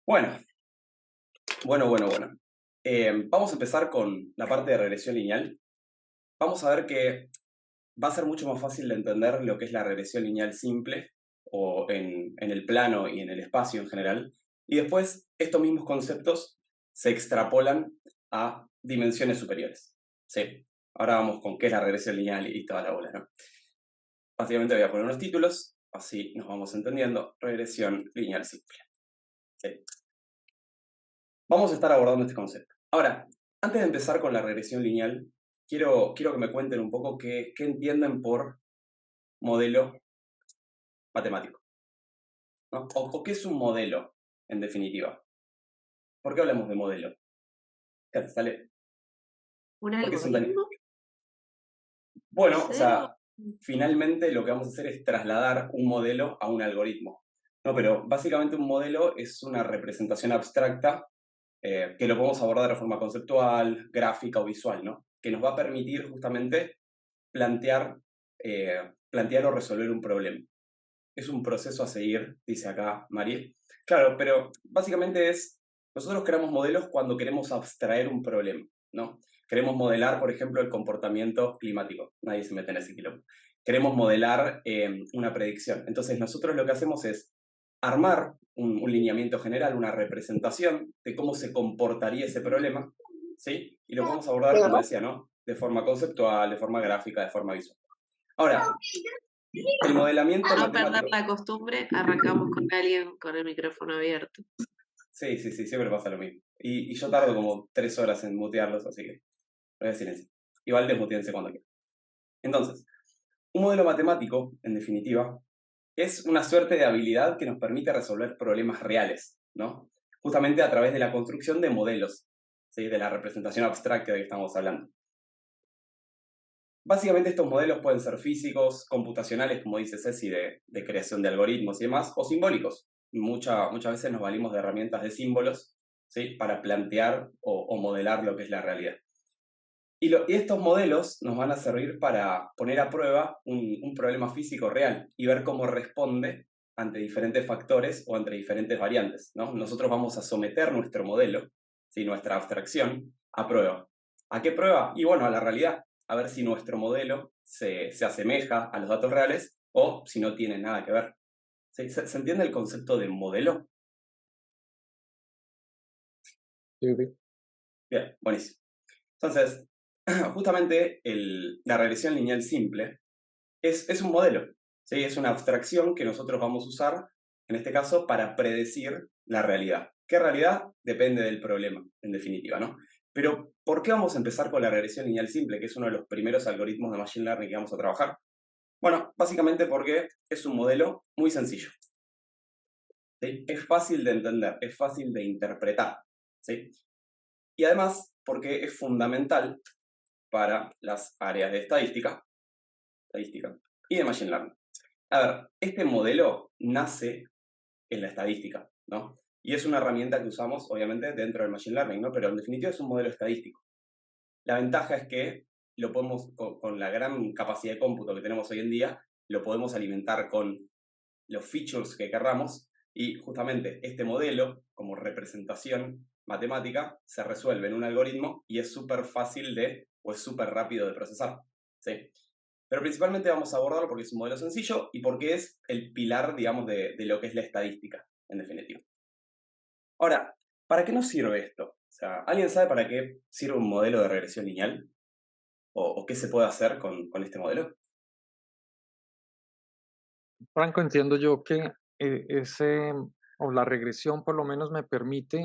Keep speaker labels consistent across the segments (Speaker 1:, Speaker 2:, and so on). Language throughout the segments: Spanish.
Speaker 1: Bueno, bueno. Vamos a empezar con la parte de regresión lineal. Vamos a ver que va a ser mucho más fácil de entender lo que es la regresión lineal simple, o en el plano y en el espacio en general. Y después, estos mismos conceptos se extrapolan a dimensiones superiores. Sí, ahora vamos con qué es la regresión lineal y toda la bola, ¿no? Básicamente voy a poner unos títulos, así nos vamos entendiendo. Regresión lineal simple. Sí. Vamos a estar abordando este concepto. Ahora, antes de empezar con la regresión lineal, quiero que me cuenten un poco qué entienden por modelo matemático, ¿no? O qué es un modelo, en definitiva. ¿Por qué hablamos de modelo? ¿Qué te sale?
Speaker 2: ¿Un
Speaker 1: ¿Por qué es un tan...
Speaker 2: algoritmo?
Speaker 1: Bueno, o
Speaker 2: ¿Ser?
Speaker 1: sea, finalmente lo que vamos a hacer es trasladar un modelo a un algoritmo. No, pero básicamente un modelo es una representación abstracta que lo podemos abordar de forma conceptual, gráfica o visual, ¿no? Que nos va a permitir justamente plantear, plantear o resolver un problema. Es un proceso a seguir, dice acá Mariel. Claro, pero básicamente nosotros creamos modelos cuando queremos abstraer un problema, ¿no? Queremos modelar, por ejemplo, el comportamiento climático. Nadie se mete en ese quilombo. Queremos modelar una predicción. Entonces nosotros lo que hacemos es armar un lineamiento general, una representación de cómo se comportaría ese problema, ¿sí? Y lo podemos abordar, como decía, ¿no? De forma conceptual, de forma gráfica, de forma visual. Ahora, el modelamiento
Speaker 2: Para no perder
Speaker 1: matemático.
Speaker 2: la costumbre, arrancamos con alguien con el micrófono abierto.
Speaker 1: Sí, siempre pasa lo mismo. Y yo tardo como 3 horas en mutearlos, así que lo voy a silenciar. Igual desmuteense cuando quieran. Entonces, un modelo matemático, en definitiva, es una suerte de habilidad que nos permite resolver problemas reales, ¿no? Justamente a través de la construcción de modelos, ¿sí? De la representación abstracta de que estamos hablando. Básicamente estos modelos pueden ser físicos, computacionales, como dice Ceci, de creación de algoritmos y demás, o simbólicos. Muchas veces nos valimos de herramientas de símbolos, ¿sí? Para plantear o modelar lo que es la realidad. Y estos modelos nos van a servir para poner a prueba un problema físico real y ver cómo responde ante diferentes factores o ante diferentes variantes, ¿no? Nosotros vamos a someter nuestro modelo, ¿sí? Nuestra abstracción, a prueba. ¿A qué prueba? Y bueno, a la realidad, a ver si nuestro modelo se asemeja a los datos reales o si no tiene nada que ver. ¿Sí? ¿Se entiende el concepto de modelo?
Speaker 3: Sí, sí.
Speaker 1: Bien, buenísimo. Entonces, justamente la regresión lineal simple es un modelo, ¿sí? Es una abstracción que nosotros vamos a usar, en este caso, para predecir la realidad. ¿Qué realidad? Depende del problema, en definitiva, ¿no? Pero, ¿por qué vamos a empezar con la regresión lineal simple, que es uno de los primeros algoritmos de Machine Learning que vamos a trabajar? Bueno, básicamente porque es un modelo muy sencillo, ¿sí? Es fácil de entender, es fácil de interpretar, ¿sí? Y además, porque es fundamental para las áreas de estadística y de Machine Learning. A ver, este modelo nace en la estadística, ¿no? Y es una herramienta que usamos, obviamente, dentro del Machine Learning, ¿no? Pero en definitiva es un modelo estadístico. La ventaja es que lo podemos, con la gran capacidad de cómputo que tenemos hoy en día, lo podemos alimentar con los features que querramos y justamente este modelo, como representación matemática, se resuelve en un algoritmo y es súper fácil o es súper rápido de procesar, ¿sí? Pero principalmente vamos a abordarlo porque es un modelo sencillo y porque es el pilar, digamos, de lo que es la estadística, en definitiva. Ahora, ¿para qué nos sirve esto? O sea, ¿alguien sabe para qué sirve un modelo de regresión lineal? ¿O qué se puede hacer con este modelo?
Speaker 3: Franco, entiendo yo que ese o la regresión por lo menos me permite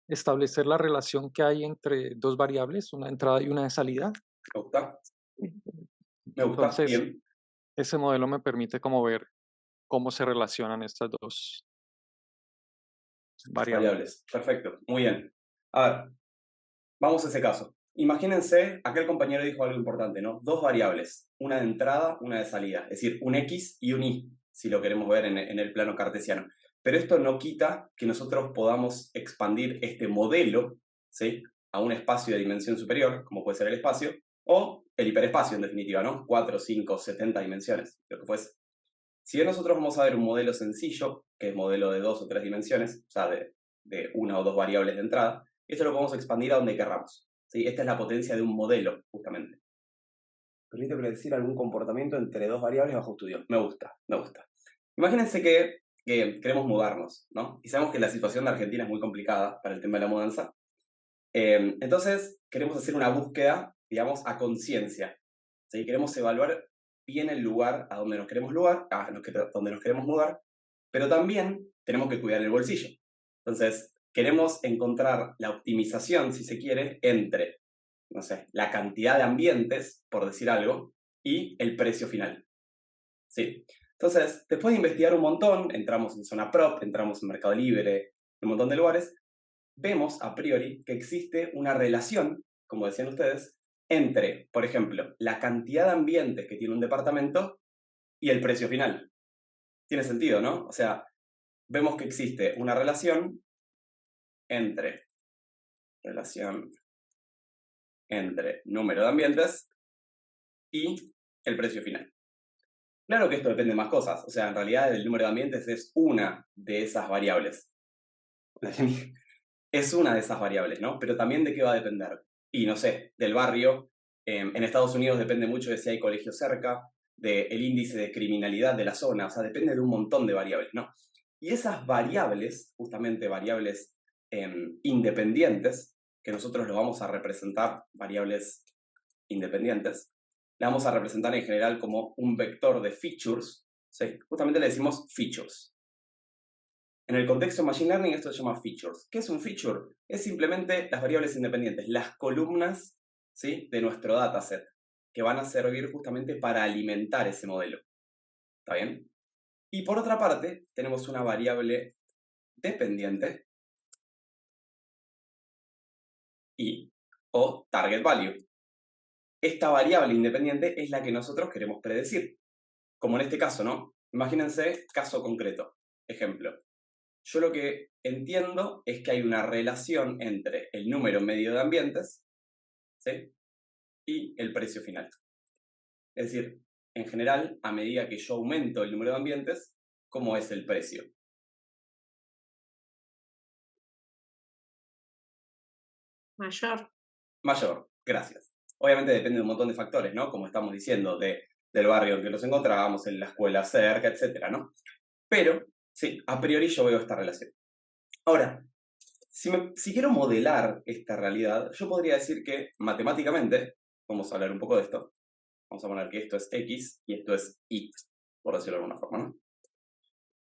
Speaker 3: establecer la relación que hay entre dos variables, una de entrada y una de salida.
Speaker 1: ¿Me gusta? Me gusta,
Speaker 3: Entonces,
Speaker 1: bien.
Speaker 3: ese modelo me permite como ver cómo se relacionan estas dos variables.
Speaker 1: Variables. Perfecto, muy bien. A ver, vamos a ese caso. Imagínense, acá el compañero dijo algo importante, ¿no? Dos variables, una de entrada, una de salida, es decir, un X y un Y, si lo queremos ver en el plano cartesiano. Pero esto no quita que nosotros podamos expandir este modelo, ¿sí? A un espacio de dimensión superior, como puede ser el espacio, o el hiperespacio, en definitiva, ¿no? 4, 5, 70 dimensiones, lo que fuese. Si bien nosotros vamos a ver un modelo sencillo, que es modelo de 2 o 3 dimensiones, o sea, de una o dos variables de entrada. Esto lo podemos expandir a donde querramos, ¿sí? Esta es la potencia de un modelo, justamente. Permite predecir algún comportamiento entre dos variables bajo estudio. Me gusta, me gusta. Imagínense que queremos mudarnos, ¿no? Y sabemos que la situación de Argentina es muy complicada para el tema de la mudanza. Entonces, queremos hacer una búsqueda, digamos, a conciencia, ¿sí? Queremos evaluar bien el lugar a donde nos queremos donde nos queremos mudar, pero también tenemos que cuidar el bolsillo. Entonces, queremos encontrar la optimización, si se quiere, entre, no sé, la cantidad de ambientes, por decir algo, y el precio final. ¿Sí? Entonces, después de investigar un montón, entramos en Zona Prop, entramos en Mercado Libre, en un montón de lugares, vemos a priori que existe una relación, como decían ustedes, entre, por ejemplo, la cantidad de ambientes que tiene un departamento y el precio final. Tiene sentido, ¿no? O sea, vemos que existe una relación entre número de ambientes y el precio final. Claro que esto depende de más cosas, o sea, en realidad el número de ambientes es una de esas variables. Es una de esas variables, ¿no? Pero también de qué va a depender. Y no sé, del barrio. En Estados Unidos depende mucho de si hay colegios cerca, del índice de criminalidad de la zona, o sea, depende de un montón de variables, ¿no? Y esas variables, justamente variables independientes, que nosotros lo vamos a representar, variables independientes, la vamos a representar en general como un vector de features, ¿sí? Justamente le decimos features. En el contexto de Machine Learning esto se llama features. ¿Qué es un feature? Es simplemente las variables independientes, las columnas, ¿sí?, de nuestro dataset, que van a servir justamente para alimentar ese modelo. ¿Está bien? Y por otra parte, tenemos una variable dependiente o target value. Esta variable independiente es la que nosotros queremos predecir. Como en este caso, ¿no? Imagínense caso concreto. Ejemplo. Yo lo que entiendo es que hay una relación entre el número medio de ambientes, ¿sí?, y el precio final. Es decir, en general, a medida que yo aumento el número de ambientes, ¿cómo es el precio?
Speaker 2: Mayor.
Speaker 1: Mayor, gracias. Obviamente depende de un montón de factores, ¿no? Como estamos diciendo, del barrio en que nos encontramos, en la escuela cerca, etcétera, ¿no? Pero, sí, a priori yo veo esta relación. Ahora, si quiero modelar esta realidad, yo podría decir que matemáticamente, vamos a hablar un poco de esto, vamos a poner que esto es X y esto es Y, por decirlo de alguna forma, ¿no?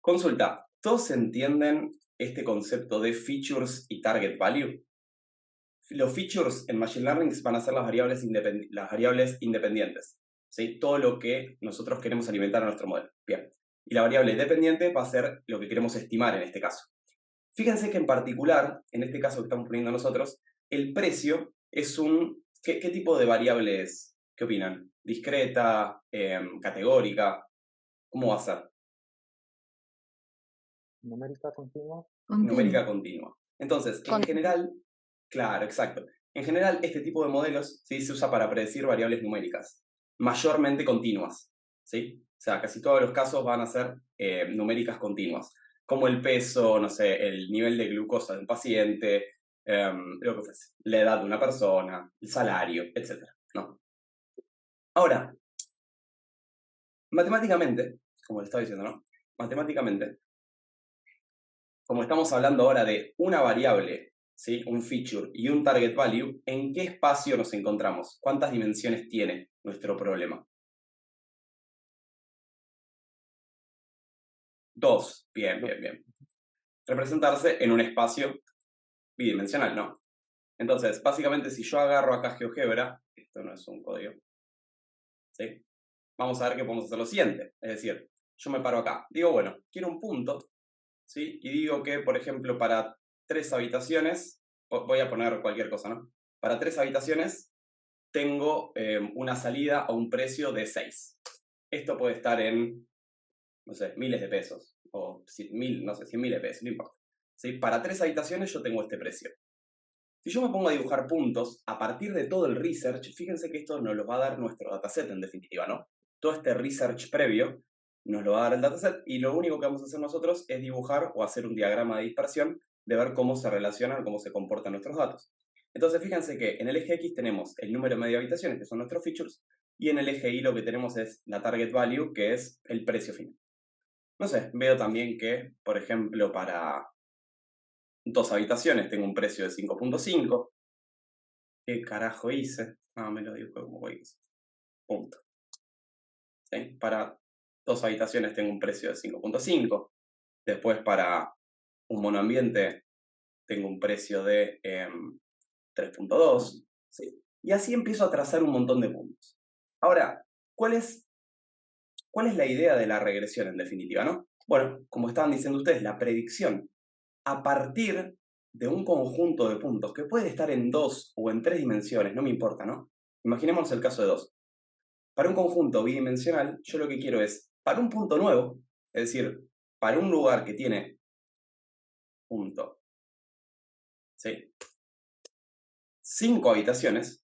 Speaker 1: Consulta, ¿todos entienden este concepto de features y target value? Los features en Machine Learning van a ser las variables independientes, ¿sí? Todo lo que nosotros queremos alimentar a nuestro modelo. Bien. Y la variable dependiente va a ser lo que queremos estimar en este caso. Fíjense que en particular, en este caso que estamos poniendo nosotros, el precio es un... ¿Qué tipo de variable es? ¿Qué opinan? ¿Discreta? ¿Categórica? ¿Cómo va a ser?
Speaker 3: Numérica continua.
Speaker 1: Numérica continua. Entonces, en general, claro, exacto. En general, este tipo de modelos, ¿sí?, se usa para predecir variables numéricas, mayormente continuas, ¿sí? O sea, casi todos los casos van a ser numéricas continuas, como el peso, no sé, el nivel de glucosa de un paciente, lo que fuese, la edad de una persona, el salario, etc., ¿no? Ahora, matemáticamente, como le estaba diciendo, ¿no? Matemáticamente, como estamos hablando ahora de una variable, ¿sí?, un feature y un target value, ¿en qué espacio nos encontramos? ¿Cuántas dimensiones tiene nuestro problema? 2. Bien, bien, bien. Representarse en un espacio bidimensional, ¿no? Entonces, básicamente, si yo agarro acá GeoGebra, esto no es un código, ¿sí?, vamos a ver que podemos hacer lo siguiente. Es decir, yo me paro acá, digo, bueno, quiero un punto, ¿sí?, y digo que, por ejemplo, para 3 habitaciones, voy a poner cualquier cosa, ¿no? Para 3 habitaciones tengo una salida a un precio de 6. Esto puede estar en, no sé, miles de pesos, o 100.000, no sé, 100.000 de pesos, no importa. ¿Sí? Para 3 habitaciones yo tengo este precio. Si yo me pongo a dibujar puntos, a partir de todo el research, fíjense que esto nos lo va a dar nuestro dataset en definitiva, ¿no? Todo este research previo nos lo va a dar el dataset y lo único que vamos a hacer nosotros es dibujar o hacer un diagrama de dispersión de ver cómo se relacionan, cómo se comportan nuestros datos. Entonces, fíjense que en el eje X tenemos el número medio de habitaciones, que son nuestros features, y en el eje Y lo que tenemos es la target value, que es el precio final. No sé, veo también que, por ejemplo, para 2 habitaciones tengo un precio de 5.5. ¿Qué carajo hice? Ah, me lo dibujo como hice. Punto. ¿Sí? Para 2 habitaciones tengo un precio de 5.5. Después para un monoambiente tengo un precio de 3.2. ¿Sí? Y así empiezo a trazar un montón de puntos. Ahora, ¿cuál es la idea de la regresión en definitiva, no? Bueno, como estaban diciendo ustedes, la predicción a partir de un conjunto de puntos que puede estar en 2 o en 3 dimensiones, no me importa, ¿no? Imaginemos el caso de 2. Para un conjunto bidimensional, yo lo que quiero es, para un punto nuevo, es decir, para un lugar que tiene punto, ¿sí? 5 habitaciones,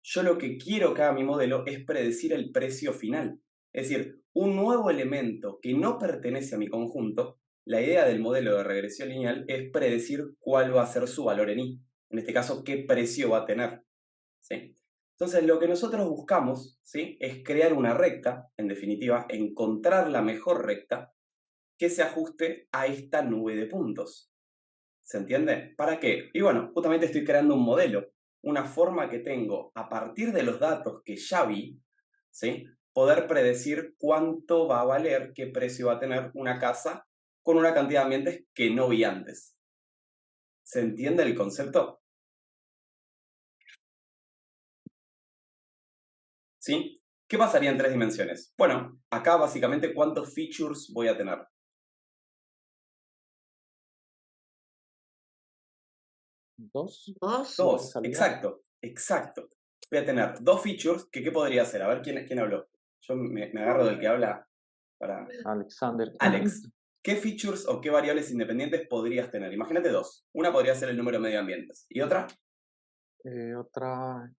Speaker 1: yo lo que quiero que haga mi modelo es predecir el precio final. Es decir, un nuevo elemento que no pertenece a mi conjunto, la idea del modelo de regresión lineal es predecir cuál va a ser su valor en I. En este caso, qué precio va a tener. ¿Sí? Entonces, lo que nosotros buscamos, ¿sí?, es crear una recta, en definitiva, encontrar la mejor recta que se ajuste a esta nube de puntos. ¿Se entiende? ¿Para qué? Y bueno, justamente estoy creando un modelo, una forma que tengo a partir de los datos que ya vi, ¿sí?, poder predecir cuánto va a valer, qué precio va a tener una casa con una cantidad de ambientes que no vi antes. ¿Se entiende el concepto? ¿Sí? ¿Qué pasaría en 3 dimensiones? Bueno, acá básicamente cuántos features voy a tener.
Speaker 3: 2.
Speaker 2: 2.
Speaker 1: 2,
Speaker 3: salida.
Speaker 1: exacto. Voy a tener 2 features, que ¿qué podría ser? A ver, ¿quién habló? Yo me agarro del que habla para...
Speaker 3: Alexander.
Speaker 1: Alex, ¿qué features o qué variables independientes podrías tener? Imagínate 2. Una podría ser el número de medio ambientes. ¿Y otra?
Speaker 3: Otra,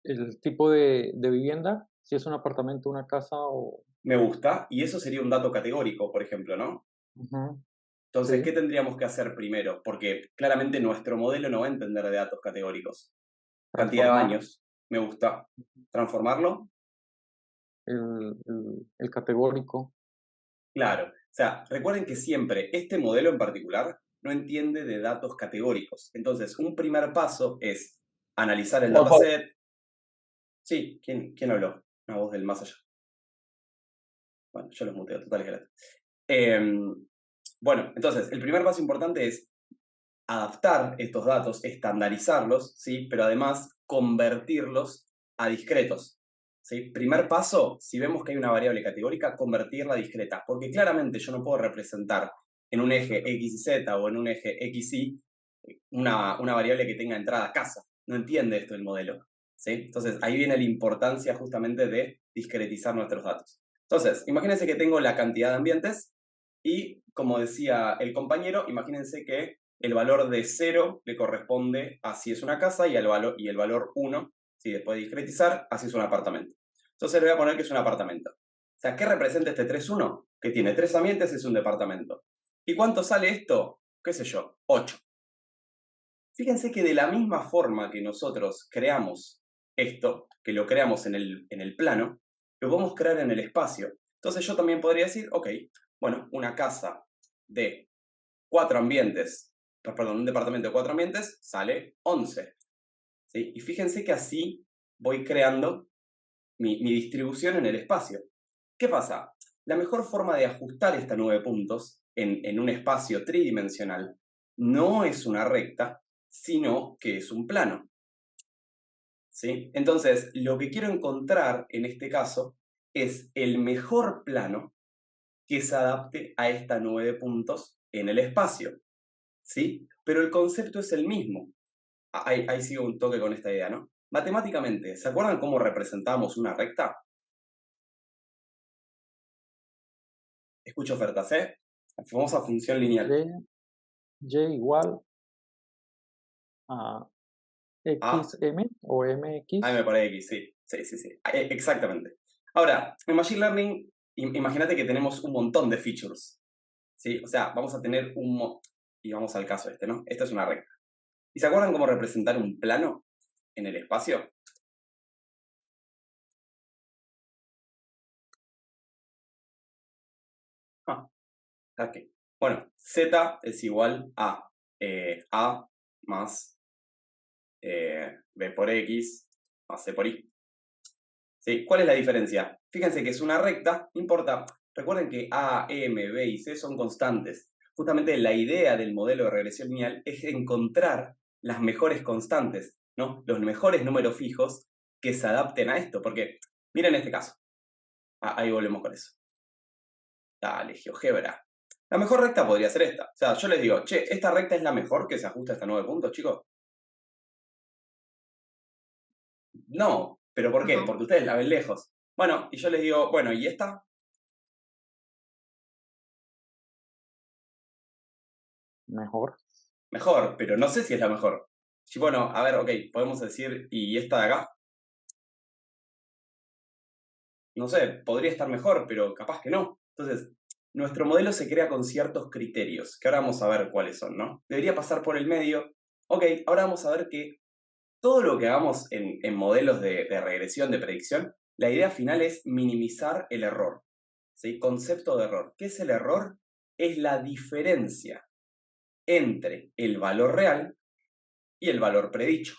Speaker 3: el tipo de vivienda, si es un apartamento, una casa o...
Speaker 1: Me gusta. Y eso sería un dato categórico, por ejemplo, ¿no?
Speaker 3: Ujú,
Speaker 1: Entonces, ¿qué
Speaker 3: sí.
Speaker 1: tendríamos que hacer primero? Porque claramente nuestro modelo no va a entender de datos categóricos. Cantidad de
Speaker 3: Transformar
Speaker 1: baños. Me gusta. ¿Transformarlo?
Speaker 3: el categórico.
Speaker 1: Claro. O sea, recuerden que siempre este modelo en particular no entiende de datos categóricos. Entonces, un primer paso es analizar el dataset. Sí, ¿quién habló? Una voz del más allá. Bueno, yo los muteo, total es bueno, entonces, el primer paso importante es adaptar estos datos, estandarizarlos, ¿sí? Pero además convertirlos a discretos. ¿Sí? Primer paso, si vemos que hay una variable categórica, convertirla a discreta, porque claramente yo no puedo representar en un eje X y Z o en un eje X y una variable que tenga entrada casa. No entiende esto el modelo. ¿Sí? Entonces, ahí viene la importancia justamente de discretizar nuestros datos. Entonces, imagínense que tengo la cantidad de ambientes y, como decía el compañero, imagínense que el valor de 0 le corresponde a si es una casa y el valor 1, si después de discretizar, a si es un apartamento. Entonces le voy a poner que es un apartamento. O sea, ¿qué representa este 3.1? Que tiene 3 ambientes, es un departamento. ¿Y cuánto sale esto? ¿Qué sé yo? 8. Fíjense que de la misma forma que nosotros creamos esto, que lo creamos en el plano, lo podemos crear en el espacio. Entonces yo también podría decir, ok, bueno, una casa de 4 ambientes, perdón, un departamento de 4 ambientes sale 11. ¿Sí? Y fíjense que así voy creando mi distribución en el espacio. ¿Qué pasa? La mejor forma de ajustar esta 9 puntos en un espacio tridimensional no es una recta, sino que es un plano. ¿Sí? Entonces, lo que quiero encontrar en este caso es el mejor plano que se adapte a esta 9 puntos en el espacio. ¿Sí? Pero el concepto es el mismo. Ahí sigo un toque con esta idea, ¿no? Matemáticamente, ¿se acuerdan cómo representamos una recta? Escucho ofertas, ¿eh? La famosa función lineal.
Speaker 3: Y igual a
Speaker 1: A,
Speaker 3: XM o
Speaker 1: AM
Speaker 3: MX.
Speaker 1: por X, sí. Sí. Exactamente. Ahora, en Machine Learning, imagínate que tenemos un montón de features. ¿sí? O sea, vamos a tener y vamos al caso este, ¿no? Esta es una recta. ¿Y se acuerdan cómo representar un plano en el espacio? Ah, ok. Bueno, Z es igual a más B por X más C por Y. ¿Sí? ¿Cuál es la diferencia? Fíjense que es una recta, no importa. Recuerden que A, M, B y C son constantes. Justamente la idea del modelo de regresión lineal es encontrar las mejores constantes, ¿no? Los mejores números fijos que se adapten a esto. Porque, miren este caso. Ahí volvemos con eso. Dale, GeoGebra. La mejor recta podría ser esta. O sea, yo les digo, che, ¿esta recta es la mejor que se ajusta a estos 9 puntos, chicos? No, ¿pero por qué?
Speaker 2: No.
Speaker 1: Porque ustedes la ven lejos. Bueno, y yo les digo, bueno, ¿y esta?
Speaker 3: Mejor.
Speaker 1: Mejor, pero no sé si es la mejor. Sí, bueno, a ver, ok, podemos decir, ¿y esta de acá? No sé, podría estar mejor, pero capaz que no. Entonces, nuestro modelo se crea con ciertos criterios, que ahora vamos a ver cuáles son, ¿no? Debería pasar por el medio. Ok, ahora vamos a ver que todo lo que hagamos en modelos de regresión, de predicción, la idea final es minimizar el error. ¿Sí? Concepto de error. ¿Qué es el error? Es la diferencia entre el valor real y el valor predicho.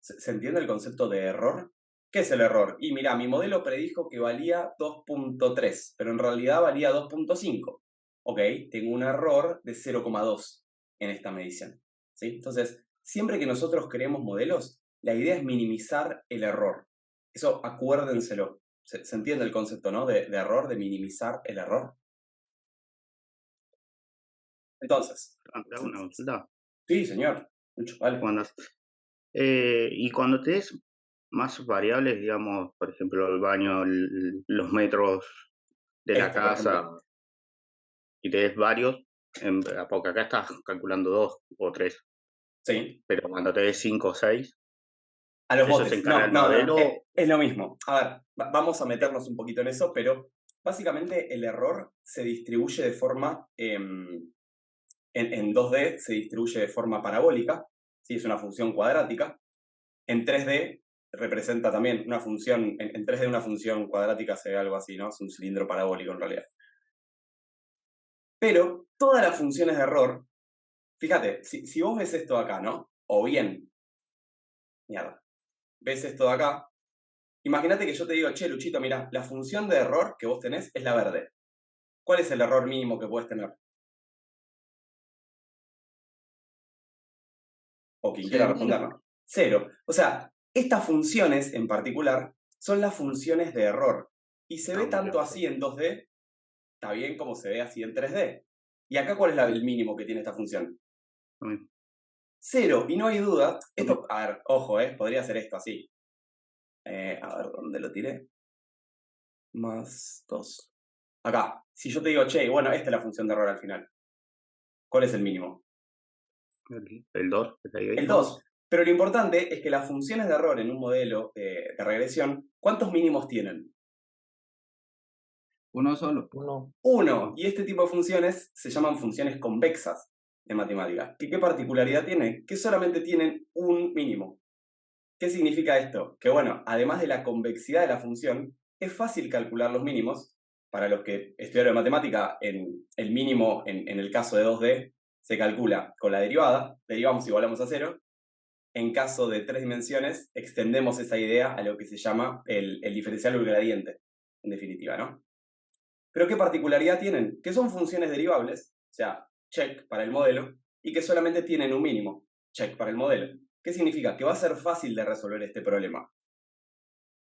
Speaker 1: ¿Se entiende el concepto de error? ¿Qué es el error? Y mira, mi modelo predijo que valía 2.3, pero en realidad valía 2.5. Ok, tengo un error de 0,2 en esta medición. ¿Sí? Entonces, siempre que nosotros creemos modelos, la idea es minimizar el error. Eso acuérdenselo. ¿Se entiende el concepto, no? De error, de minimizar el error. Entonces,
Speaker 4: Te hago una consulta.
Speaker 1: sí, señor. Mucho, vale.
Speaker 4: Y cuando tenés más variables, digamos, por ejemplo, el baño, los metros de la
Speaker 1: Esto, por
Speaker 4: casa,
Speaker 1: ejemplo.
Speaker 4: y tenés varios, porque acá estás calculando 2 o 3,
Speaker 1: Sí.
Speaker 4: pero cuando tenés 5 o 6,
Speaker 1: A los
Speaker 4: ¿eso se
Speaker 1: botes.
Speaker 4: encarga
Speaker 1: No,
Speaker 4: el
Speaker 1: no, no.
Speaker 4: modelo?
Speaker 1: Es lo mismo. A ver, vamos a meternos un poquito en eso, pero básicamente el error se distribuye de forma, en 2D se distribuye de forma parabólica, ¿sí? Es una función cuadrática. En 3D representa también una función, en 3D una función cuadrática se ve algo así, ¿no? Es un cilindro parabólico en realidad. Pero todas las funciones de error, fíjate, si vos ves esto acá, ¿no? O bien, mierda, ves esto de acá. Imagínate que yo te digo, che, Luchito, mira, la función de error que vos tenés es la verde. ¿Cuál es el error mínimo que puedes tener? O quien quiera
Speaker 5: Cero.
Speaker 1: responderlo. Cero. O sea, estas funciones en particular son las funciones de error. Y se ve tanto así en 2D, está bien como se ve así en 3D. ¿Y acá cuál es el mínimo que tiene esta función? Cero. Y no hay duda. Esto, a ver, ojo, podría ser esto así. A ver, ¿dónde lo tiré? Más 2. Acá. Si yo te digo, che, bueno, esta es la función de error al final. ¿Cuál es el mínimo?
Speaker 4: El 2,
Speaker 1: El 2. Pero lo importante es que las funciones de error en un modelo de regresión, ¿cuántos mínimos tienen?
Speaker 5: Uno solo.
Speaker 1: Uno. Y este tipo de funciones se llaman funciones convexas en matemáticas. ¿Qué particularidad tiene? Que solamente tienen un mínimo. ¿Qué significa esto? Que bueno, además de la convexidad de la función, es fácil calcular los mínimos. Para los que estudiaron matemática, el mínimo en el caso de 2D se calcula con la derivada, derivamos igualamos a 0. En caso de 3 dimensiones, extendemos esa idea a lo que se llama el diferencial o el gradiente, en definitiva, ¿no? Pero ¿qué particularidad tienen? Que son funciones derivables, o sea, check para el modelo, y que solamente tienen un mínimo, check para el modelo. ¿Qué significa? Que va a ser fácil de resolver este problema.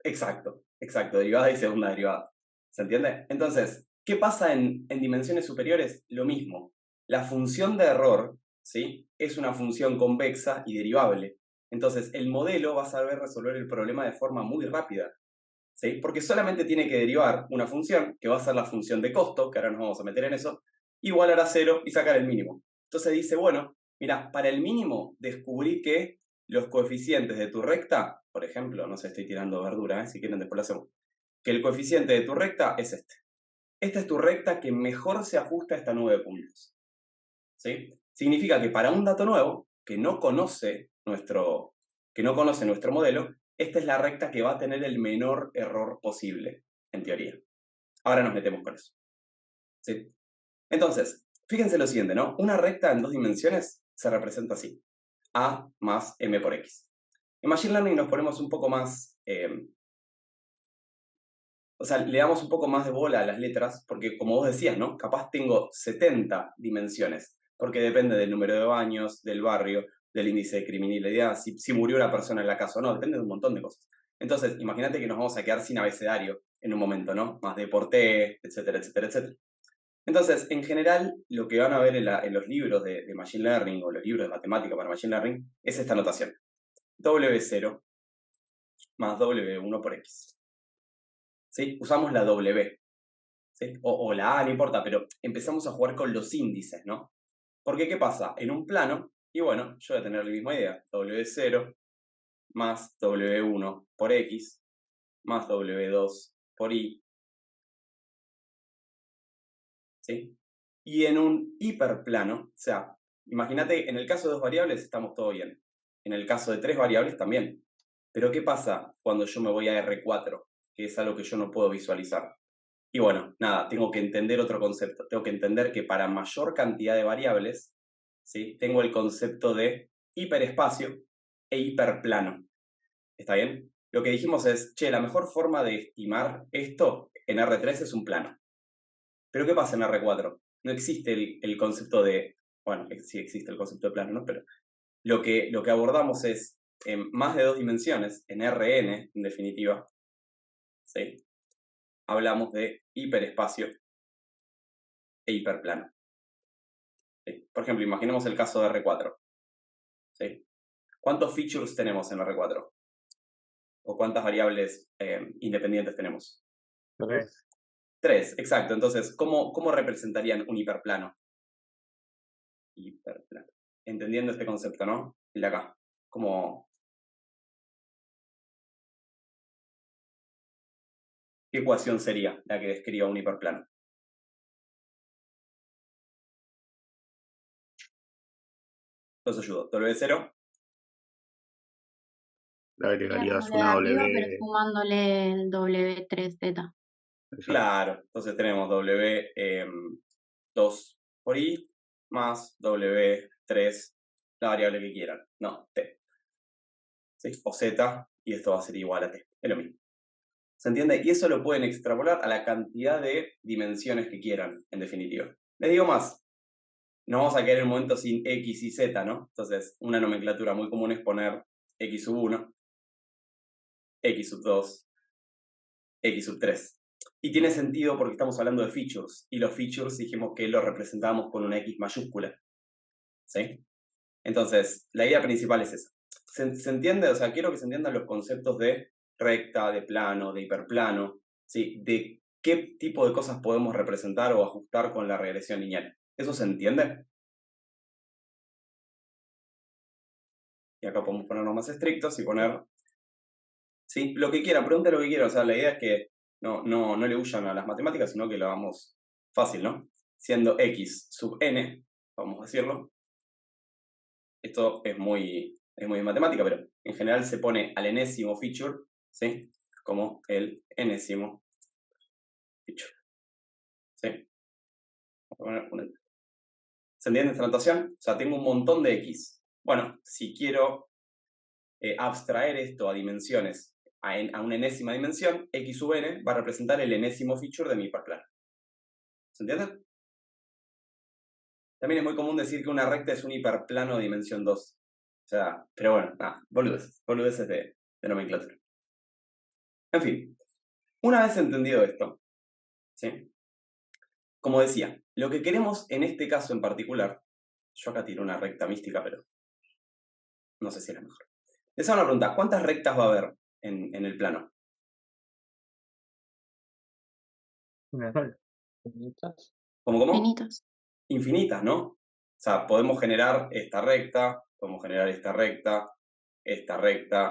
Speaker 1: Exacto, derivada y segunda derivada. ¿Se entiende? Entonces, ¿qué pasa en dimensiones superiores? Lo mismo. La función de error, ¿sí? Es una función convexa y derivable. Entonces, el modelo va a saber resolver el problema de forma muy rápida. ¿Sí? Porque solamente tiene que derivar una función, que va a ser la función de costo, que ahora nos vamos a meter en eso, igualar a 0 y sacar el mínimo. Entonces dice, bueno, mira, para el mínimo descubrí que los coeficientes de tu recta, por ejemplo, no sé, estoy tirando verdura, si quieren después lo hacemos, que el coeficiente de tu recta es este. esta es tu recta que mejor se ajusta a esta nube de puntos. ¿Sí? Significa que para un dato nuevo, que no conoce nuestro modelo, esta es la recta que va a tener el menor error posible, en teoría. Ahora nos metemos con eso. ¿Sí? Entonces, fíjense lo siguiente, ¿no? Una recta en 2 dimensiones se representa así. A más m por x. En Machine Learning nos ponemos un poco más... o sea, le damos un poco más de bola a las letras, porque como vos decías, ¿no? Capaz tengo 70 dimensiones, porque depende del número de baños, del barrio, del índice de criminalidad, si murió una persona en la casa o no, depende de un montón de cosas. Entonces, imagínate que nos vamos a quedar sin abecedario en un momento, ¿no? Más de por T, etcétera, etcétera, etcétera. Entonces, en general, lo que van a ver en los libros de Machine Learning o los libros de matemática para Machine Learning es esta notación. W0 más W1 por X. ¿Sí? Usamos la W. ¿Sí? O la A, no importa, pero empezamos a jugar con los índices, ¿no? Porque, ¿qué pasa? En un plano, y bueno, yo voy a tener la misma idea. W0 más W1 por X más W2 por Y. ¿Sí? Y en un hiperplano, o sea, imagínate, en el caso de 2 variables estamos todo bien. En el caso de 3 variables también. Pero ¿qué pasa cuando yo me voy a R4? Que es algo que yo no puedo visualizar. Y bueno, nada, tengo que entender otro concepto. Tengo que entender que para mayor cantidad de variables, ¿sí? Tengo el concepto de hiperespacio e hiperplano. ¿Está bien? Lo que dijimos es, che, la mejor forma de estimar esto en R3 es un plano. Pero ¿qué pasa en R4? No existe el concepto de, bueno, sí existe el concepto de plano, ¿no? Pero lo que abordamos es en más de 2 dimensiones, en Rn, en definitiva, ¿sí? Hablamos de hiperespacio e hiperplano. ¿Sí? Por ejemplo, imaginemos el caso de R4. ¿Sí? ¿Cuántos features tenemos en R4? ¿O cuántas variables independientes tenemos?
Speaker 3: 3.
Speaker 1: 3, exacto. Entonces, ¿cómo representarían un hiperplano? Hiperplano. Entendiendo este concepto, ¿no? El de acá. ¿Qué ecuación sería la que describa un hiperplano? Los ayudo. W0.
Speaker 4: Le agregarías
Speaker 5: Tirándole de
Speaker 4: una
Speaker 5: arriba, pero
Speaker 4: W.
Speaker 5: sumándole el W3Z.
Speaker 4: Exacto.
Speaker 1: Claro. Entonces tenemos W2 por I más W3, la variable que quieran. No, T. ¿Sí? O Z, y esto va a ser igual a T. Es lo mismo. ¿Se entiende? Y eso lo pueden extrapolar a la cantidad de dimensiones que quieran, en definitiva. Les digo más. Nos vamos a quedar en un momento sin X y Z, ¿no? Entonces, una nomenclatura muy común es poner X sub 1, X sub 2, X sub 3. Y tiene sentido porque estamos hablando de features, y los features dijimos que los representábamos con una X mayúscula. ¿Sí? Entonces, la idea principal es esa. ¿Se entiende? O sea, quiero que se entiendan los conceptos de recta, de plano, de hiperplano, ¿sí? De qué tipo de cosas podemos representar o ajustar con la regresión lineal. ¿Eso se entiende? Y acá podemos ponernos más estrictos y poner, ¿sí? Lo que quieran, pregunten lo que quieran. O sea, la idea es que no le huyan a las matemáticas, sino que lo hagamos fácil, ¿no? Siendo x sub n, vamos a decirlo. Esto es muy de matemática, pero en general se pone al enésimo feature, ¿sí? Como el enésimo feature. ¿Sí? ¿Se entiende esta notación? O sea, tengo un montón de x. Bueno, si quiero abstraer esto a dimensiones, a una enésima dimensión, x sub n va a representar el enésimo feature de mi hiperplano. ¿Se entiende? También es muy común decir que una recta es un hiperplano de dimensión 2. O sea, pero bueno, nada, boludeces de nomenclatura. En fin, una vez entendido esto, ¿sí? Como decía, lo que queremos en este caso en particular, yo acá tiro una recta mística, pero no sé si es la mejor. Les hago una pregunta, ¿cuántas rectas va a haber en el plano?
Speaker 6: Una sola.
Speaker 3: Infinitas.
Speaker 1: ¿Cómo?
Speaker 5: Finitos.
Speaker 1: Infinitas, ¿no? O sea, podemos generar esta recta, podemos generar esta recta,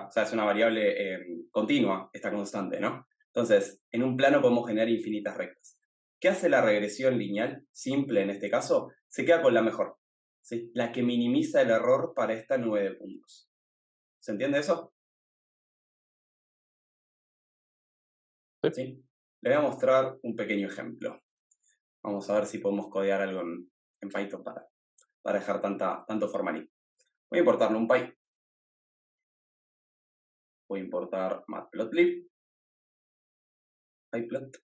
Speaker 1: o sea, es una variable continua, esta constante, ¿no? Entonces, en un plano podemos generar infinitas rectas. ¿Qué hace la regresión lineal simple en este caso? Se queda con la mejor, ¿sí? La que minimiza el error para esta nube de puntos. ¿Se entiende eso? ¿Sí? Le voy a mostrar un pequeño ejemplo. Vamos a ver si podemos codear algo en Python para dejar tanto formalismo. Voy a importar NumPy. Voy a importar Matplotlib. pyplot.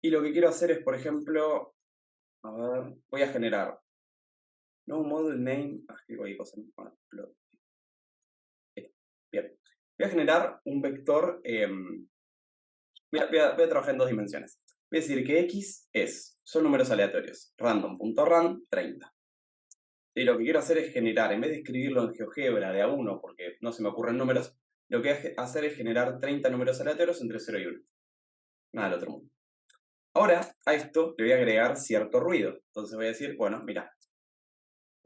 Speaker 1: Y lo que quiero hacer es, por ejemplo, a ver, voy a generar no model name, escribo ahí cosas, Matplotlib. Bien. Voy a generar un vector, mira, voy a trabajar en 2 dimensiones. Voy a decir que x son números aleatorios, random.rand 30. Y lo que quiero hacer es generar, en vez de escribirlo en GeoGebra de a 1, porque no se me ocurren números, lo que voy a hacer es generar 30 números aleatorios entre 0 y 1. Nada del otro mundo. Ahora, a esto le voy a agregar cierto ruido. Entonces voy a decir, bueno, mira,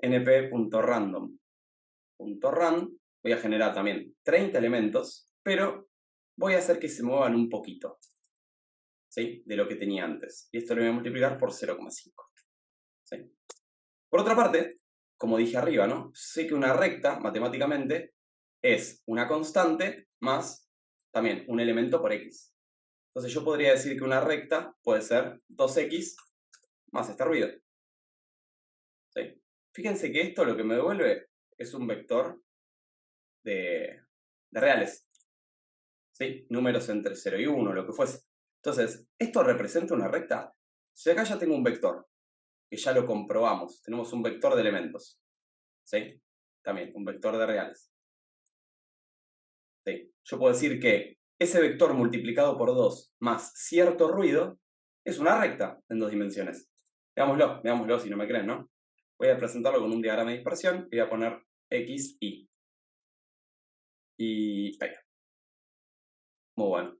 Speaker 1: np.random.run, voy a generar también 30 elementos, pero voy a hacer que se muevan un poquito, ¿sí? De lo que tenía antes. Y esto lo voy a multiplicar por 0,5. ¿Sí? Por otra parte, como dije arriba, ¿no? Sé que una recta, matemáticamente, es una constante más también un elemento por x. Entonces yo podría decir que una recta puede ser 2x más este ruido. ¿Sí? Fíjense que esto lo que me devuelve es un vector de reales. ¿Sí? Números entre 0 y 1, lo que fuese. Entonces, ¿esto representa una recta? Si acá ya tengo un vector, que ya lo comprobamos, tenemos un vector de elementos. ¿Sí? También, un vector de reales. ¿Sí? Yo puedo decir que ese vector multiplicado por 2 más cierto ruido es una recta en 2 dimensiones. Veámoslo si no me creen, ¿no? Voy a presentarlo con un diagrama de dispersión y voy a poner x, y. Y ahí va. Muy bueno.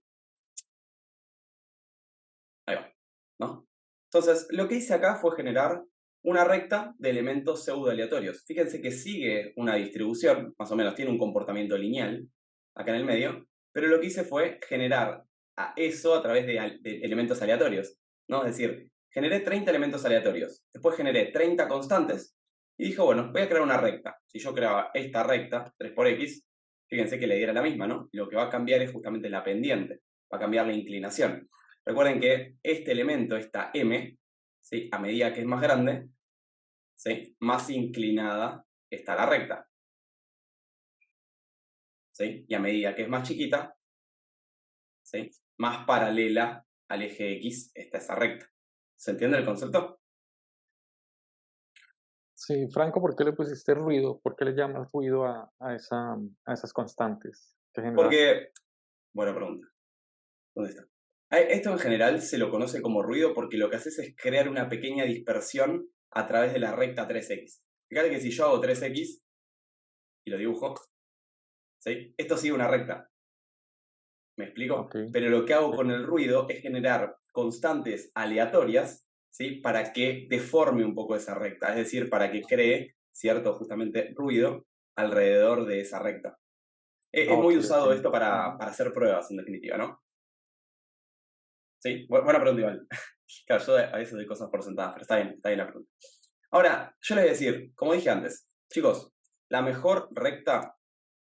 Speaker 1: Ahí va, ¿no? Entonces, lo que hice acá fue generar una recta de elementos pseudo aleatorios. Fíjense que sigue una distribución, más o menos, tiene un comportamiento lineal acá en el medio, pero lo que hice fue generar eso a través de elementos aleatorios, ¿no? Es decir, generé 30 elementos aleatorios, después generé 30 constantes y dije, bueno, voy a crear una recta. Si yo creaba esta recta, 3 por x, fíjense que le diera la misma, ¿no? Lo que va a cambiar es justamente la pendiente, va a cambiar la inclinación. Recuerden que este elemento, esta m, ¿sí? A medida que es más grande, ¿sí? Más inclinada está la recta. ¿Sí? Y a medida que es más chiquita, ¿sí? Más paralela al eje X está esa recta. ¿Se entiende el concepto?
Speaker 3: Sí, Franco, ¿por qué le pusiste ruido? ¿Por qué le llamas ruido a esas constantes que generaste?
Speaker 1: Porque, buena pregunta. ¿Dónde está? Esto en general se lo conoce como ruido porque lo que haces es crear una pequeña dispersión a través de la recta 3x. Fíjate que si yo hago 3x y lo dibujo, ¿sí? Esto sigue una recta. ¿Me explico?
Speaker 3: Ok.
Speaker 1: Pero lo que hago con el ruido es generar constantes aleatorias, ¿sí? Para que deforme un poco esa recta, es decir, para que cree cierto justamente ruido alrededor de esa recta. Es muy
Speaker 3: Ok,
Speaker 1: usado
Speaker 3: ok.
Speaker 1: esto para hacer pruebas, en definitiva, ¿no? Sí, buena pregunta, igual. Claro, yo a veces doy cosas por sentadas, pero está bien la pregunta. Ahora, yo les voy a decir, como dije antes, chicos, la mejor recta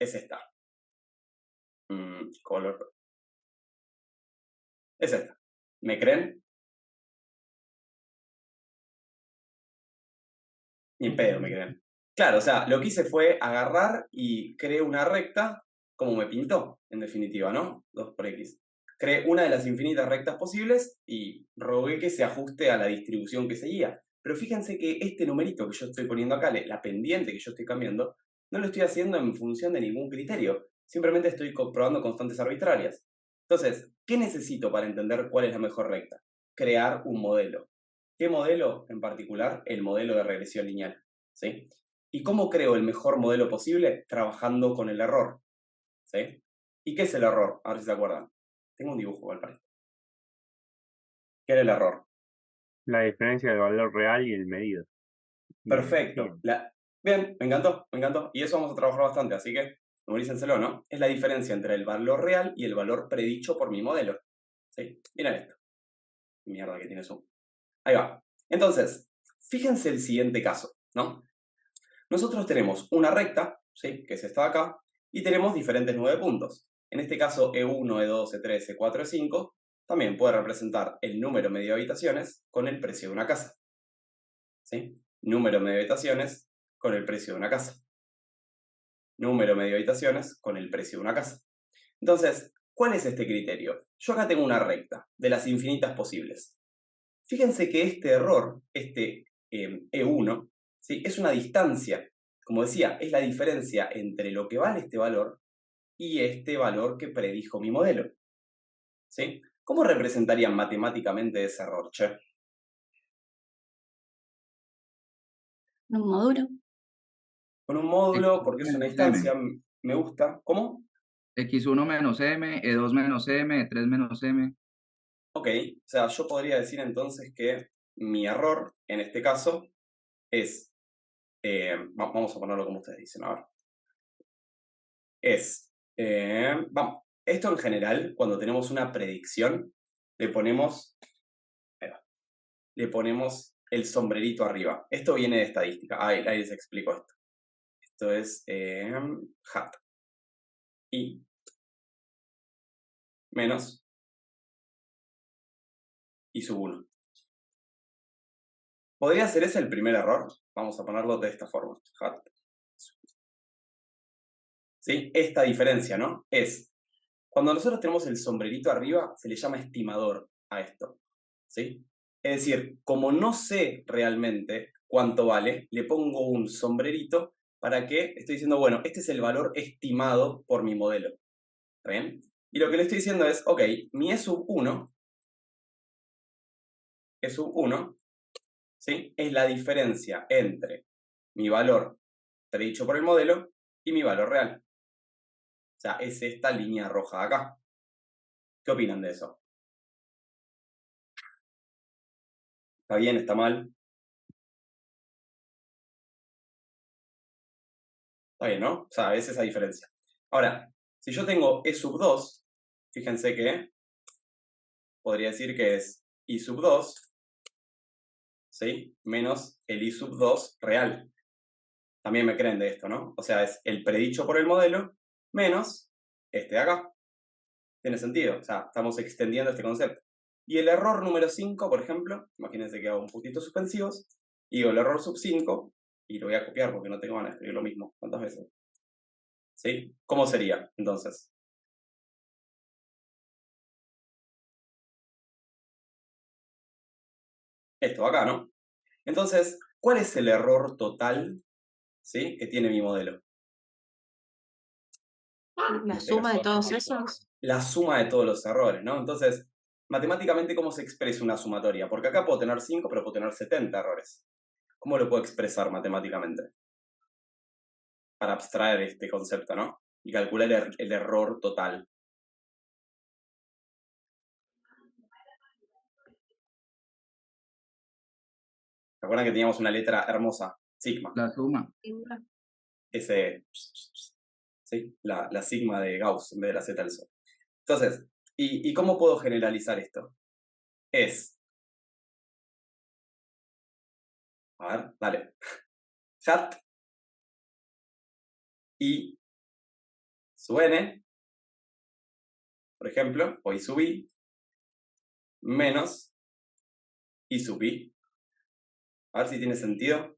Speaker 1: es esta. Color. Es esta. ¿Me creen? Ni en pedo me creen. Claro, o sea, lo que hice fue agarrar y creé una recta como me pintó, en definitiva, ¿no? 2 por x. Creé una de las infinitas rectas posibles y rogué que se ajuste a la distribución que seguía. Pero fíjense que este numerito que yo estoy poniendo acá, la pendiente que yo estoy cambiando, no lo estoy haciendo en función de ningún criterio. Simplemente estoy comprobando constantes arbitrarias. Entonces, ¿qué necesito para entender cuál es la mejor recta? Crear un modelo. ¿Qué modelo en particular? El modelo de regresión lineal. ¿Sí? ¿Y cómo creo el mejor modelo posible? Trabajando con el error. ¿Sí? ¿Y qué es el error? A ver si se acuerdan. Tengo un dibujo igual para esto. ¿Qué era el error?
Speaker 6: La diferencia del valor real y el medido.
Speaker 1: Perfecto. Bien, me encantó. Y eso vamos a trabajar bastante, así que memorícenselo, ¿no? Es la diferencia entre el valor real y el valor predicho por mi modelo. ¿Sí? Miren esto. Mierda que tiene zoom. Ahí va. Entonces, fíjense el siguiente caso, ¿no? Nosotros tenemos una recta, ¿sí? Que es esta de acá, y tenemos diferentes 9 puntos. En este caso, E1, E2, E3, E4, E5 también puede representar el número medio de habitaciones con el precio de una casa. ¿Sí? Número medio de habitaciones con el precio de una casa. Número medio de habitaciones con el precio de una casa. Entonces, ¿cuál es este criterio? Yo acá tengo una recta, de las infinitas posibles. Fíjense que este error, este E1, ¿sí? Es una distancia. Como decía, es la diferencia entre lo que vale este valor y este valor que predijo mi modelo. ¿Sí? ¿Cómo representarían matemáticamente ese error, che?
Speaker 5: Un módulo.
Speaker 1: Con un módulo,
Speaker 7: X1
Speaker 1: porque es una
Speaker 7: menos
Speaker 1: distancia,
Speaker 7: M.
Speaker 1: me gusta. ¿Cómo?
Speaker 7: X1 menos M, E2 menos M, E3 menos M.
Speaker 1: Ok, o sea, yo podría decir entonces que mi error, en este caso, es, vamos a ponerlo como ustedes dicen, a ver. Vamos, esto en general, cuando tenemos una predicción, le ponemos el sombrerito arriba. Esto viene de estadística. Ahí les explico esto. Esto es hat. Y menos y sub 1. ¿Podría ser ese el primer error? Vamos a ponerlo de esta forma. Hat. ¿Sí? Esta diferencia, ¿no? Es, cuando nosotros tenemos el sombrerito arriba, se le llama estimador a esto. ¿Sí? Es decir, como no sé realmente cuánto vale, le pongo un sombrerito para que estoy diciendo, bueno, este es el valor estimado por mi modelo. ¿Está bien? Y lo que le estoy diciendo es, ok, mi E sub 1, ¿sí? Es la diferencia entre mi valor predicho por el modelo y mi valor real. O sea, es esta línea roja de acá. ¿Qué opinan de eso? ¿Está bien? ¿Está mal? Está bien, ¿no? O sea, es esa diferencia. Ahora, si yo tengo E sub 2, fíjense que podría decir que es I sub 2, ¿sí? Menos el I sub 2 real. También me creen de esto, ¿no? O sea, es el predicho por el modelo menos este de acá. Tiene sentido, o sea, estamos extendiendo este concepto. Y el error número 5, por ejemplo, imagínense que hago un puntito suspensivos, y digo el error sub 5, y lo voy a copiar porque no tengo ganas de escribir lo mismo. ¿Cuántas veces? ¿Sí? ¿Cómo sería, entonces? Esto acá, ¿no? Entonces, ¿cuál es el error total, ¿sí? Que tiene mi modelo?
Speaker 2: La suma de todos esos.
Speaker 1: La suma de todos los errores, ¿no? Entonces, matemáticamente, ¿cómo se expresa una sumatoria? Porque acá puedo tener 5, pero puedo tener 70 errores. ¿Cómo lo puedo expresar matemáticamente? Para abstraer este concepto, ¿no? Y calcular el error total. ¿Se acuerdan que teníamos una letra hermosa? Sigma.
Speaker 7: La suma.
Speaker 1: Ese, ¿sí? La sigma de Gauss en vez de la z del sol. Entonces, ¿y cómo puedo generalizar esto? Es, a ver, dale, hat i sub n, por ejemplo, o i sub i, menos i sub i. A ver si tiene sentido.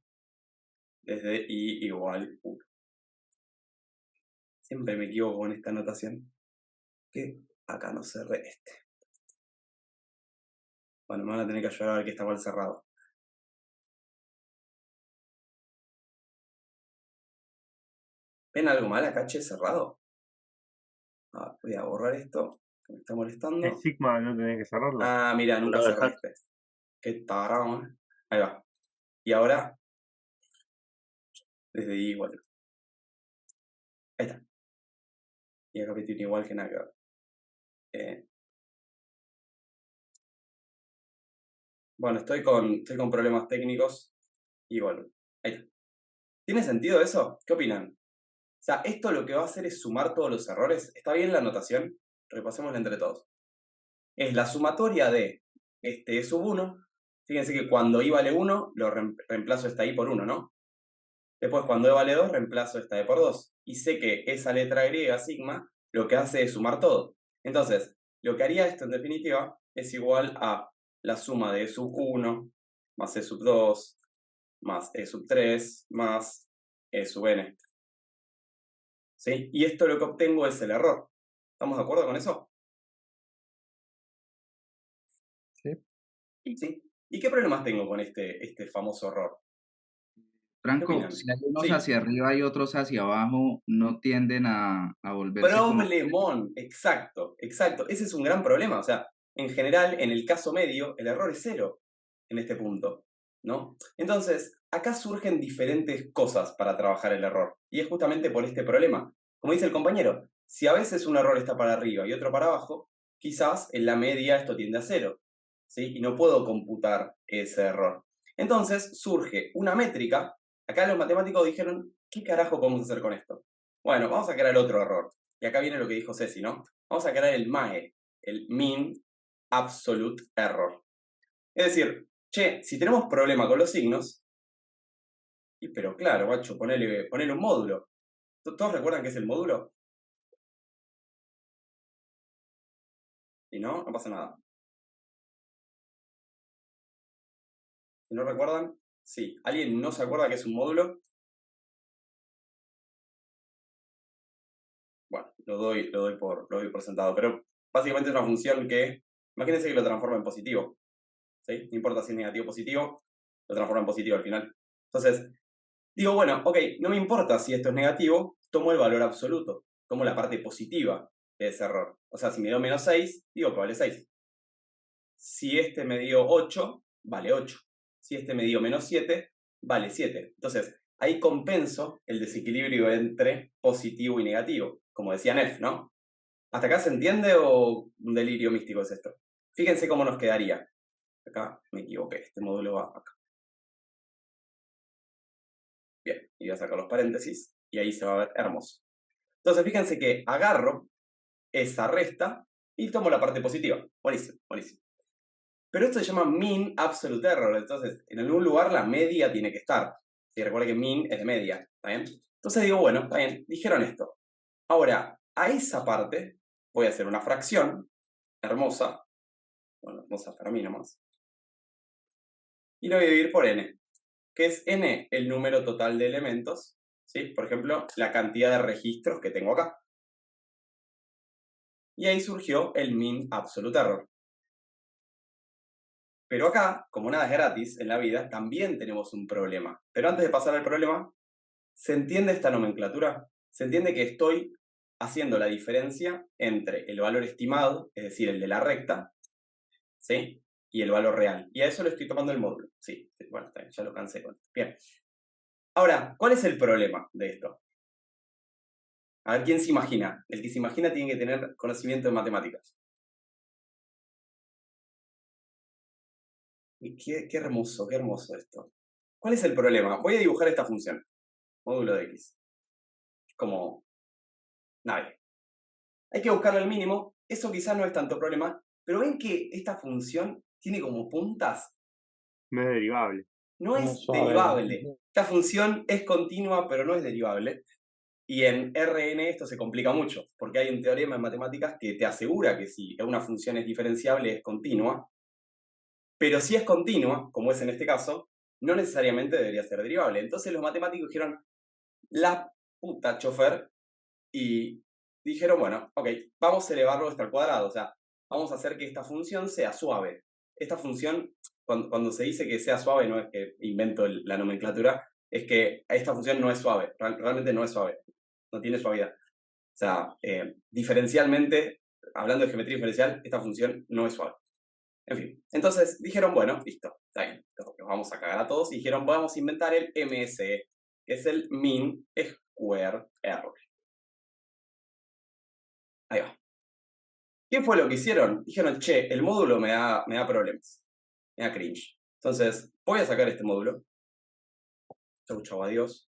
Speaker 1: Desde i igual 1. Siempre me equivoco con esta notación. Que acá no cerré este. Bueno, me van a tener que ayudar a ver que está mal cerrado. ¿Ven algo mal acá, che, cerrado? Voy a borrar esto, que me está molestando.
Speaker 6: El sigma no tenés que cerrarlo.
Speaker 1: Ah, mira, nunca
Speaker 4: Lo
Speaker 1: cerré
Speaker 4: dejaste.
Speaker 1: este. Qué tarado, ¿eh? Ahí va. Y ahora, desde i igual. Ahí está. Y acá tiene igual que nada que ver. Bueno, estoy con problemas técnicos y bueno, ahí está. ¿Tiene sentido eso? ¿Qué opinan? O sea, esto lo que va a hacer es sumar todos los errores. ¿Está bien la anotación? Repasémosla entre todos. Es la sumatoria de este E sub 1. Fíjense que cuando I vale 1, lo reemplazo esta I por 1, ¿no? Después, cuando E vale 2, reemplazo esta E por 2. Y sé que esa letra griega, sigma, lo que hace es sumar todo. Entonces, lo que haría esto en definitiva es igual a la suma de E sub 1 más E sub 2 más E sub 3 más E sub n. ¿Sí? Y esto lo que obtengo es el error. ¿Estamos de acuerdo con eso? ¿Sí? ¿Y qué problemas tengo con este famoso error? ¿Qué
Speaker 7: Franco,
Speaker 1: opinan?
Speaker 7: si hay unos
Speaker 1: Sí.
Speaker 7: hacia arriba y otros hacia abajo, no tienden a volverse como...
Speaker 1: Problemón, exacto. Ese es un gran problema. O sea, en general, en el caso medio, el error es 0 en este punto, ¿no? Entonces, acá surgen diferentes cosas para trabajar el error. Y es justamente por este problema. Como dice el compañero, si a veces un error está para arriba y otro para abajo, quizás en la media esto tiende a 0, ¿sí? Y no puedo computar ese error. Entonces surge una métrica. Acá los matemáticos dijeron, ¿qué carajo podemos hacer con esto? Bueno, vamos a crear otro error. Y acá viene lo que dijo Ceci, ¿no? Vamos a crear el MAE, el Mean Absolute Error. Es decir, che, si tenemos problema con los signos, pero claro, macho, ponele un módulo. ¿Todos recuerdan qué es el módulo? Si no, no pasa nada. Si no recuerdan, sí. ¿Alguien no se acuerda qué es un módulo? Bueno, lo doy por sentado, pero básicamente es una función que, imagínense que lo transforma en positivo, ¿sí? No importa si es negativo o positivo, lo transforma en positivo al final. Entonces, digo, bueno, ok, no me importa si esto es negativo, tomo el valor absoluto, tomo la parte positiva de ese error. O sea, si me dio menos 6, digo que vale 6. Si este me dio 8, vale 8. Si este me dio menos 7, vale 7. Entonces, ahí compenso el desequilibrio entre positivo y negativo, como decía Neff, ¿no? ¿Hasta acá se entiende o un delirio místico es esto? Fíjense cómo nos quedaría. Acá me equivoqué, este módulo va acá. Bien, y voy a sacar los paréntesis y ahí se va a ver hermoso. Entonces, fíjense que agarro esa resta y tomo la parte positiva. Buenísimo, buenísimo. Pero esto se llama Mean Absolute Error. Entonces, en algún lugar la media tiene que estar. Si recuerda que mean es de media, ¿está bien? Entonces digo, bueno, está bien, dijeron esto. Ahora, a esa parte voy a hacer una fracción hermosa. Bueno, hermosa para mí nomás. Y lo voy a dividir por n, que es n el número total de elementos, ¿sí? Por ejemplo, la cantidad de registros que tengo acá. Y ahí surgió el Mean Absolute Error. Pero acá, como nada es gratis en la vida, también tenemos un problema. Pero antes de pasar al problema, ¿se entiende esta nomenclatura? Se entiende que estoy haciendo la diferencia entre el valor estimado, es decir, el de la recta, ¿sí? Y el valor real. Y a eso le estoy tomando el módulo. Sí, bueno, está bien, ya lo cansé con esto. Bien. Ahora, ¿cuál es el problema de esto? A ver, ¿quién se imagina? El que se imagina tiene que tener conocimiento de matemáticas. Y qué hermoso esto. ¿Cuál es el problema? Voy a dibujar esta función. Módulo de x. Como nadie. Hay que buscarle el mínimo. Eso quizás no es tanto problema. Pero ven que esta función tiene como puntas.
Speaker 6: No es derivable.
Speaker 1: No
Speaker 3: Como
Speaker 1: es
Speaker 3: suave.
Speaker 1: derivable. Esta función es continua, pero no es derivable. Y en Rn esto se complica mucho, porque hay un teorema en matemáticas que te asegura que si una función es diferenciable es continua, pero si es continua, como es en este caso, no necesariamente debería ser derivable. Entonces los matemáticos dijeron, la puta chofer, y dijeron, bueno, ok, vamos a elevarlo hasta el cuadrado, o sea, vamos a hacer que esta función sea suave. Esta función, cuando se dice que sea suave, no es que invento la nomenclatura, es que esta función no es suave, realmente no es suave, no tiene suavidad. O sea, diferencialmente, hablando de geometría diferencial, esta función no es suave. En fin, entonces dijeron, bueno, listo, está bien, los vamos a cagar a todos, y dijeron, vamos a inventar el MSE, que es el Mean Square Error. Ahí va. ¿Qué fue lo que hicieron? Dijeron, che, el módulo me da problemas, me da cringe. Entonces, voy a sacar este módulo. Chau, chau, adiós.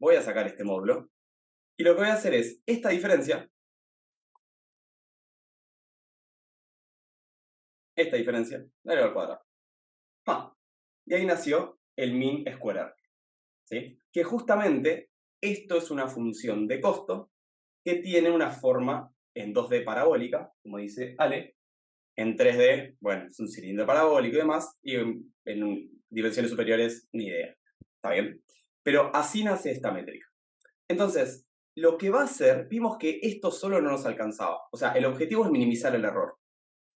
Speaker 1: Voy a sacar este módulo. Y lo que voy a hacer es, esta diferencia, esta diferencia, la elevo al cuadrado. Y ahí nació el mean square error, ¿sí? Que justamente esto es una función de costo que tiene una forma en 2D parabólica, como dice Ale, en 3D, bueno, es un cilindro parabólico y demás, y en dimensiones superiores, ni idea. ¿Está bien? Pero así nace esta métrica. Entonces, lo que va a hacer, vimos que esto solo no nos alcanzaba. O sea, el objetivo es minimizar el error.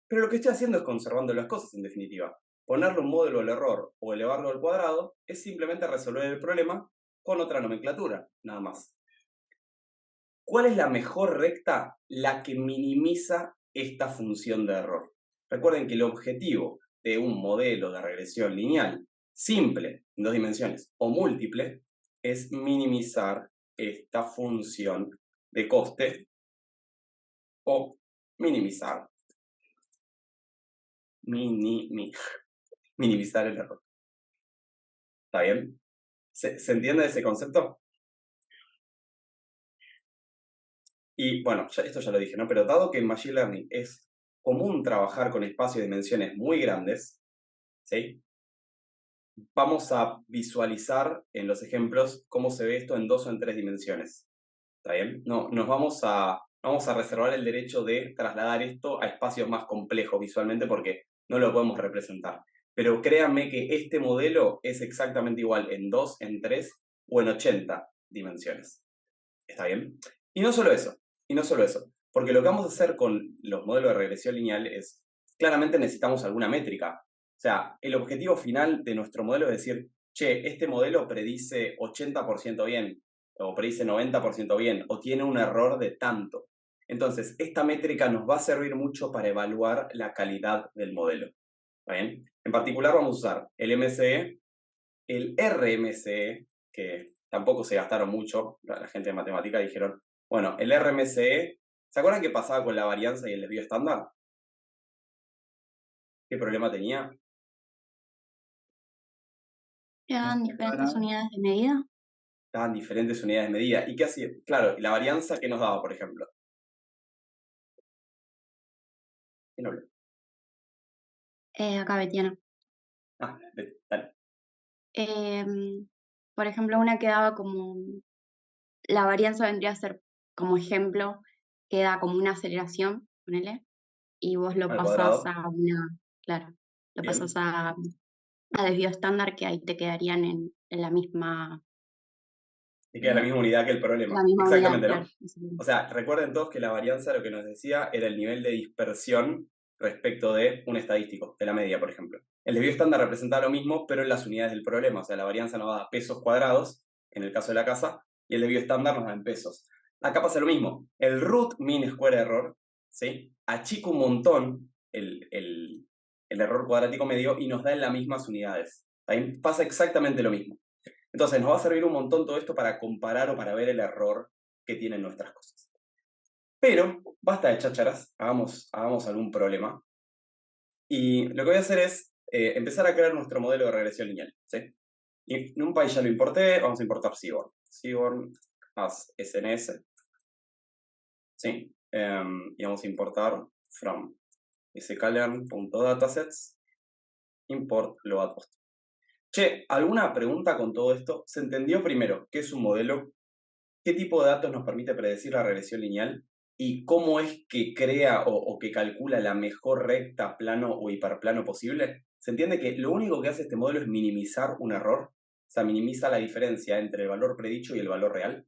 Speaker 1: Pero lo que estoy haciendo es conservando las cosas, en definitiva. Ponerle un módulo al error o elevarlo al cuadrado es simplemente resolver el problema con otra nomenclatura, nada más. ¿Cuál es la mejor recta? La que minimiza esta función de error. Recuerden que el objetivo de un modelo de regresión lineal simple, en 2 dimensiones, o múltiple, es minimizar esta función de coste o minimizar el error. ¿Está bien? ¿Se entiende ese concepto? Y bueno, esto ya lo dije, ¿no? Pero dado que en Machine Learning es común trabajar con espacios de dimensiones muy grandes, ¿sí? Vamos a visualizar en los ejemplos cómo se ve esto en 2 o en 3 dimensiones. ¿Está bien? No, vamos a reservar el derecho de trasladar esto a espacios más complejos visualmente porque no lo podemos representar. Pero créanme que este modelo es exactamente igual en 2, en 3 o en 80 dimensiones. ¿Está bien? Y no solo eso, porque lo que vamos a hacer con los modelos de regresión lineal es, claramente necesitamos alguna métrica. O sea, el objetivo final de nuestro modelo es decir, che, este modelo predice 80% bien, o predice 90% bien, o tiene un error de tanto. Entonces, esta métrica nos va a servir mucho para evaluar la calidad del modelo. ¿Está bien? En particular vamos a usar el MCE, el RMCE, que tampoco se gastaron mucho, la gente de matemática dijeron, bueno, el RMCE, ¿se acuerdan qué pasaba con la varianza y el desvío estándar? ¿Qué problema tenía?
Speaker 5: ¿Eran diferentes unidades de medida?
Speaker 1: Estaban diferentes unidades de medida. ¿Y qué hacía? Claro, la varianza, ¿qué nos daba, por ejemplo? ¿Qué no habló?
Speaker 5: Acá, Betiana.
Speaker 1: Dale.
Speaker 5: Por ejemplo, una que daba como. La varianza vendría a ser, como ejemplo, que da como una aceleración, ponele, y vos lo
Speaker 1: Al
Speaker 5: pasás
Speaker 1: cuadrado.
Speaker 5: a una. Claro, lo
Speaker 1: Bien.
Speaker 5: pasás a desvío estándar, que ahí te quedarían en la misma.
Speaker 1: Y queda la misma unidad que el problema.
Speaker 5: La misma
Speaker 1: Exactamente,
Speaker 5: unidad,
Speaker 1: ¿no?
Speaker 5: claro.
Speaker 1: O sea, recuerden todos que la varianza lo que nos decía era el nivel de dispersión respecto de un estadístico, de la media, por ejemplo. El desvío estándar representa lo mismo, pero en las unidades del problema. O sea, la varianza nos da pesos cuadrados, en el caso de la casa, y el desvío estándar nos da en pesos. Acá pasa lo mismo. El root mean square error, ¿sí? Achica un montón el error cuadrático medio y nos da en las mismas unidades. Ahí pasa exactamente lo mismo. Entonces, nos va a servir un montón todo esto para comparar o para ver el error que tienen nuestras cosas. Pero, basta de chácharas, hagamos algún problema. Y lo que voy a hacer es empezar a crear nuestro modelo de regresión lineal, ¿sí? Y en un país ya lo importé, vamos a importar Seaborn. Seaborn as SNS, ¿sí? Y vamos a importar from sklearn.datasets import loadpost. Che, ¿alguna pregunta con todo esto? ¿Se entendió primero qué es un modelo? ¿Qué tipo de datos nos permite predecir la regresión lineal? ¿Y cómo es que crea o que calcula la mejor recta, plano o hiperplano posible? ¿Se entiende que lo único que hace este modelo es minimizar un error? O sea, minimiza la diferencia entre el valor predicho y el valor real.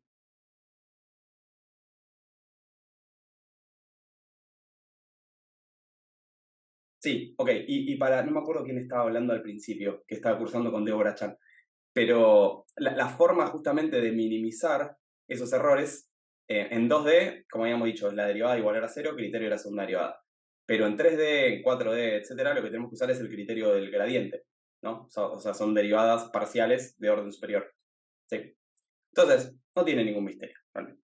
Speaker 1: Sí, ok. Y para, no me acuerdo quién estaba hablando al principio, que estaba cursando con Deborah Chan, pero la forma justamente de minimizar esos errores en 2D, como habíamos dicho, es la derivada igual a 0, criterio de la segunda derivada. Pero en 3D, en 4D, etcétera, lo que tenemos que usar es el criterio del gradiente, ¿no? O sea, son derivadas parciales de orden superior. ¿Sí? Entonces, no tiene ningún misterio. ¿Vale?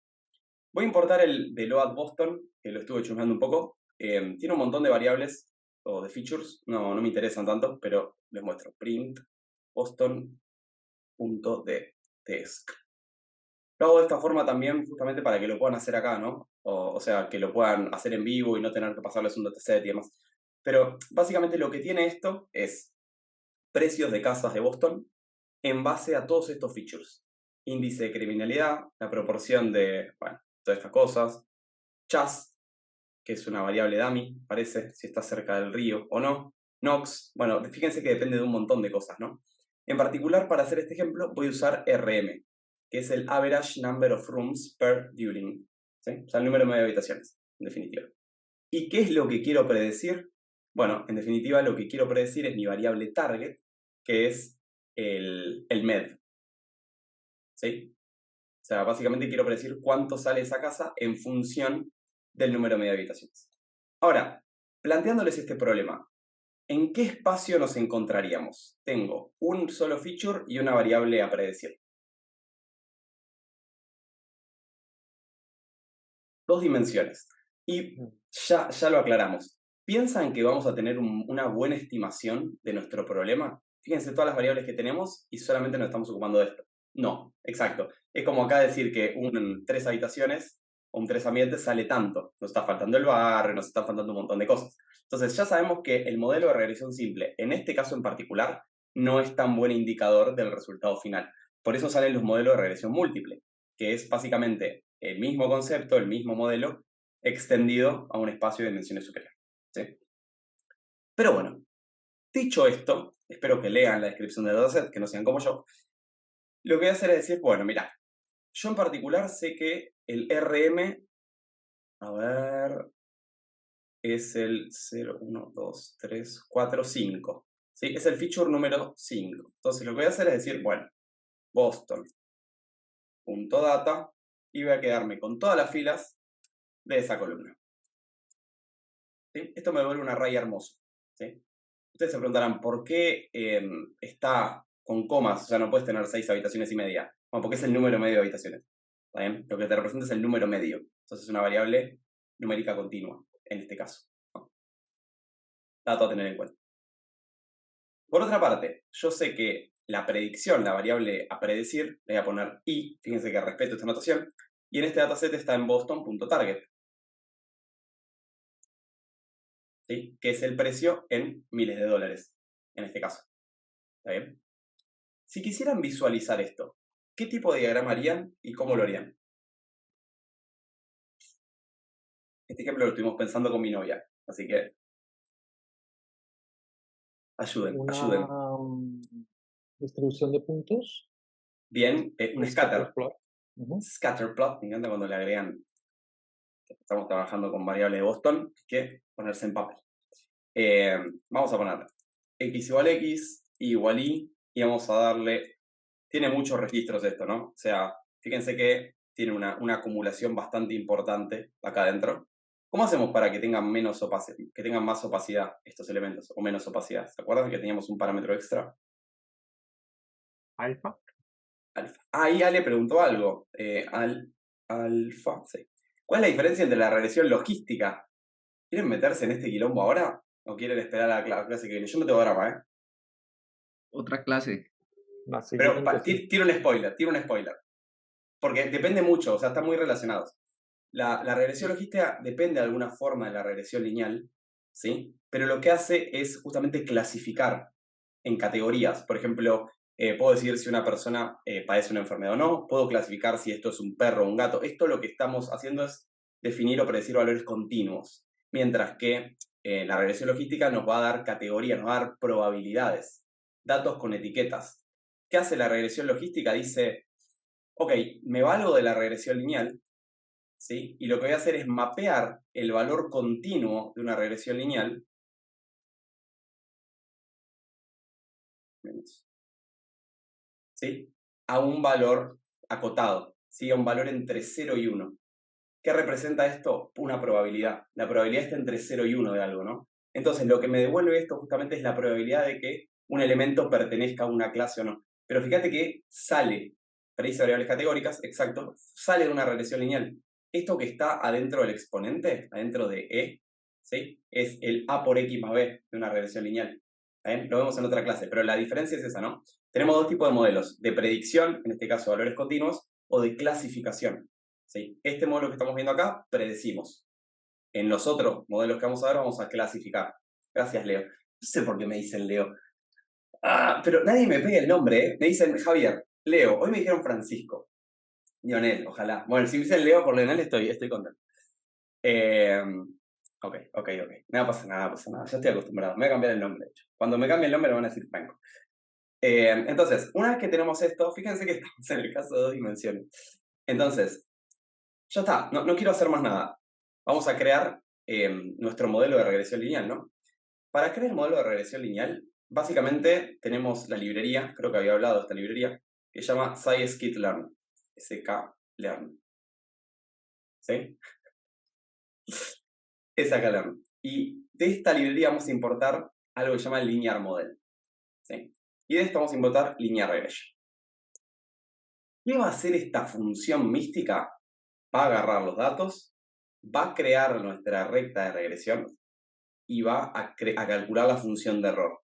Speaker 1: Voy a importar el de Load Boston, que lo estuve chusmeando un poco. Tiene un montón de variables o de features, no me interesan tanto, pero les muestro. Print Boston.dtsk. Lo hago de esta forma también justamente para que lo puedan hacer acá, ¿no? O sea, que lo puedan hacer en vivo y no tener que pasarles un dataset y demás. Pero básicamente lo que tiene esto es precios de casas de Boston en base a todos estos features. Índice de criminalidad, la proporción de, bueno, todas estas cosas. Chas, que es una variable dummy, parece, si está cerca del río o no. Nox, bueno, fíjense que depende de un montón de cosas, ¿no? En particular, para hacer este ejemplo, voy a usar RM, que es el Average Number of Rooms per Dwelling, ¿sí? O sea, el número medio de habitaciones, en definitiva. ¿Y qué es lo que quiero predecir? Bueno, en definitiva, lo que quiero predecir es mi variable target, que es el MED, ¿sí? O sea, básicamente quiero predecir cuánto sale esa casa en función del número medio de habitaciones. Ahora, planteándoles este problema, ¿en qué espacio nos encontraríamos? Tengo un solo feature y una variable a predecir. Dos dimensiones. Y ya lo aclaramos. ¿Piensan que vamos a tener una buena estimación de nuestro problema? Fíjense todas las variables que tenemos y solamente nos estamos ocupando de esto. No, exacto. Es como acá decir que un 3 habitaciones o un 3 ambientes sale tanto. Nos está faltando el barrio, nos está faltando un montón de cosas. Entonces ya sabemos que el modelo de regresión simple, en este caso en particular, no es tan buen indicador del resultado final. Por eso salen los modelos de regresión múltiple, que es básicamente el mismo concepto, el mismo modelo, extendido a un espacio de dimensiones superiores, ¿sí? Pero bueno, dicho esto, espero que lean la descripción del dataset, que no sean como yo. Lo que voy a hacer es decir, bueno, mirá, yo en particular sé que el RM, a ver, es el 0, 1, 2, 3, 4, 5. ¿Sí? Es el feature número 5. Entonces lo que voy a hacer es decir, bueno, Boston.data, y voy a quedarme con todas las filas de esa columna. ¿Sí? Esto me devuelve un array hermoso, ¿sí? Ustedes se preguntarán, ¿por qué está con comas? O sea, no puedes tener 6 habitaciones y media. Bueno, porque es el número medio de habitaciones. ¿Está bien? Lo que te representa es el número medio. Entonces es una variable numérica continua, en este caso, ¿no? Dato a tener en cuenta. Por otra parte, yo sé que la predicción, la variable a predecir, le voy a poner i, fíjense que respeto esta notación, y en este dataset está en boston.target, ¿sí? Que es el precio en miles de dólares, en este caso. ¿Está bien? Si quisieran visualizar esto, ¿qué tipo de diagrama harían y cómo lo harían? Este ejemplo lo estuvimos pensando con mi novia, así que ayuden.
Speaker 3: Una distribución de puntos.
Speaker 1: Bien, un scatter.
Speaker 3: Plot.
Speaker 1: Scatterplot, me encanta cuando le agregan, estamos trabajando con variables de Boston, que ponerse en papel. Vamos a poner x igual x, y igual y vamos a darle, tiene muchos registros esto, ¿no? O sea, fíjense que tiene una acumulación bastante importante acá adentro. ¿Cómo hacemos para que tengan que tengan más opacidad estos elementos, o menos opacidad? ¿Se acuerdan que teníamos un parámetro extra?
Speaker 6: Alfa.
Speaker 1: Ahí Ale preguntó algo. Alfa, sí. ¿Cuál es la diferencia entre la regresión logística? ¿Quieren meterse en este quilombo ahora? ¿O quieren esperar a la clase que viene? Yo no tengo drama, ¿eh?
Speaker 7: Otra clase.
Speaker 3: La
Speaker 1: Pero
Speaker 3: siguiente, sí.
Speaker 1: tiro un spoiler. Porque depende mucho, o sea, están muy relacionados. La regresión logística depende de alguna forma de la regresión lineal, ¿sí? Pero lo que hace es justamente clasificar en categorías. Por ejemplo, puedo decir si una persona padece una enfermedad o no, puedo clasificar si esto es un perro o un gato. Esto lo que estamos haciendo es definir o predecir valores continuos, mientras que la regresión logística nos va a dar categorías, nos va a dar probabilidades, datos con etiquetas. ¿Qué hace la regresión logística? Dice, ok, me valgo de la regresión lineal, ¿sí? Y lo que voy a hacer es mapear el valor continuo de una regresión lineal ¿sí? A un valor acotado, ¿sí? A un valor entre 0 y 1. ¿Qué representa esto? Una probabilidad. La probabilidad está entre 0 y 1 de algo, ¿no? Entonces, lo que me devuelve esto justamente es la probabilidad de que un elemento pertenezca a una clase o no. Pero fíjate que sale, predice variables categóricas, exacto, sale de una regresión lineal. Esto que está adentro del exponente, adentro de E, ¿sí? Es el A por X más B de una regresión lineal. ¿Bien? Lo vemos en otra clase, pero la diferencia es esa, ¿no? Tenemos dos tipos de modelos, de predicción, en este caso valores continuos, o de clasificación. ¿Sí? Este modelo que estamos viendo acá, predecimos. En los otros modelos que vamos a ver, vamos a clasificar. Gracias, Leo. No sé por qué me dicen Leo. Pero nadie me pega el nombre, ¿eh? Me dicen Javier, Leo. Hoy me dijeron Francisco. Lionel, ojalá. Bueno, si me dicen Leo por Lionel estoy contento. Ok. No pasa nada. Ya estoy acostumbrado. Me voy a cambiar el nombre, de hecho. Cuando me cambie el nombre me van a decir Franco. Entonces, una vez que tenemos esto, fíjense que estamos en el caso de 2 dimensiones. Entonces, ya está, no quiero hacer más nada. Vamos a crear nuestro modelo de regresión lineal, ¿no? Para crear el modelo de regresión lineal, básicamente tenemos la librería, creo que había hablado de esta librería, que se llama scikit-learn. sklearn. ¿Sí? sklearn. Y de esta librería vamos a importar algo que se llama linear model. ¿Sí? Y de esto vamos a importar linear regression. ¿Qué va a hacer esta función mística? Va a agarrar los datos, va a crear nuestra recta de regresión y va a calcular la función de error.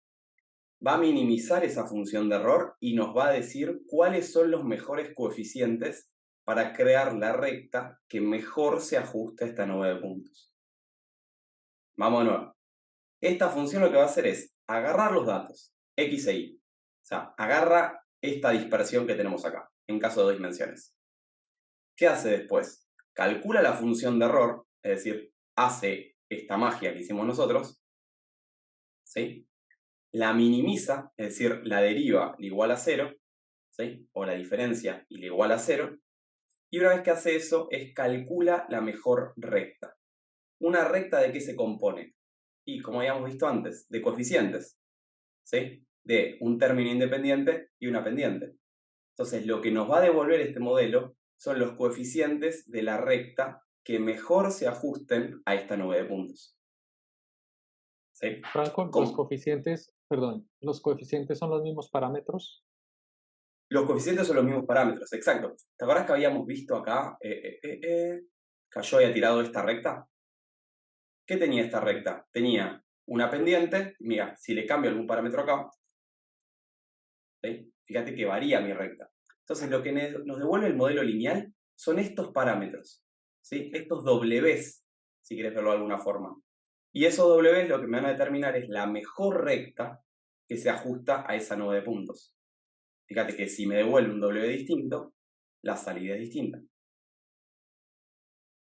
Speaker 1: Va a minimizar esa función de error y nos va a decir cuáles son los mejores coeficientes para crear la recta que mejor se ajuste a esta nube de puntos. Vamos de nuevo. Esta función lo que va a hacer es agarrar los datos, x e y. O sea, agarra esta dispersión que tenemos acá, en caso de 2 dimensiones. ¿Qué hace después? Calcula la función de error, es decir, hace esta magia que hicimos nosotros, ¿sí? La minimiza, es decir, la deriva igual a 0, ¿sí? O la diferencia y la igual a 0, y una vez que hace eso, calcula la mejor recta. ¿Una recta de qué se compone? Y como habíamos visto antes, de coeficientes, ¿sí? De un término independiente y una pendiente. Entonces, lo que nos va a devolver este modelo son los coeficientes de la recta que mejor se ajusten a esta nube de puntos. ¿Sí?
Speaker 3: Franco, los coeficientes son los mismos parámetros.
Speaker 1: Los coeficientes son los mismos parámetros, exacto. ¿Te acuerdas que habíamos visto acá que yo había tirado esta recta? ¿Qué tenía esta recta? Tenía una pendiente, mira, si le cambio algún parámetro acá, ¿sí? Fíjate que varía mi recta. Entonces, lo que nos devuelve el modelo lineal son estos parámetros, ¿sí? Estos Ws, si quieres verlo de alguna forma. Y esos Ws lo que me van a determinar es la mejor recta que se ajusta a esa nube de puntos. Fíjate que si me devuelve un W distinto, la salida es distinta.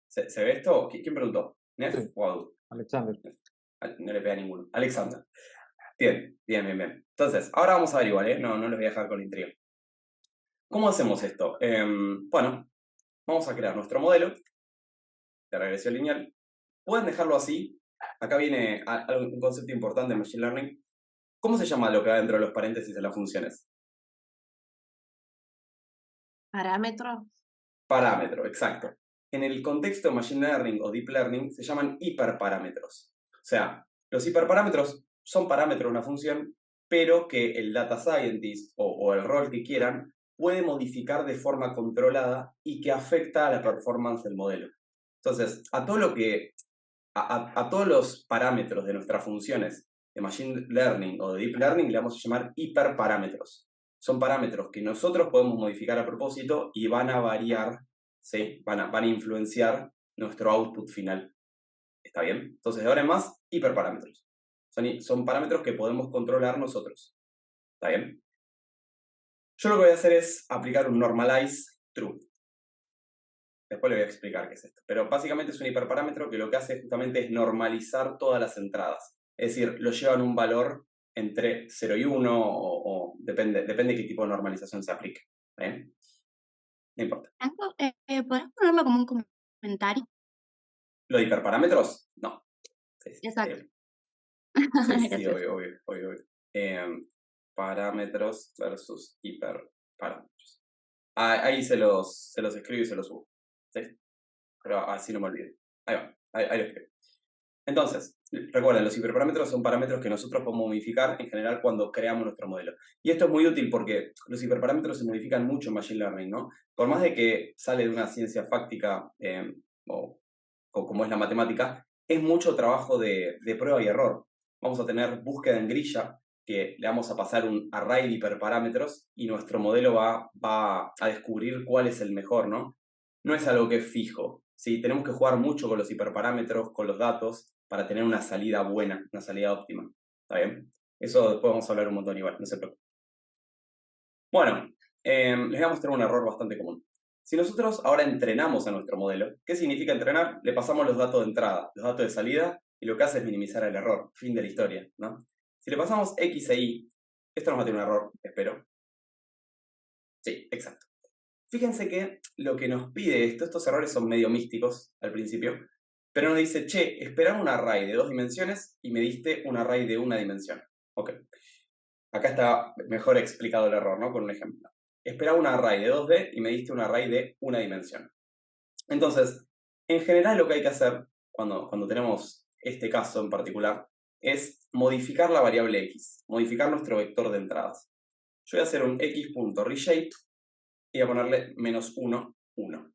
Speaker 1: ¿Se ve esto? ¿Quién preguntó? ¿Nef
Speaker 3: Sí.
Speaker 1: o Adu?
Speaker 3: Alexander.
Speaker 1: No le pega a ninguno. Alexander. Bien. Entonces, ahora vamos a ver igual, ¿eh? No los voy a dejar con la intriga. ¿Cómo hacemos esto? Bueno, vamos a crear nuestro modelo de regresión lineal. Pueden dejarlo así. Acá viene un concepto importante en Machine Learning. ¿Cómo se llama lo que va dentro de los paréntesis de las funciones?
Speaker 2: Parámetros.
Speaker 1: Parámetro, exacto. En el contexto de Machine Learning o Deep Learning se llaman hiperparámetros. O sea, los hiperparámetros son parámetros de una función, pero que el data scientist o el rol que quieran puede modificar de forma controlada y que afecta a la performance del modelo. Entonces, a todos los parámetros de nuestras funciones de Machine Learning o de Deep Learning le vamos a llamar hiperparámetros. Son parámetros que nosotros podemos modificar a propósito y van a variar, ¿sí? Van a influenciar nuestro output final. ¿Está bien? Entonces, de ahora en más, hiperparámetros. Son parámetros que podemos controlar nosotros. ¿Está bien? Yo lo que voy a hacer es aplicar un normalize true. Después le voy a explicar qué es esto. Pero básicamente es un hiperparámetro que lo que hace justamente es normalizar todas las entradas. Es decir, lo llevan un valor entre 0 y 1 o depende qué tipo de normalización se aplique. ¿Bien? No importa.
Speaker 5: Franco, ¿podés ponerlo como un comentario?
Speaker 1: ¿Lo de hiperparámetros? No. Sí,
Speaker 5: Exacto.
Speaker 1: sí,
Speaker 5: Gracias.
Speaker 1: obvio. Parámetros versus hiperparámetros. Ahí se los escribo y se los subo. ¿Sí? Pero así no me olvido. Ahí va, ahí lo escribo. Entonces, recuerden, los hiperparámetros son parámetros que nosotros podemos modificar en general cuando creamos nuestro modelo. Y esto es muy útil porque los hiperparámetros se modifican mucho en Machine Learning, ¿no? Por más de que sale de una ciencia fáctica o como es la matemática, es mucho trabajo de prueba y error. Vamos a tener búsqueda en grilla, que le vamos a pasar un array de hiperparámetros y nuestro modelo va a descubrir cuál es el mejor, ¿no? No es algo que es fijo, ¿sí? Tenemos que jugar mucho con los hiperparámetros, con los datos, para tener una salida buena, una salida óptima. ¿Está bien? Eso después vamos a hablar un montón igual, no se preocupen. Bueno, les voy a mostrar un error bastante común. Si nosotros ahora entrenamos a nuestro modelo, ¿qué significa entrenar? Le pasamos los datos de entrada, los datos de salida, y lo que hace es minimizar el error. Fin de la historia, ¿no? Si le pasamos X e Y, esto nos va a tener un error, espero. Sí, exacto. Fíjense que lo que nos pide estos errores son medio místicos al principio, pero nos dice, che, esperaba un array de 2 dimensiones y me diste un array de 1 dimensión. Ok. Acá está mejor explicado el error, ¿no? Con un ejemplo. Esperaba un array de 2D y me diste un array de 1 dimensión. Entonces, en general lo que hay que hacer cuando tenemos este caso en particular es modificar la variable x, modificar nuestro vector de entradas. Yo voy a hacer un x.reshape y voy a ponerle -1, 1.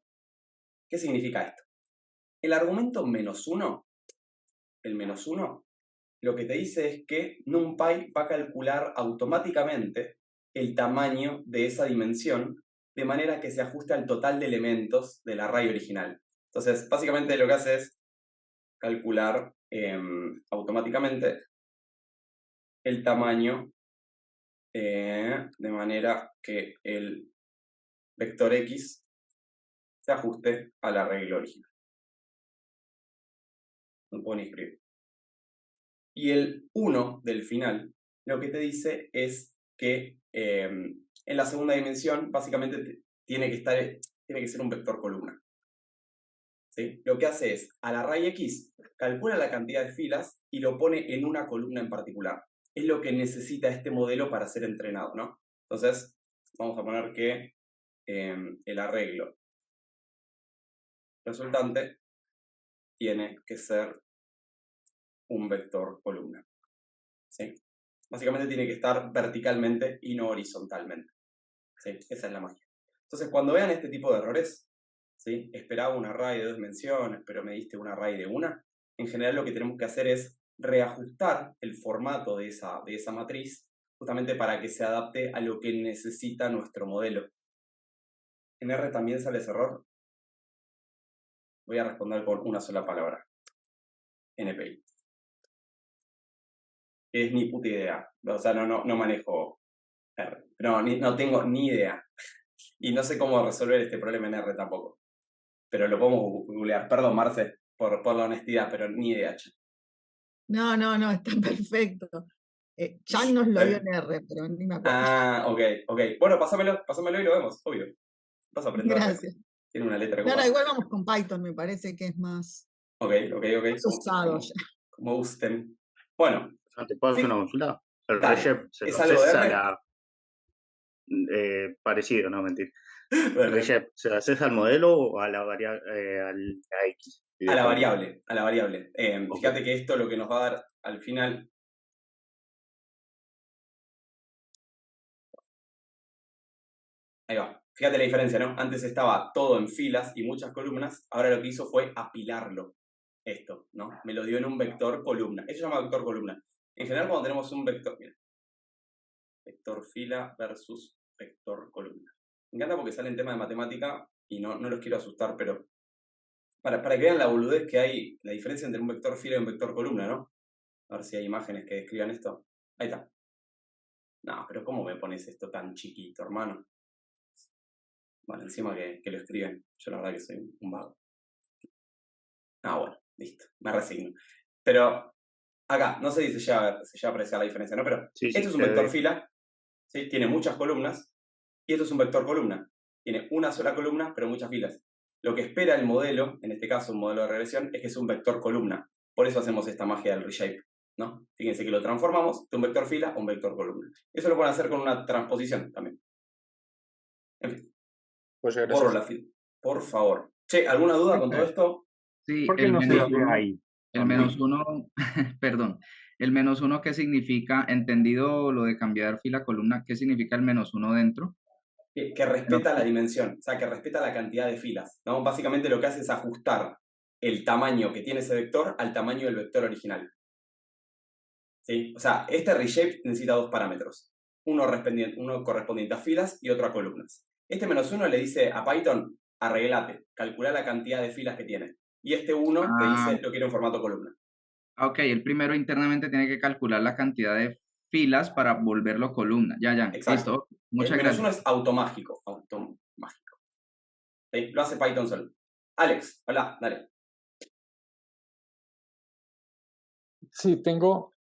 Speaker 1: ¿Qué significa esto? El argumento -1, el -1, lo que te dice es que NumPy va a calcular automáticamente el tamaño de esa dimensión de manera que se ajuste al total de elementos del array original. Entonces, básicamente lo que hace es calcular automáticamente el tamaño de manera que el vector x se ajuste al array original. No puedo ni escribir. Y el 1 del final lo que te dice es que en la segunda dimensión básicamente tiene que ser un vector columna. ¿Sí? Lo que hace es, al array x, calcula la cantidad de filas y lo pone en una columna en particular. Es lo que necesita este modelo para ser entrenado, ¿no? Entonces, vamos a poner que el arreglo resultante tiene que ser un vector columna. ¿Sí? Básicamente tiene que estar verticalmente y no horizontalmente. ¿Sí? Esa es la magia. Entonces, cuando vean este tipo de errores, ¿sí? Esperaba un array de 2 dimensiones, pero me diste un array de 1. En general lo que tenemos que hacer es reajustar el formato de esa matriz justamente para que se adapte a lo que necesita nuestro modelo. ¿En R también sale ese error? Voy a responder con una sola palabra. NPI. Es ni puta idea. O sea, no manejo R. No tengo ni idea. Y no sé cómo resolver este problema en R tampoco. Pero lo podemos googlear. Perdón, Marce, por la honestidad, pero ni idea.
Speaker 8: No, está perfecto. Chan nos lo dio en R, pero ni me acuerdo.
Speaker 1: Ah, ok. Bueno, pásamelo y lo vemos, obvio. Vas a aprender.
Speaker 8: Gracias.
Speaker 1: Tiene una letra
Speaker 8: No, igual vamos con Python, me parece que es más,
Speaker 1: Ok.
Speaker 8: más usado ya.
Speaker 1: Como gusten. Bueno.
Speaker 4: ¿Te puedo hacer una consulta? El
Speaker 1: Dale.
Speaker 4: reshape se lo
Speaker 1: ¿Es algo
Speaker 4: haces
Speaker 1: de
Speaker 4: a
Speaker 1: R?
Speaker 4: la... parecido, no mentir.
Speaker 1: Bueno,
Speaker 4: El reshape, ¿se lo haces al modelo o a la variable a X?
Speaker 1: a la variable.
Speaker 4: Ok.
Speaker 1: Fíjate que esto lo que nos va a dar al final. Ahí va. Fíjate la diferencia, ¿no? Antes estaba todo en filas y muchas columnas. Ahora lo que hizo fue apilarlo. Esto, ¿no? Me lo dio en un vector columna. Eso se llama vector columna. En general, cuando tenemos un vector, mira, vector fila versus vector columna. Me encanta porque sale en tema de matemática y no los quiero asustar, pero para que vean la boludez que hay, la diferencia entre un vector fila y un vector columna, ¿no? A ver si hay imágenes que describan esto. Ahí está. No, pero ¿cómo me pones esto tan chiquito, hermano? Bueno, encima que lo escriben. Yo la verdad que soy un vago. Ah, bueno, listo. Me resigno. Pero acá, no sé si se llega a apreciar la diferencia, ¿no? Pero
Speaker 4: Sí,
Speaker 1: esto es un vector fila, ¿sí? Tiene muchas columnas. Y esto es un vector columna. Tiene una sola columna, pero muchas filas. Lo que espera el modelo, en este caso un modelo de regresión, es que es un vector columna. Por eso hacemos esta magia del reshape, ¿no? Fíjense que lo transformamos de un vector fila a un vector columna. Eso lo pueden hacer con una transposición también. En fin.
Speaker 6: Pues
Speaker 1: Borro la fila. Por favor. Che, ¿alguna duda con todo esto?
Speaker 7: Sí,
Speaker 6: ¿Por qué no se lo deja ahí?
Speaker 7: el -1, perdón, el -1, ¿qué significa? Entendido lo de cambiar fila columna, ¿qué significa el -1 dentro?
Speaker 1: Que respeta la dimensión, o sea, que respeta la cantidad de filas, ¿no? Básicamente lo que hace es ajustar el tamaño que tiene ese vector al tamaño del vector original. ¿Sí? O sea, este reshape necesita 2 parámetros. Uno correspondiente a filas y otro a columnas. Este -1 le dice a Python, arreglate, calcula la cantidad de filas que tiene. Y este 1 te dice, lo quiero en formato columna.
Speaker 7: Ok, el primero internamente tiene que calcular la cantidad de filas para volverlo columna. Ya,
Speaker 1: Exacto.
Speaker 7: listo.
Speaker 1: El
Speaker 7: Muchas
Speaker 1: -1
Speaker 7: gracias.
Speaker 1: es automágico. Automágico. ¿Sí? Lo hace Python solo. Alex, hola, dale.
Speaker 3: Sí, tengo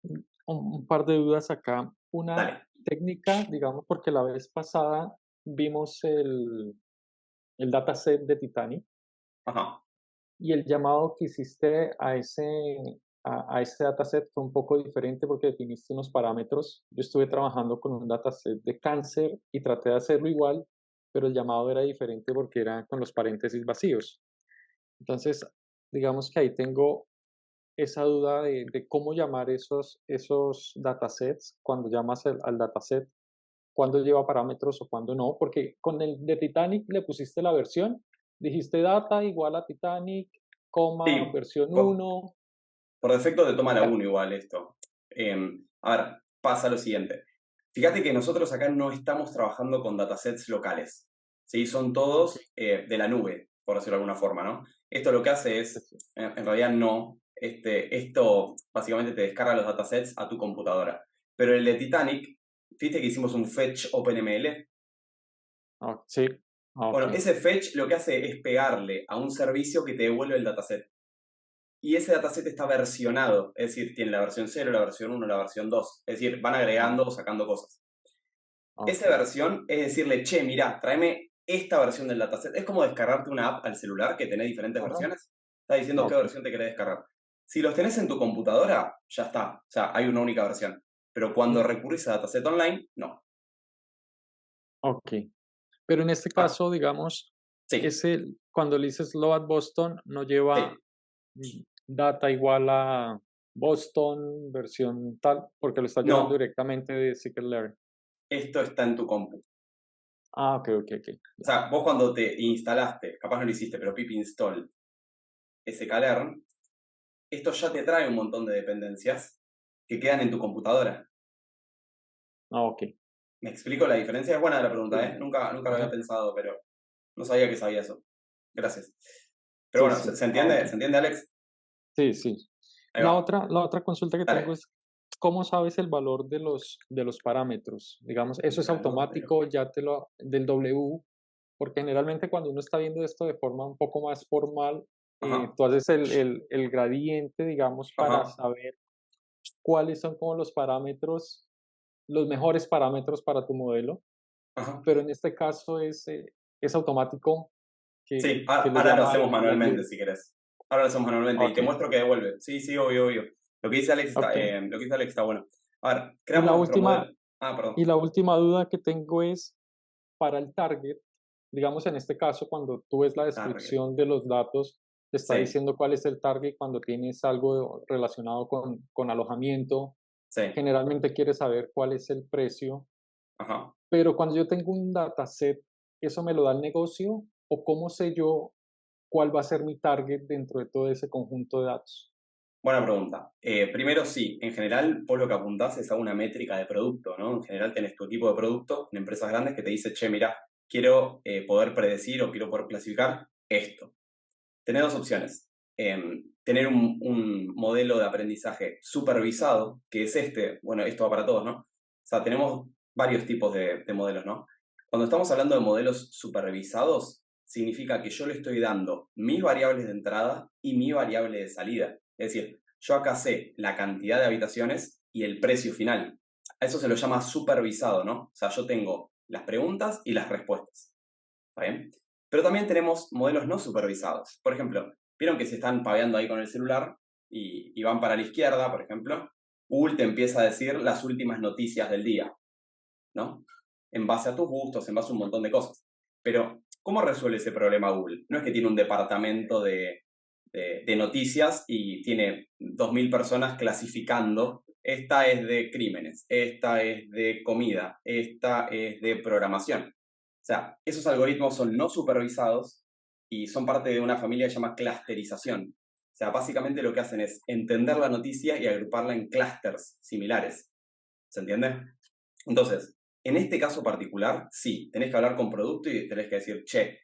Speaker 3: un par de dudas acá. Una
Speaker 1: Dale.
Speaker 3: técnica, digamos, porque la vez pasada vimos el dataset de Titanic
Speaker 1: Ajá.
Speaker 3: y el llamado que hiciste a ese dataset fue un poco diferente porque definiste unos parámetros. Yo estuve trabajando con un dataset de cáncer y traté de hacerlo igual, pero el llamado era diferente porque era con los paréntesis vacíos. Entonces, digamos que ahí tengo esa duda de cómo llamar esos datasets cuando llamas al dataset, cuándo lleva parámetros o cuándo no, porque con el de Titanic le pusiste la versión, dijiste data igual a Titanic, coma,
Speaker 1: Sí,
Speaker 3: versión
Speaker 1: por,
Speaker 3: 1.
Speaker 1: por defecto te toma la
Speaker 3: Ya.
Speaker 1: 1 igual esto. A ver, pasa lo siguiente. Fíjate que nosotros acá no estamos trabajando con datasets locales. ¿Sí? Son
Speaker 3: Ok,
Speaker 1: todos de la nube, por decirlo de alguna forma, ¿no? Esto lo que hace es,
Speaker 3: sí.
Speaker 1: en realidad no, esto básicamente te descarga los datasets a tu computadora. Pero el de Titanic, ¿viste que hicimos un fetch OpenML?
Speaker 3: Sí, ok,
Speaker 1: Bueno, ese fetch lo que hace es pegarle a un servicio que te devuelve el dataset. Y ese dataset está versionado, es decir, tiene la versión 0, la versión 1, la versión 2. Es decir, van agregando o sacando cosas.
Speaker 3: ok,
Speaker 1: Esa versión es decirle, che, mirá, tráeme esta versión del dataset. Es como descargarte una app al celular que tenés diferentes
Speaker 3: ajá,
Speaker 1: versiones. Está diciendo qué
Speaker 3: ok,
Speaker 1: versión te querés descargar. Si los tenés en tu computadora, ya está. O sea, hay una única versión. Pero cuando
Speaker 3: mm,
Speaker 1: recurrís a dataset online, no.
Speaker 3: ok. Pero en este
Speaker 1: Ah,
Speaker 3: caso, digamos,
Speaker 1: sí,
Speaker 3: cuando le dices load Boston, no lleva
Speaker 1: sí.
Speaker 3: data igual a Boston, versión tal, porque lo está llevando
Speaker 1: No,
Speaker 3: directamente de scikit-learn.
Speaker 1: esto está en tu compu.
Speaker 3: Ah, ok, ok, ok.
Speaker 1: O
Speaker 3: Ya.
Speaker 1: sea, vos cuando te instalaste, capaz no lo hiciste, pero pip install sklearn, esto ya te trae un montón de dependencias que quedan en tu computadora.
Speaker 3: Ah, ok.
Speaker 1: ¿Me explico la diferencia? Es buena la pregunta,
Speaker 3: Sí.
Speaker 1: ¿eh? Nunca lo había
Speaker 3: Ajá.
Speaker 1: pensado, pero no sabía que sabía eso. Gracias. Pero
Speaker 3: Sí,
Speaker 1: bueno,
Speaker 3: sí.
Speaker 1: ¿se
Speaker 3: Ah, ok.
Speaker 1: entiende? ¿Se entiende, Alex?
Speaker 3: Sí, sí.
Speaker 1: Ahí va.
Speaker 3: La otra consulta que tengo
Speaker 1: Dale.
Speaker 3: es, ¿cómo sabes el valor de los parámetros? Digamos, ¿eso
Speaker 1: El
Speaker 3: es
Speaker 1: valor de los...
Speaker 3: automático, del W? Porque generalmente cuando uno está viendo esto de forma un poco más formal,
Speaker 1: Ajá,
Speaker 3: tú haces el gradiente, digamos, para
Speaker 1: ajá,
Speaker 3: saber cuáles son como los parámetros, los mejores parámetros para tu modelo,
Speaker 1: ajá.
Speaker 3: pero en este caso es automático
Speaker 1: Sí,
Speaker 3: que lo
Speaker 1: ahora lo
Speaker 3: llama
Speaker 1: hacemos
Speaker 3: al
Speaker 1: manualmente,
Speaker 3: W.
Speaker 1: si querés. Ahora lo hacemos manualmente y
Speaker 3: Ok,
Speaker 1: te muestro que devuelve. Sí, sí, obvio, obvio. Lo que dice Alex
Speaker 3: ok.
Speaker 1: está bueno. A ver,
Speaker 3: Y
Speaker 1: creamos nuestro modelo. Ah,
Speaker 3: y
Speaker 1: perdón.
Speaker 3: la última duda que tengo es para el target, digamos en este caso, cuando tú ves la
Speaker 1: Target.
Speaker 3: descripción de los datos, te está
Speaker 1: Sí,
Speaker 3: diciendo cuál es el target cuando tienes algo relacionado con alojamiento.
Speaker 1: sí.
Speaker 3: Generalmente quieres saber cuál es el precio,
Speaker 1: Ajá.
Speaker 3: pero cuando yo tengo un dataset, ¿eso me lo da el negocio? ¿O cómo sé yo cuál va a ser mi target dentro de todo ese conjunto de datos?
Speaker 1: Buena pregunta. Primero, sí, en general, vos lo que apuntás es a una métrica de producto, ¿no? En general tenés tu equipo de producto en empresas grandes que te dice, che, mira, quiero poder predecir o quiero poder clasificar esto. Tenés dos opciones. Tener un modelo de aprendizaje supervisado, que es bueno, esto va para todos, ¿no? O sea, tenemos varios tipos de modelos, ¿no? Cuando estamos hablando de modelos supervisados, significa que yo le estoy dando mis variables de entrada y mi variable de salida. Es decir, yo acá sé la cantidad de habitaciones y el precio final. A eso se lo llama supervisado, ¿no? O sea, yo tengo las preguntas y las respuestas. ¿Está bien? Pero también tenemos modelos no supervisados. Por ejemplo, vieron que se están paveando ahí con el celular y van para la izquierda, por ejemplo. Google te empieza a decir las últimas noticias del día, ¿no? En base a tus gustos, en base a un montón de cosas. Pero, ¿cómo resuelve ese problema Google? No es que tiene un departamento de noticias y tiene 2.000 personas clasificando. Esta es de crímenes, esta es de comida, esta es de programación. O sea, esos algoritmos son no supervisados y son parte de una familia que se llama clusterización. O sea, básicamente lo que hacen es entender la noticia y agruparla en clústeres similares. ¿Se entiende? Entonces, en este caso particular, sí, tenés que hablar con producto y tenés que decir, che,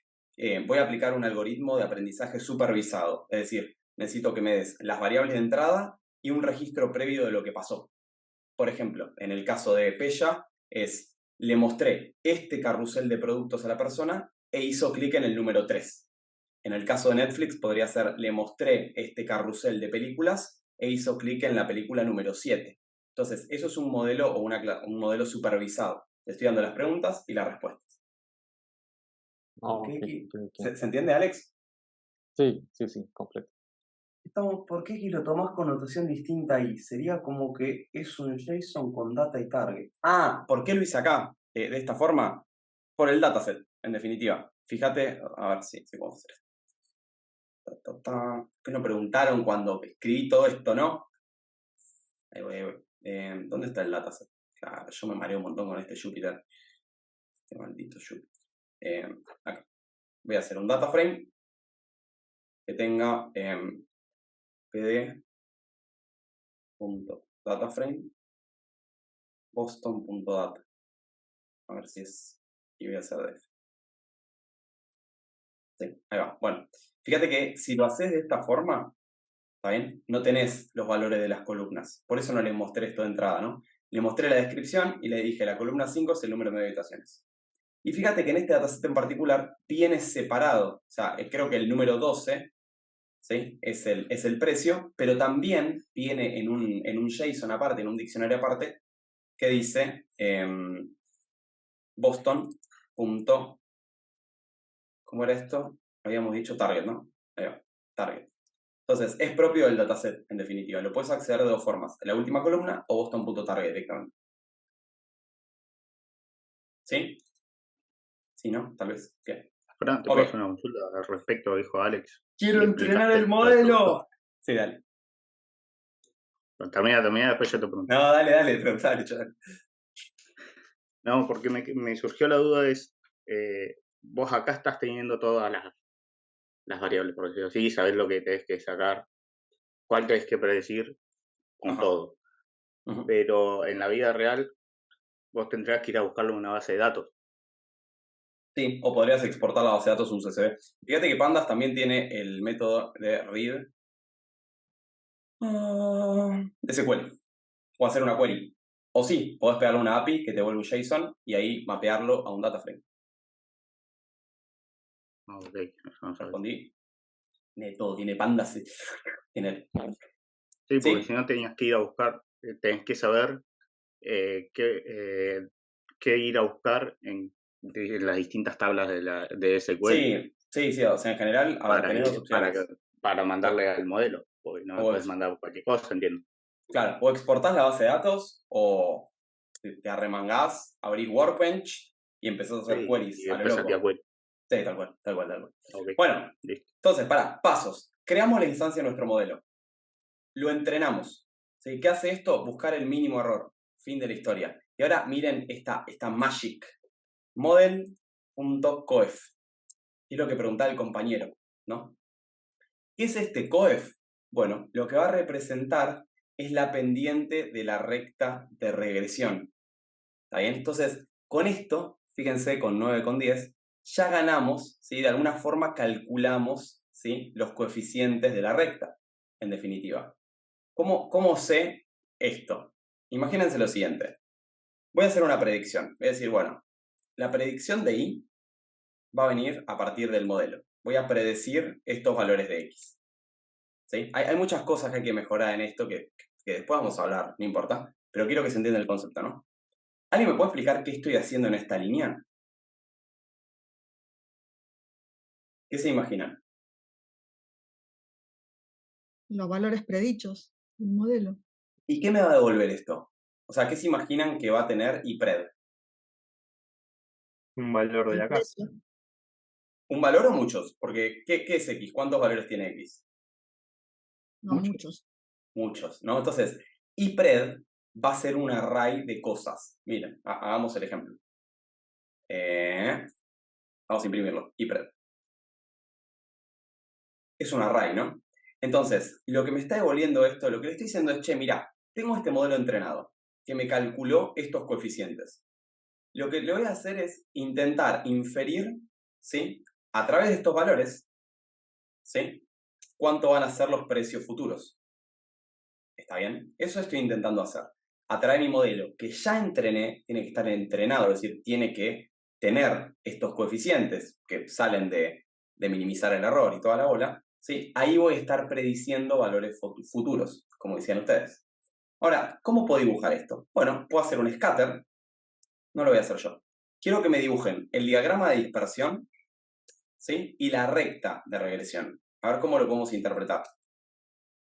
Speaker 1: voy a aplicar un algoritmo de aprendizaje supervisado. Es decir, necesito que me des las variables de entrada y un registro previo de lo que pasó. Por ejemplo, en el caso de Pella, le mostré este carrusel de productos a la persona e hizo clic en el número 3. En el caso de Netflix podría ser, le mostré este carrusel de películas e hizo clic en la película número 7. Entonces, eso es un modelo o un modelo supervisado. Le estoy dando las preguntas y las respuestas.
Speaker 3: Ok, ok.
Speaker 1: ¿Se entiende, Alex?
Speaker 3: Sí, completo.
Speaker 1: ¿Por qué aquí lo tomás con notación distinta ahí? Sería como que es un JSON con data y target. Ah, ¿por qué lo hice acá? De esta forma, por el dataset, en definitiva. Fíjate, a ver si puedo hacer esto. ¿Qué nos preguntaron cuando escribí todo esto, no? Ahí voy. ¿Dónde está el dataset? Claro, yo me mareo un montón con este Jupyter. Este maldito Jupyter. Acá. Voy a hacer un data frame que tenga pd.dataframe boston.data. A ver si es. Y voy a hacer def. Sí, ahí va. Bueno, fíjate que si lo haces de esta forma, ¿está bien? No tenés los valores de las columnas. Por eso no les mostré esto de entrada, ¿no? Le mostré la descripción y le dije, la columna 5 es el número de habitaciones. Y fíjate que en este dataset en particular viene separado. O sea, creo que el número 12, ¿sí? es el precio, pero también viene en un JSON aparte, en un diccionario aparte, que dice Boston. ¿Cómo era esto? Habíamos dicho target, ¿no? Ahí va, target. Entonces, es propio del dataset, en definitiva. Lo puedes acceder de dos formas. En la última columna o boston.target directamente. ¿Sí? ¿Sí, no? Tal vez. Bien.
Speaker 4: Fran, ¿te puedo hacer una consulta al respecto? Dijo Alex.
Speaker 1: ¡Quiero entrenar el modelo! Sí, dale.
Speaker 4: Termina, después yo te pregunto.
Speaker 1: No, dale, preguntale, chaval.
Speaker 4: No, porque me surgió la duda vos acá estás teniendo todas las variables, por decirlo así, sabés lo que tenés que sacar, cuál tenés que predecir con todo. Pero en la vida real, vos tendrás que ir a buscarlo en una base de datos.
Speaker 1: Sí, o podrías exportar la base de datos a un CSV. Fíjate que Pandas también tiene el método de read de SQL. O hacer una query. O sí, podés pegarle una API que te vuelve un JSON y ahí mapearlo a un data frame.
Speaker 4: Ok, eso no sabía.
Speaker 1: Respondí. Tiene todo, tiene Pandas. Tiene...
Speaker 4: Sí, porque si no tenías que ir a buscar, tenés que saber qué ir a buscar en las distintas tablas de SQL.
Speaker 1: Sí, o sea, en general, tenés dos opciones.
Speaker 4: Para mandarle al modelo, porque no puedes mandar cualquier cosa, entiendo.
Speaker 1: Claro, o exportás la base de datos o te arremangás, abrís Workbench y empezás a hacer queries a lo loco. Sí, tal cual. Okay. Bueno, listo. Entonces, pasos. Creamos la instancia de nuestro modelo. Lo entrenamos. ¿Sí? ¿Qué hace esto? Buscar el mínimo error. Fin de la historia. Y ahora miren esta magic. Model.coef. Es lo que preguntaba el compañero, ¿no? ¿Qué es este coef? Bueno, lo que va a representar es la pendiente de la recta de regresión. ¿Está bien? Entonces, con esto, fíjense, con 9,10, ya ganamos, ¿sí? De alguna forma calculamos, ¿sí? Los coeficientes de la recta, en definitiva. ¿Cómo sé esto? Imagínense lo siguiente. Voy a hacer una predicción. Voy a decir, bueno, la predicción de I va a venir a partir del modelo. Voy a predecir estos valores de X. ¿Sí? Hay muchas cosas que hay que mejorar en esto que después vamos a hablar, no importa, pero quiero que se entienda el concepto, ¿no? ¿Alguien me puede explicar qué estoy haciendo en esta línea? ¿Qué se imaginan?
Speaker 8: Los valores predichos del modelo.
Speaker 1: ¿Y qué me va a devolver esto? O sea, ¿qué se imaginan que va a tener IPRED?
Speaker 6: Un valor de acá.
Speaker 1: ¿Un valor o muchos? Porque, ¿qué es X? ¿Cuántos valores tiene X?
Speaker 8: No, muchos.
Speaker 1: Muchos, ¿no? Entonces, IPRED va a ser un array de cosas. Miren, hagamos el ejemplo. Vamos a imprimirlo. IPRED. Es un array, ¿no? Entonces, lo que me está devolviendo esto, lo que le estoy diciendo es, che, mira, tengo este modelo entrenado que me calculó estos coeficientes. Lo que le voy a hacer es intentar inferir, ¿sí? A través de estos valores, ¿sí? Cuánto van a ser los precios futuros. ¿Está bien? Eso estoy intentando hacer. Atraer mi modelo que ya entrené, tiene que estar entrenado, es decir, tiene que tener estos coeficientes que salen de minimizar el error y toda la bola, ¿sí? Ahí voy a estar prediciendo valores futuros, como decían ustedes. Ahora, ¿cómo puedo dibujar esto? Bueno, puedo hacer un scatter, no lo voy a hacer yo. Quiero que me dibujen el diagrama de dispersión, ¿sí? Y la recta de regresión. A ver cómo lo podemos interpretar.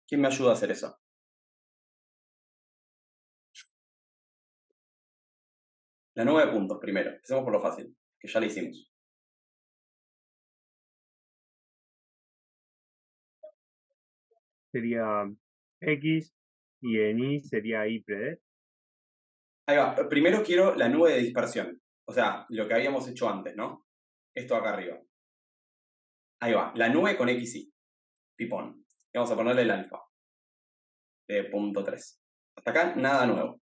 Speaker 1: ¿Quién me ayuda a hacer eso? La 9 puntos primero. Empecemos por lo fácil, que ya lo hicimos.
Speaker 6: Sería X y en Y sería Y pred.
Speaker 1: Ahí va. Primero quiero la nube de dispersión. O sea, lo que habíamos hecho antes, ¿no? Esto acá arriba. Ahí va. La nube con XY. Pipón. Y vamos a ponerle el alfa. De punto 3. Hasta acá, nada nuevo.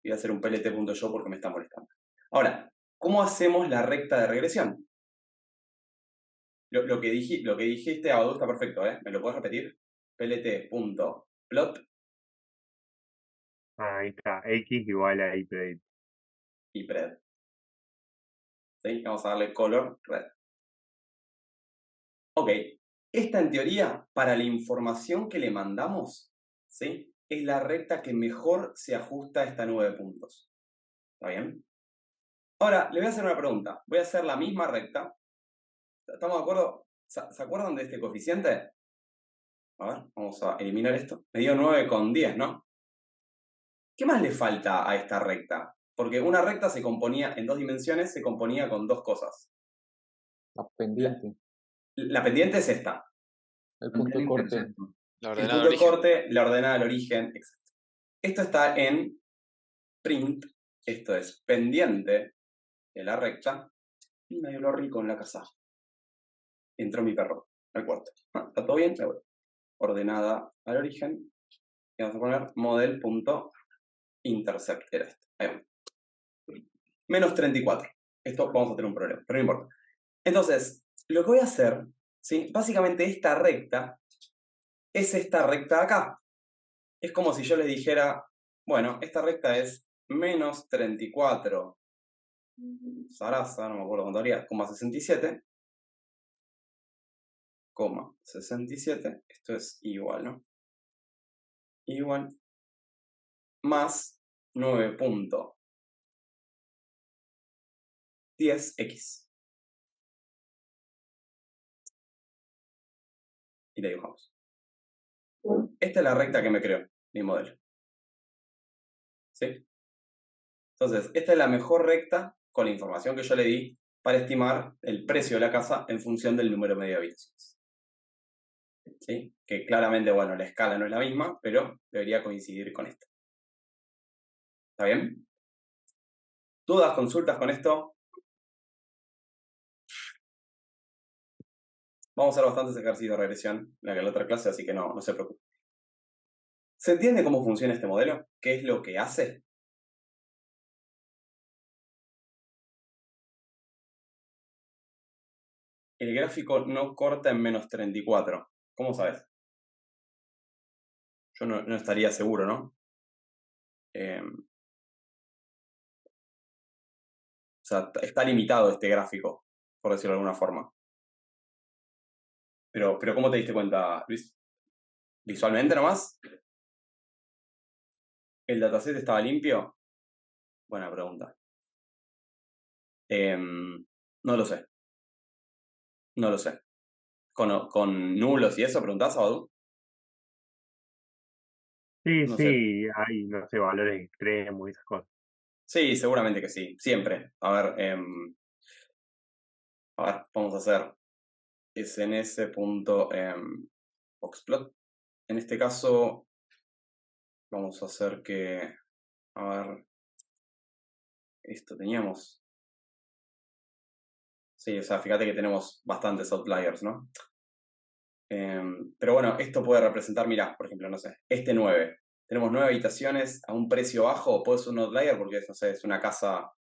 Speaker 1: Voy a hacer un plt.show porque me está molestando. Ahora, ¿cómo hacemos la recta de regresión? Lo que dijiste, Abadu, está perfecto, ¿eh? ¿Me lo puedes repetir? plt.plot
Speaker 6: Ahí está, X igual a Y pred.
Speaker 1: y pred. ¿Sí? Vamos a darle color red. Ok, esta en teoría, para la información que le mandamos, ¿sí? Es la recta que mejor se ajusta a esta nube de puntos. ¿Está bien? Ahora, le voy a hacer una pregunta. Voy a hacer la misma recta. ¿Estamos de acuerdo? ¿Se acuerdan de este coeficiente? A ver, vamos a eliminar esto. Me dio 9,10, ¿no? ¿Qué más le falta a esta recta? Porque una recta se componía, en 2 dimensiones, se componía con 2 cosas.
Speaker 3: La pendiente,
Speaker 1: La pendiente es esta.
Speaker 3: el punto de corte.
Speaker 7: Intercepto.
Speaker 9: La
Speaker 1: El
Speaker 9: ordenada
Speaker 1: punto de
Speaker 9: origen.
Speaker 1: corte, la ordenada al origen, exacto. Esto está en print, esto es pendiente de la recta. Y me dio lo rico en la casa. Entró mi perro al cuarto. ¿Está todo bien? Ordenada al origen. Y vamos a poner model.intercept. Era esto. Ahí va. Menos 34. Esto vamos a tener un problema, pero no importa. Entonces, lo que voy a hacer, ¿sí? Básicamente esta recta es esta recta de acá. Es como si yo les dijera, bueno, esta recta es menos 34, Sarasa, no me acuerdo cuánto haría, 67, 67, esto es igual, ¿no? Igual, más 9.10x. Y le dibujamos. Esta es la recta que me creó mi modelo. ¿Sí? Entonces, esta es la mejor recta con la información que yo le di para estimar el precio de la casa en función del número medio de habitaciones. ¿Sí? Que claramente, bueno, la escala no es la misma, pero debería coincidir con esto. ¿Está bien? ¿Dudas, consultas con esto? Vamos a hacer bastantes ejercicios de regresión en la otra clase, así que no se preocupen. ¿Se entiende cómo funciona este modelo? ¿Qué es lo que hace? El gráfico no corta en menos 34. ¿Cómo sabes? Yo no estaría seguro, ¿no? O sea, está limitado este gráfico, por decirlo de alguna forma. Pero ¿cómo te diste cuenta, Luis? ¿Visualmente nomás? ¿El dataset estaba limpio? Buena pregunta. No lo sé. No lo sé. ¿Con nulos y eso preguntás, Abadu?
Speaker 6: Sí,
Speaker 1: No sé.
Speaker 6: sí, hay, no sé, valores extremos y esas cosas.
Speaker 1: Sí, seguramente que sí. Siempre. A ver, vamos a hacer sns.boxplot. En este caso, vamos a hacer que... A ver... Esto teníamos... Sí, o sea, fíjate que tenemos bastantes outliers, ¿no? Pero bueno, esto puede representar, mirá, por ejemplo, no sé, este 9. Tenemos 9 habitaciones a un precio bajo, puede ser un outlier porque es, no sé, es una casa, no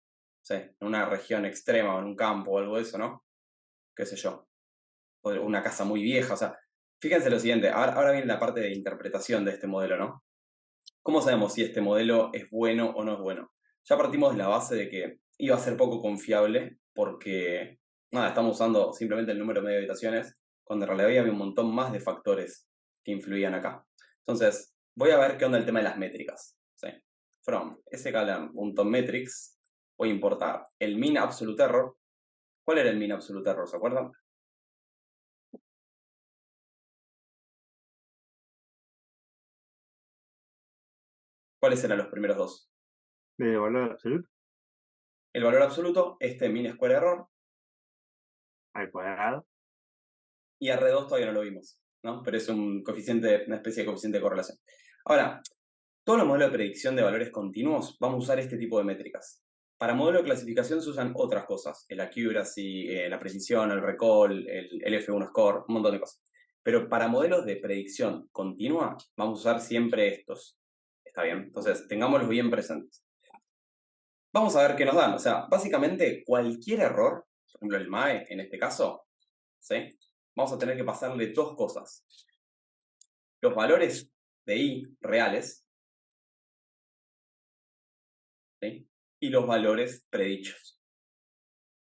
Speaker 1: sé, en una región extrema o en un campo o algo de eso, ¿no? Qué sé yo. O una casa muy vieja, o sea, Fíjense lo siguiente, ahora viene la parte de interpretación de este modelo, ¿no? ¿Cómo sabemos si este modelo es bueno o no es bueno? Ya partimos de la base de que iba a ser poco confiable porque, nada, estamos usando simplemente el número medio de habitaciones, cuando en realidad había un montón más de factores que influían acá. Entonces, voy a ver qué onda el tema de las métricas. ¿Sí? From sklearn.metrics voy a importar el mean absolute error. ¿Cuál era el mean absolute error? ¿Se acuerdan? ¿Cuáles eran los primeros dos?
Speaker 6: De valor absoluto
Speaker 1: El valor absoluto, este mean square error,
Speaker 6: al cuadrado.
Speaker 1: y R2 todavía no lo vimos, ¿no? Pero es un coeficiente, una especie de coeficiente de correlación. Ahora, todos los modelos de predicción de valores continuos vamos a usar este tipo de métricas. Para modelo de clasificación se usan otras cosas, el accuracy, la precisión, el recall, el F1 score, un montón de cosas. Pero para modelos de predicción continua vamos a usar siempre estos. ¿Está bien? Entonces, tengámoslos bien presentes. Vamos a ver qué nos dan. O sea, básicamente cualquier error, por ejemplo el MAE en este caso, ¿sí? Vamos a tener que pasarle dos cosas. Los valores de I reales, ¿sí? Y los valores predichos.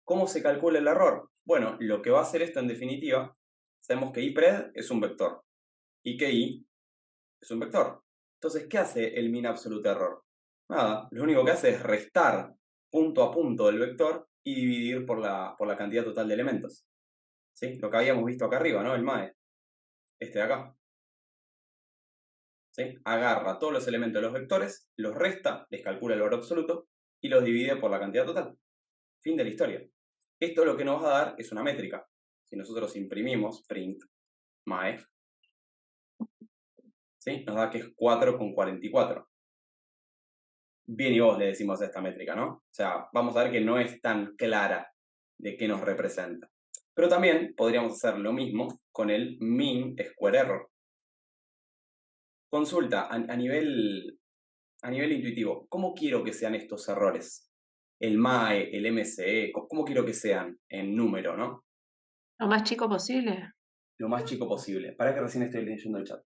Speaker 1: ¿Cómo se calcula el error? Bueno, lo que va a hacer esto en definitiva, sabemos que IPRED es un vector y que I es un vector. Entonces, ¿qué hace el mean absolute error? Nada, lo único que hace es restar punto a punto del vector y dividir por la cantidad total de elementos. ¿Sí? Lo que habíamos visto acá arriba, ¿no? El MAE. Este de acá. ¿Sí? Agarra todos los elementos de los vectores, los resta, les calcula el valor absoluto y los divide por la cantidad total. Fin de la historia. Esto lo que nos va a dar es una métrica. Si nosotros imprimimos print mae, ¿sí? Nos da que es 4,44. Bien y vos le decimos a esta métrica, ¿no? O sea, vamos a ver que no es tan clara de qué nos representa. Pero también podríamos hacer lo mismo con el mean square error. Consulta, a nivel intuitivo, ¿cómo quiero que sean estos errores? El MAE, el MCE, ¿cómo quiero que sean en número, no?
Speaker 2: Lo más chico posible.
Speaker 1: Lo más chico posible. Para que recién estoy leyendo el chat.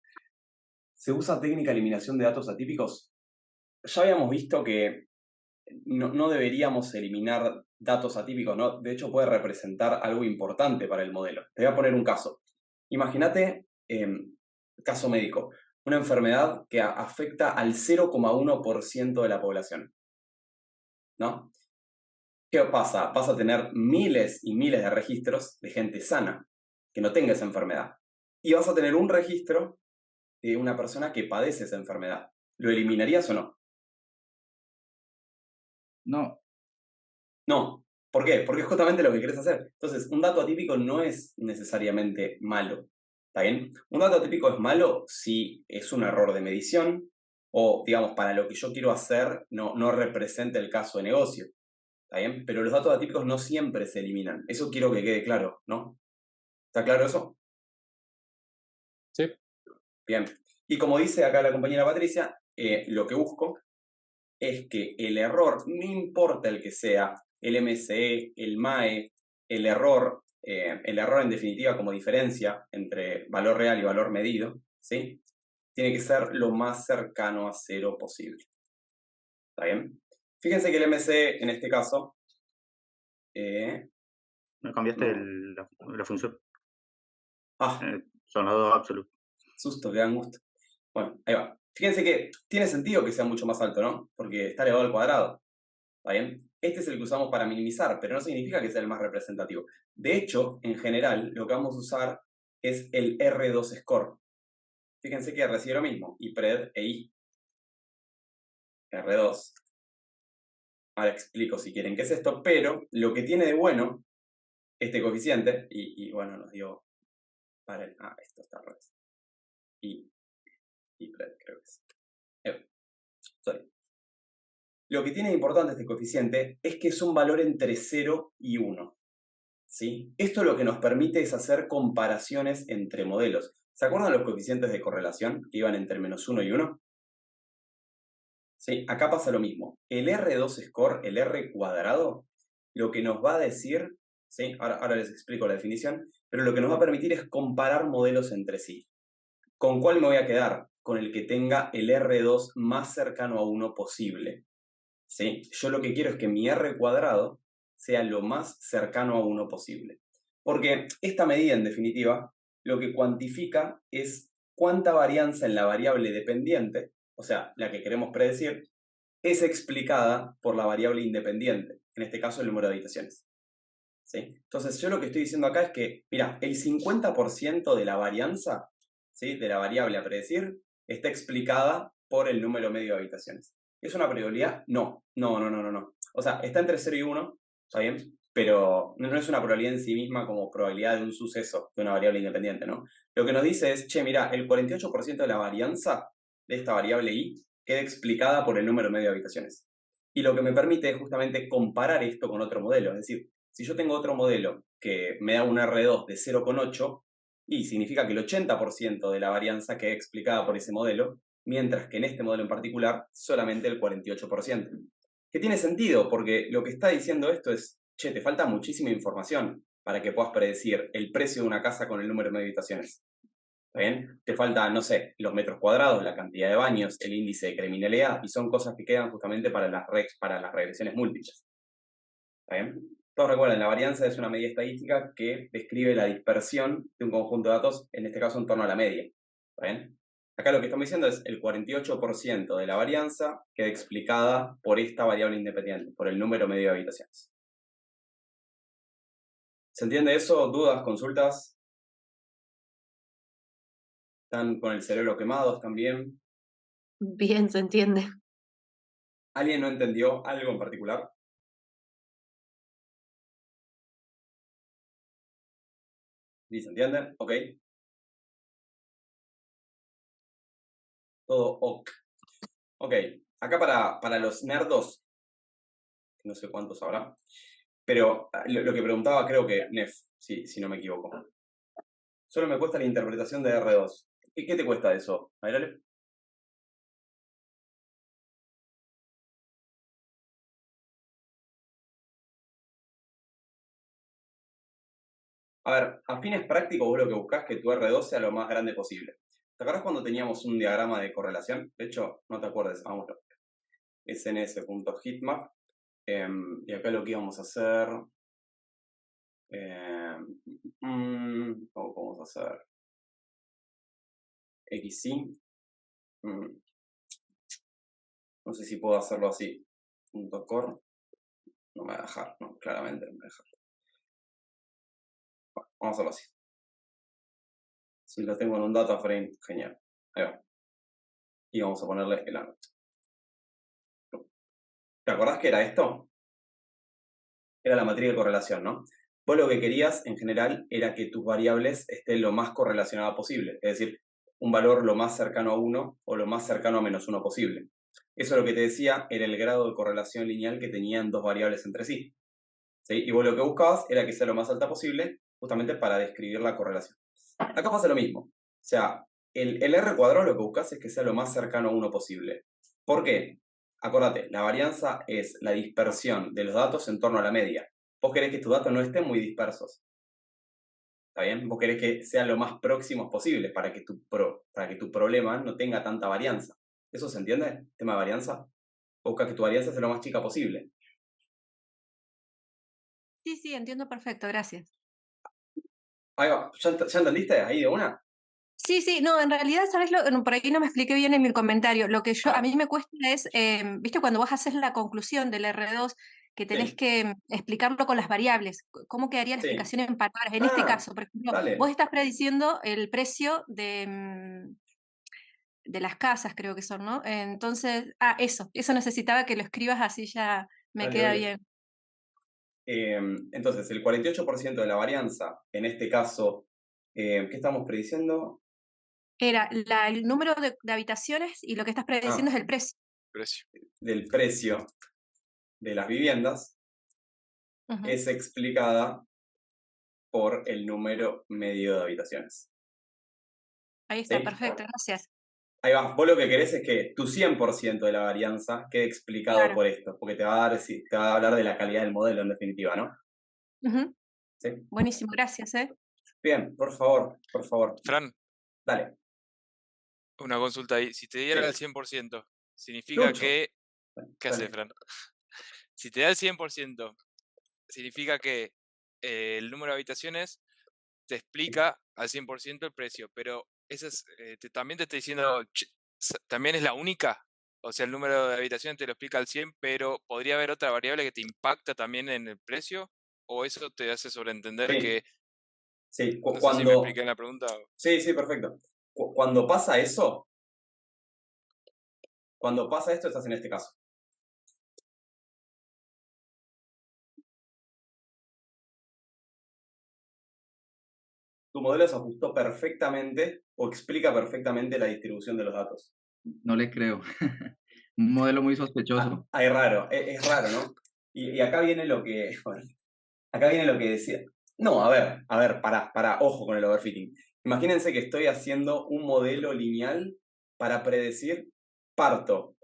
Speaker 1: ¿Se usa técnica de eliminación de datos atípicos? Ya habíamos visto que no deberíamos eliminar datos atípicos, ¿no? De hecho, puede representar algo importante para el modelo. Te voy a poner un caso. Imagínate, caso médico, una enfermedad que afecta al 0,1% de la población, ¿no? ¿Qué pasa? Vas a tener miles y miles de registros de gente sana que no tenga esa enfermedad. Y vas a tener un registro de una persona que padece esa enfermedad. ¿Lo eliminarías o no?
Speaker 7: No,
Speaker 1: No. ¿Por qué? Porque es justamente lo que querés hacer. Entonces, un dato atípico no es necesariamente malo. ¿Está bien? Un dato atípico es malo si es un error de medición o, digamos, para lo que yo quiero hacer no representa el caso de negocio. ¿Está bien? Pero los datos atípicos no siempre se eliminan. Eso quiero que quede claro, ¿no? ¿Está claro eso?
Speaker 3: Sí.
Speaker 1: Bien. Y como dice acá la compañera Patricia, lo que busco es que el error, no importa el que sea, el MCE, el MAE, el error en definitiva como diferencia entre valor real y valor medido, ¿sí? Tiene que ser lo más cercano a cero posible. ¿Está bien? Fíjense que el MCE en este caso...
Speaker 4: No cambiaste
Speaker 1: no.
Speaker 4: la función.
Speaker 1: Ah,
Speaker 4: Son los dos absolutos.
Speaker 1: susto, que dan gusto. Bueno, ahí va. Fíjense que tiene sentido que sea mucho más alto, ¿no? Porque está elevado al cuadrado. ¿Está bien? Este es el que usamos para minimizar, pero no significa que sea el más representativo. De hecho, en general, lo que vamos a usar es el R2 score. Fíjense que recibe lo mismo, IPRED e I. R2. Ahora explico si quieren qué es esto, pero lo que tiene de bueno este coeficiente, y bueno, nos dio para el... Ah, esto está al revés. IPRED, creo que es. Sorry. Lo que tiene de importante este coeficiente es que es un valor entre 0 y 1. ¿Sí? Esto lo que nos permite es hacer comparaciones entre modelos. ¿Se acuerdan los coeficientes de correlación que iban entre -1 y 1? ¿Sí? Acá pasa lo mismo. El R2 score, el R cuadrado, lo que nos va a decir ¿sí? Ahora les explico la definición, pero lo que nos va a permitir es comparar modelos entre sí. ¿Con cuál me voy a quedar? Con el que tenga el R2 más cercano a 1 posible, ¿sí? Yo lo que quiero es que mi R cuadrado sea lo más cercano a 1 posible. Porque esta medida, en definitiva, lo que cuantifica es cuánta varianza en la variable dependiente, o sea, la que queremos predecir, es explicada por la variable independiente, en este caso el número de habitaciones. ¿Sí? Entonces, yo lo que estoy diciendo acá es que, mira, el 50% de la varianza, ¿sí?, de la variable a predecir está explicada por el número medio de habitaciones. ¿Es una probabilidad? No. O sea, está entre 0 y 1, ¿está bien? Pero no es una probabilidad en sí misma como probabilidad de un suceso de una variable independiente, ¿no? Lo que nos dice es, che, mira, el 48% de la varianza de esta variable y queda explicada por el número medio de habitaciones. Y lo que me permite es justamente comparar esto con otro modelo. Es decir, si yo tengo otro modelo que me da un R2 de 0,8, y significa que el 80% de la varianza queda explicada por ese modelo, mientras que en este modelo en particular solamente el 48%. Que tiene sentido, porque lo que está diciendo esto es, che, te falta muchísima información para que puedas predecir el precio de una casa con el número de habitaciones. ¿Está bien? Te falta, no sé, los metros cuadrados, la cantidad de baños, el índice de criminalidad, y son cosas que quedan justamente para las regresiones múltiples. ¿Está bien? Todos recuerden, la varianza es una medida estadística que describe la dispersión de un conjunto de datos, en este caso en torno a la media. ¿Está bien? Acá lo que estamos diciendo es el 48% de la varianza queda explicada por esta variable independiente, por el número medio de habitaciones. ¿Se entiende eso? ¿Dudas? ¿Consultas? ¿Están con el cerebro quemados también?
Speaker 2: Bien, se entiende.
Speaker 1: ¿Alguien no entendió algo en particular? ¿Sí se entiende? ¿Ok? Todo ok. Ok, acá para los nerdos, no sé cuántos habrá, pero lo que preguntaba creo que Nef, si no me equivoco. Solo me cuesta la interpretación de R2. ¿Qué te cuesta eso? A ver, Ale. A ver, a fines prácticos vos lo que buscás es que tu R2 sea lo más grande posible. ¿Te acuerdas cuando teníamos un diagrama de correlación? De hecho, no te acuerdes, vámonos. sns.heatmap. Y acá lo que íbamos a hacer... ¿cómo vamos a hacer? XY. No sé si puedo hacerlo así. .core. No me va a dejar, no, claramente no me va a dejar. Bueno, vamos a hacerlo así. Si lo tengo en un data frame, genial. Ahí va. Y vamos a ponerle el anote. ¿Te acordás que era esto? Era la matriz de correlación, ¿no? Vos lo que querías, en general, era que tus variables estén lo más correlacionadas posible. Es decir, un valor lo más cercano a 1 o lo más cercano a -1 posible. Eso lo que te decía era el grado de correlación lineal que tenían dos variables entre sí. ¿Sí? Y vos lo que buscabas era que sea lo más alta posible, justamente para describir la correlación. Acá pasa lo mismo. O sea, el R cuadrado lo que buscas es que sea lo más cercano a 1 posible. ¿Por qué? Acordate, la varianza es la dispersión de los datos en torno a la media. Vos querés que tus datos no estén muy dispersos. ¿Está bien? Vos querés que sean lo más próximos posibles para que tu problema no tenga tanta varianza. ¿Eso se entiende? ¿El tema de varianza? Busca que tu varianza sea lo más chica posible.
Speaker 9: Sí, entiendo perfecto, gracias.
Speaker 1: Ahí va. ¿Ya entendiste? Ahí de una.
Speaker 9: Sí, no, en realidad, ¿sabes lo? Por ahí no me expliqué bien en mi comentario. Lo que a mí me cuesta es, ¿viste cuando vos haces la conclusión del R2, que tenés
Speaker 1: Sí.
Speaker 9: que explicarlo con las variables? ¿Cómo quedaría la
Speaker 1: Sí.
Speaker 9: explicación en palabras? En este caso, por ejemplo,
Speaker 1: Dale.
Speaker 9: vos estás prediciendo el precio de las casas, creo que son, ¿no? Entonces, eso necesitaba que lo escribas así ya me
Speaker 1: Dale,
Speaker 9: queda
Speaker 1: obvio.
Speaker 9: bien.
Speaker 1: Entonces, el 48% de la varianza, en este caso, ¿qué estamos prediciendo?
Speaker 9: Era el número de habitaciones y lo que estás prediciendo es el precio.
Speaker 1: Del precio de las viviendas
Speaker 9: Ujú.
Speaker 1: es explicada por el número medio de habitaciones.
Speaker 9: Ahí está,
Speaker 1: ¿Sí?
Speaker 9: perfecto, gracias.
Speaker 1: Ahí va, vos lo que querés es que tu 100% de la varianza quede explicado
Speaker 9: Claro.
Speaker 1: por esto, porque te va a hablar de la calidad del modelo en definitiva, ¿no?
Speaker 9: Ujú.
Speaker 1: ¿Sí?
Speaker 9: Buenísimo, gracias, ¿eh?
Speaker 1: Bien, por favor, por favor.
Speaker 10: Fran,
Speaker 1: Dale.
Speaker 10: una consulta ahí. Si te diera
Speaker 1: Sí.
Speaker 10: el 100%, significa
Speaker 1: Lucho.
Speaker 10: que... ¿Qué
Speaker 1: Dale.
Speaker 10: haces, Fran? Si te da el 100%, significa que el número de habitaciones te explica al 100% el precio, pero esa es, también te está diciendo, ¿también es la única? O sea, el número de habitaciones te lo explica al 100, pero ¿podría haber otra variable que te impacta también en el precio? ¿O eso te hace sobreentender
Speaker 1: Sí.
Speaker 10: que...
Speaker 1: Sí,
Speaker 10: No sé si me expliqué en la pregunta.
Speaker 1: Sí, sí, perfecto. Cuando pasa eso, cuando pasa esto, estás en este caso. Tu modelo se ajustó perfectamente o explica perfectamente la distribución de los datos.
Speaker 7: No le creo. Un modelo muy sospechoso.
Speaker 1: Es raro, es raro, ¿no? Y acá viene lo que, bueno, acá viene lo que decía. No, a ver, pará, ojo con el overfitting. Imagínense que estoy haciendo un modelo lineal para predecir parto.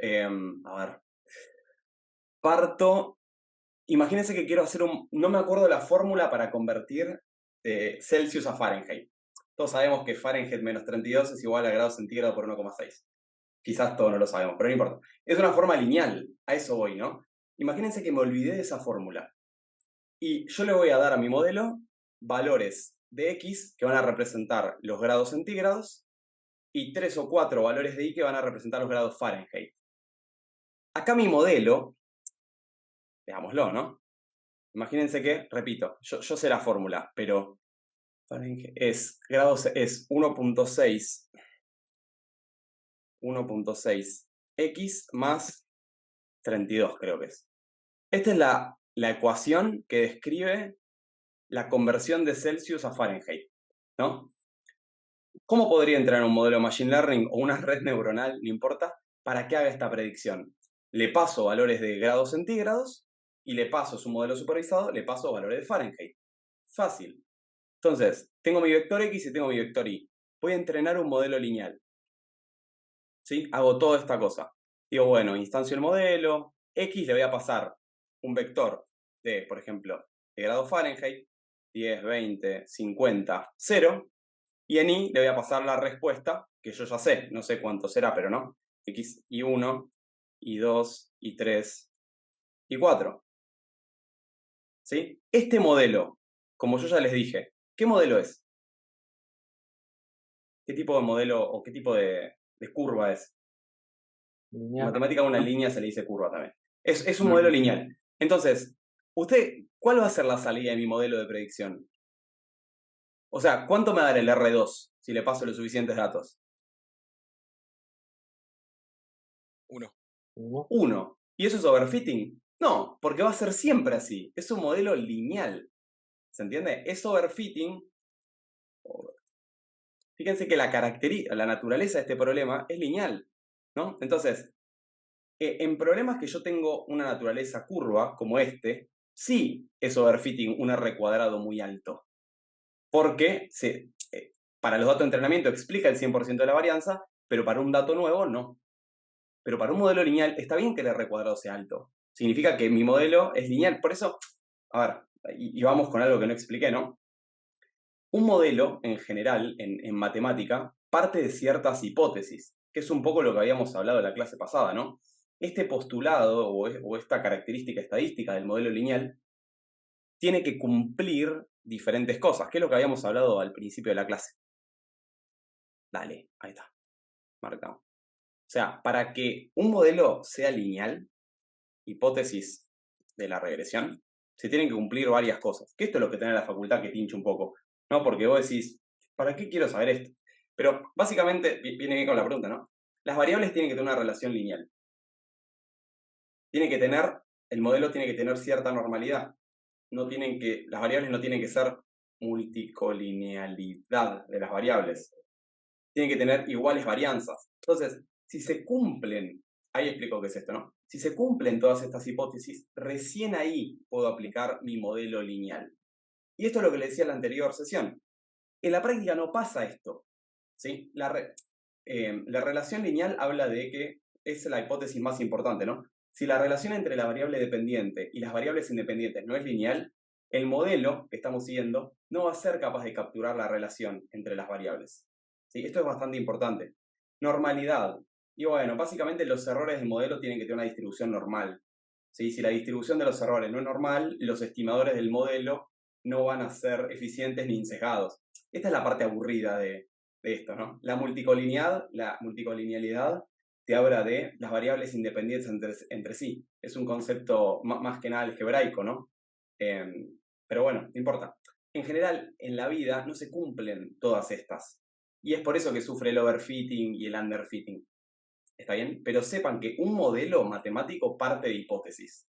Speaker 1: Parto. Imagínense que quiero hacer no me acuerdo la fórmula para convertir Celsius a Fahrenheit. Todos sabemos que Fahrenheit menos 32 es igual a grado centígrado por 1,6. Quizás todos no lo sabemos, pero no importa. Es una forma lineal, a eso voy, ¿no? Imagínense que me olvidé de esa fórmula. Y yo le voy a dar a mi modelo valores de X que van a representar los grados centígrados y 3 o 4 valores de Y que van a representar los grados Fahrenheit. Acá mi modelo, veámoslo, ¿no? Imagínense que, repito, yo sé la fórmula, pero Fahrenheit es 1.6 X más 32, creo que es. Esta es la ecuación que describe la conversión de Celsius a Fahrenheit, ¿no? ¿Cómo podría entrar en un modelo de Machine Learning o una red neuronal, no importa, para que haga esta predicción? Le paso valores de grados centígrados y le paso su modelo supervisado, le paso valores de Fahrenheit. Fácil. Entonces, tengo mi vector X y tengo mi vector Y. Voy a entrenar un modelo lineal. ¿Sí? Hago toda esta cosa. Digo, bueno, instancio el modelo. X le voy a pasar un vector de, por ejemplo, de grado Fahrenheit, 10, 20, 50, 0. Y en Y le voy a pasar la respuesta, que yo ya sé, no sé cuánto será, pero no. X y 1, y 2, y 3, y 4. ¿Sí? Este modelo, como yo ya les dije, ¿qué modelo es? ¿Qué tipo de modelo o qué tipo de curva es? En matemática una línea se le dice curva también. Es un modelo lineal. Entonces, ¿cuál va a ser la salida de mi modelo de predicción? O sea, ¿cuánto me dará el R2 si le paso los suficientes datos?
Speaker 10: 1.
Speaker 1: 1. ¿Y eso es overfitting? No, porque va a ser siempre así. Es un modelo lineal. ¿Se entiende? Es overfitting. Fíjense que la naturaleza de este problema es lineal, ¿no? Entonces, en problemas que yo tengo una naturaleza curva, como este, sí es overfitting un R cuadrado muy alto. Porque para los datos de entrenamiento explica el 100% de la varianza, pero para un dato nuevo no. Pero para un modelo lineal está bien que el R cuadrado sea alto. Significa que mi modelo es lineal. Por eso, a ver, y vamos con algo que no expliqué, ¿no? Un modelo, en general, en matemática, parte de ciertas hipótesis, que es un poco lo que habíamos hablado en la clase pasada, ¿no? Este postulado o esta característica estadística del modelo lineal tiene que cumplir diferentes cosas, que es lo que habíamos hablado al principio de la clase. Dale, ahí está, marcado. O sea, para que un modelo sea lineal, hipótesis de la regresión, se tienen que cumplir varias cosas. Que esto es lo que tiene la facultad que tincha un poco, ¿no? Porque vos decís, ¿para qué quiero saber esto? Pero básicamente, viene bien con la pregunta, ¿no? Las variables tienen que tener una relación lineal. El modelo tiene que tener cierta normalidad. Las variables no tienen que ser multicolinealidad de las variables. Tienen que tener iguales varianzas. Entonces, si se cumplen, ahí explico qué es esto, ¿no? Si se cumplen todas estas hipótesis, recién ahí puedo aplicar mi modelo lineal. Y esto es lo que le decía en la anterior sesión. En la práctica no pasa esto, ¿sí? La relación lineal habla de que es la hipótesis más importante, ¿no? Si la relación entre la variable dependiente y las variables independientes no es lineal, el modelo que estamos siguiendo no va a ser capaz de capturar la relación entre las variables. ¿Sí? Esto es bastante importante. Normalidad. Y bueno, básicamente los errores del modelo tienen que tener una distribución normal. ¿Sí? Si la distribución de los errores no es normal, los estimadores del modelo no van a ser eficientes ni sesgados. Esta es la parte aburrida de esto, ¿no? La multicolinialidad te habla de las variables independientes entre sí. Es un concepto más que nada algebraico, ¿no? Pero bueno, no importa. En general, en la vida no se cumplen todas estas. Y es por eso que sufre el overfitting y el underfitting. ¿Está bien? Pero sepan que un modelo matemático parte de hipótesis.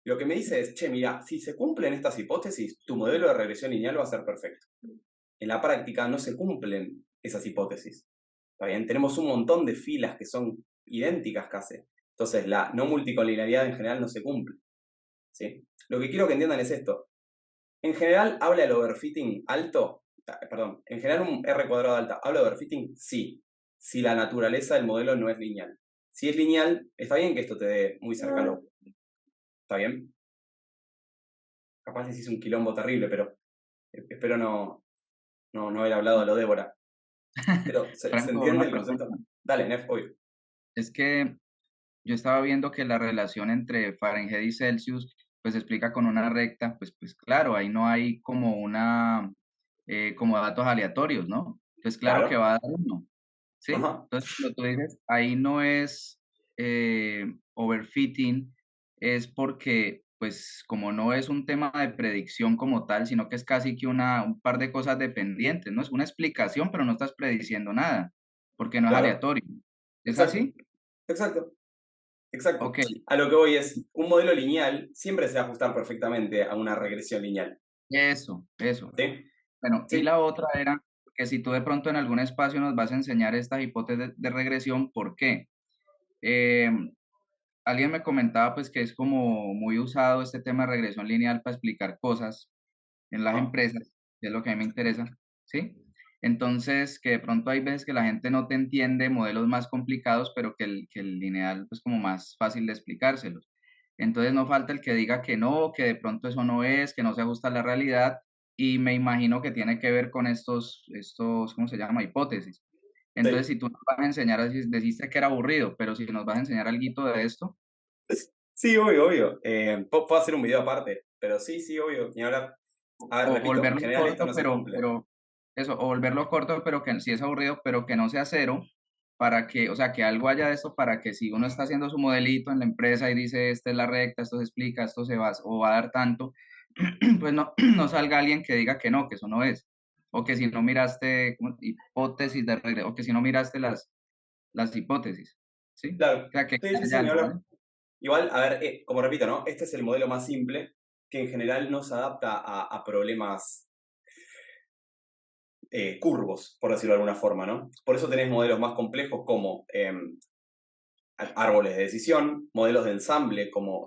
Speaker 1: Lo que me dice es, che, mira, si se cumplen estas hipótesis, tu modelo de regresión lineal va a ser perfecto. En la práctica no se cumplen esas hipótesis. ¿Está bien? Tenemos un montón de filas que son idénticas casi. Entonces, la no multicolinialidad en general no se cumple. ¿Sí? Lo que quiero que entiendan es esto. En general, ¿habla el overfitting alto? Perdón, en general un R cuadrado alta. ¿Habla de overfitting? Sí. Si la naturaleza del modelo no es lineal. Si es lineal, está bien que esto te dé muy cercano. ¿Está bien? Capaz les hice un quilombo terrible, pero espero no haber hablado a lo Débora. Pero, ¿se
Speaker 7: Franco,
Speaker 1: entiende
Speaker 7: una
Speaker 1: el concepto?
Speaker 7: pregunta.
Speaker 1: Dale, Nef, obvio.
Speaker 7: Es que yo estaba viendo que la relación entre Fahrenheit y Celsius, pues se explica con una recta, pues claro, ahí no hay como como datos aleatorios, ¿no? Pues claro que
Speaker 1: Claro.
Speaker 7: va a dar uno, ¿sí?
Speaker 1: Ajá.
Speaker 7: Entonces, cuando tú dices, ahí no es overfitting, es porque, pues, como no es un tema de predicción como tal, sino que es casi que un par de cosas dependientes, ¿no? Es una explicación, pero no estás prediciendo nada, porque no es
Speaker 1: Claro.
Speaker 7: aleatorio. ¿Es
Speaker 1: Exacto.
Speaker 7: así?
Speaker 1: Exacto. Exacto.
Speaker 7: Ok,
Speaker 1: A lo que voy es, un modelo lineal siempre se va a ajustar perfectamente a una regresión lineal.
Speaker 7: eso.
Speaker 1: ¿Sí?
Speaker 7: Bueno, y
Speaker 1: Sí.
Speaker 7: la otra era que si tú de pronto en algún espacio nos vas a enseñar estas hipótesis de regresión, ¿por qué? Alguien me comentaba pues que es como muy usado este tema de regresión lineal para explicar cosas en las
Speaker 1: Ajá.
Speaker 7: empresas, que es lo que a mí me interesa, ¿sí? Entonces, que de pronto hay veces que la gente no te entiende modelos más complicados, pero que el lineal es como más fácil de explicárselos. Entonces, no falta el que diga que no, que de pronto eso no es, que no se ajusta a la realidad, y me imagino que tiene que ver con estos, ¿cómo se llama? Hipótesis. Entonces,
Speaker 1: Sí.
Speaker 7: si tú nos vas a enseñar, deciste que era aburrido, pero si nos vas a enseñar algo de esto,
Speaker 1: Sí, obvio. Puedo hacer un video aparte, pero sí, obvio. Ni hablar. A ver,
Speaker 7: o
Speaker 1: repito, en
Speaker 7: volverlo
Speaker 1: general esto
Speaker 7: corto,
Speaker 1: no se cumple.
Speaker 7: o volverlo corto, pero que si es aburrido, pero que no sea cero, para que, o sea, que algo haya de esto para que si uno está haciendo su modelito en la empresa y dice, esta es la recta, esto se explica, esto se va, o va a dar tanto, pues no salga alguien que diga que no, que eso no es. O que si no miraste hipótesis de regresión, o que si no miraste las hipótesis, ¿sí?
Speaker 1: Claro.
Speaker 7: O sea, que
Speaker 1: Sí,
Speaker 7: haya
Speaker 1: ni
Speaker 7: algo,
Speaker 1: hablar.
Speaker 7: ¿vale?
Speaker 1: Igual, a ver, como repito, ¿no? Este es el modelo más simple que en general no se adapta a problemas curvos, por decirlo de alguna forma, ¿no? Por eso tenés modelos más complejos como árboles de decisión, modelos de ensamble como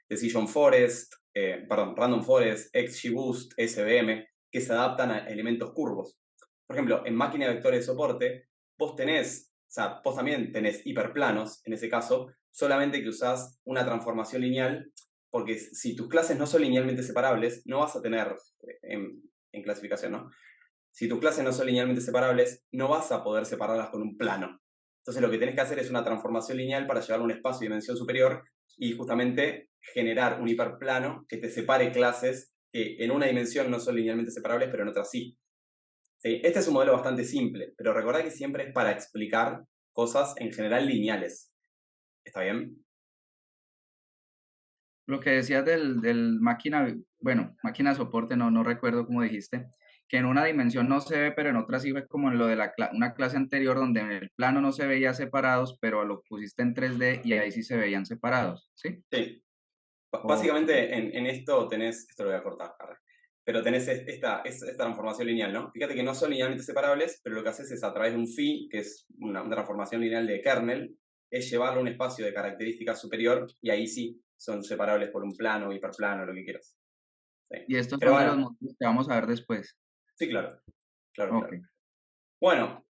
Speaker 1: Decision Forest, Random Forest, XGBoost, SVM, que se adaptan a elementos curvos. Por ejemplo, en máquina de vectores de soporte, vos también tenés hiperplanos, en ese caso, solamente que usás una transformación lineal, porque si tus clases no son linealmente separables, no vas a tener, en clasificación, ¿no? Si tus clases no son linealmente separables, no vas a poder separarlas con un plano. Entonces lo que tenés que hacer es una transformación lineal para llevarlo a un espacio de dimensión superior y justamente generar un hiperplano que te separe clases que en una dimensión no son linealmente separables, pero en otra sí. ¿Sí? Este es un modelo bastante simple, pero recordá que siempre es para explicar cosas en general lineales. ¿Está bien?
Speaker 7: Lo que decías del máquina, bueno, máquina de soporte, no recuerdo cómo dijiste, que en una dimensión no se ve, pero en otra sí ve como en lo de una clase anterior donde en el plano no se veía separados, pero lo pusiste en 3D y ahí sí se veían separados, ¿sí?
Speaker 1: Sí.
Speaker 7: Ok.
Speaker 1: Básicamente en esto tenés, esto lo voy a cortar, pero tenés esta transformación lineal, ¿no? Fíjate que no son linealmente separables, pero lo que haces es a través de un phi, que es una transformación lineal de kernel, es llevarlo a un espacio de característica superior y ahí sí son separables por un plano, hiperplano, lo que quieras. Sí.
Speaker 7: Y estos
Speaker 1: Pero
Speaker 7: son de los
Speaker 1: bueno,
Speaker 7: modelos que vamos a ver después.
Speaker 1: sí, claro.
Speaker 7: Ok.
Speaker 1: Bueno,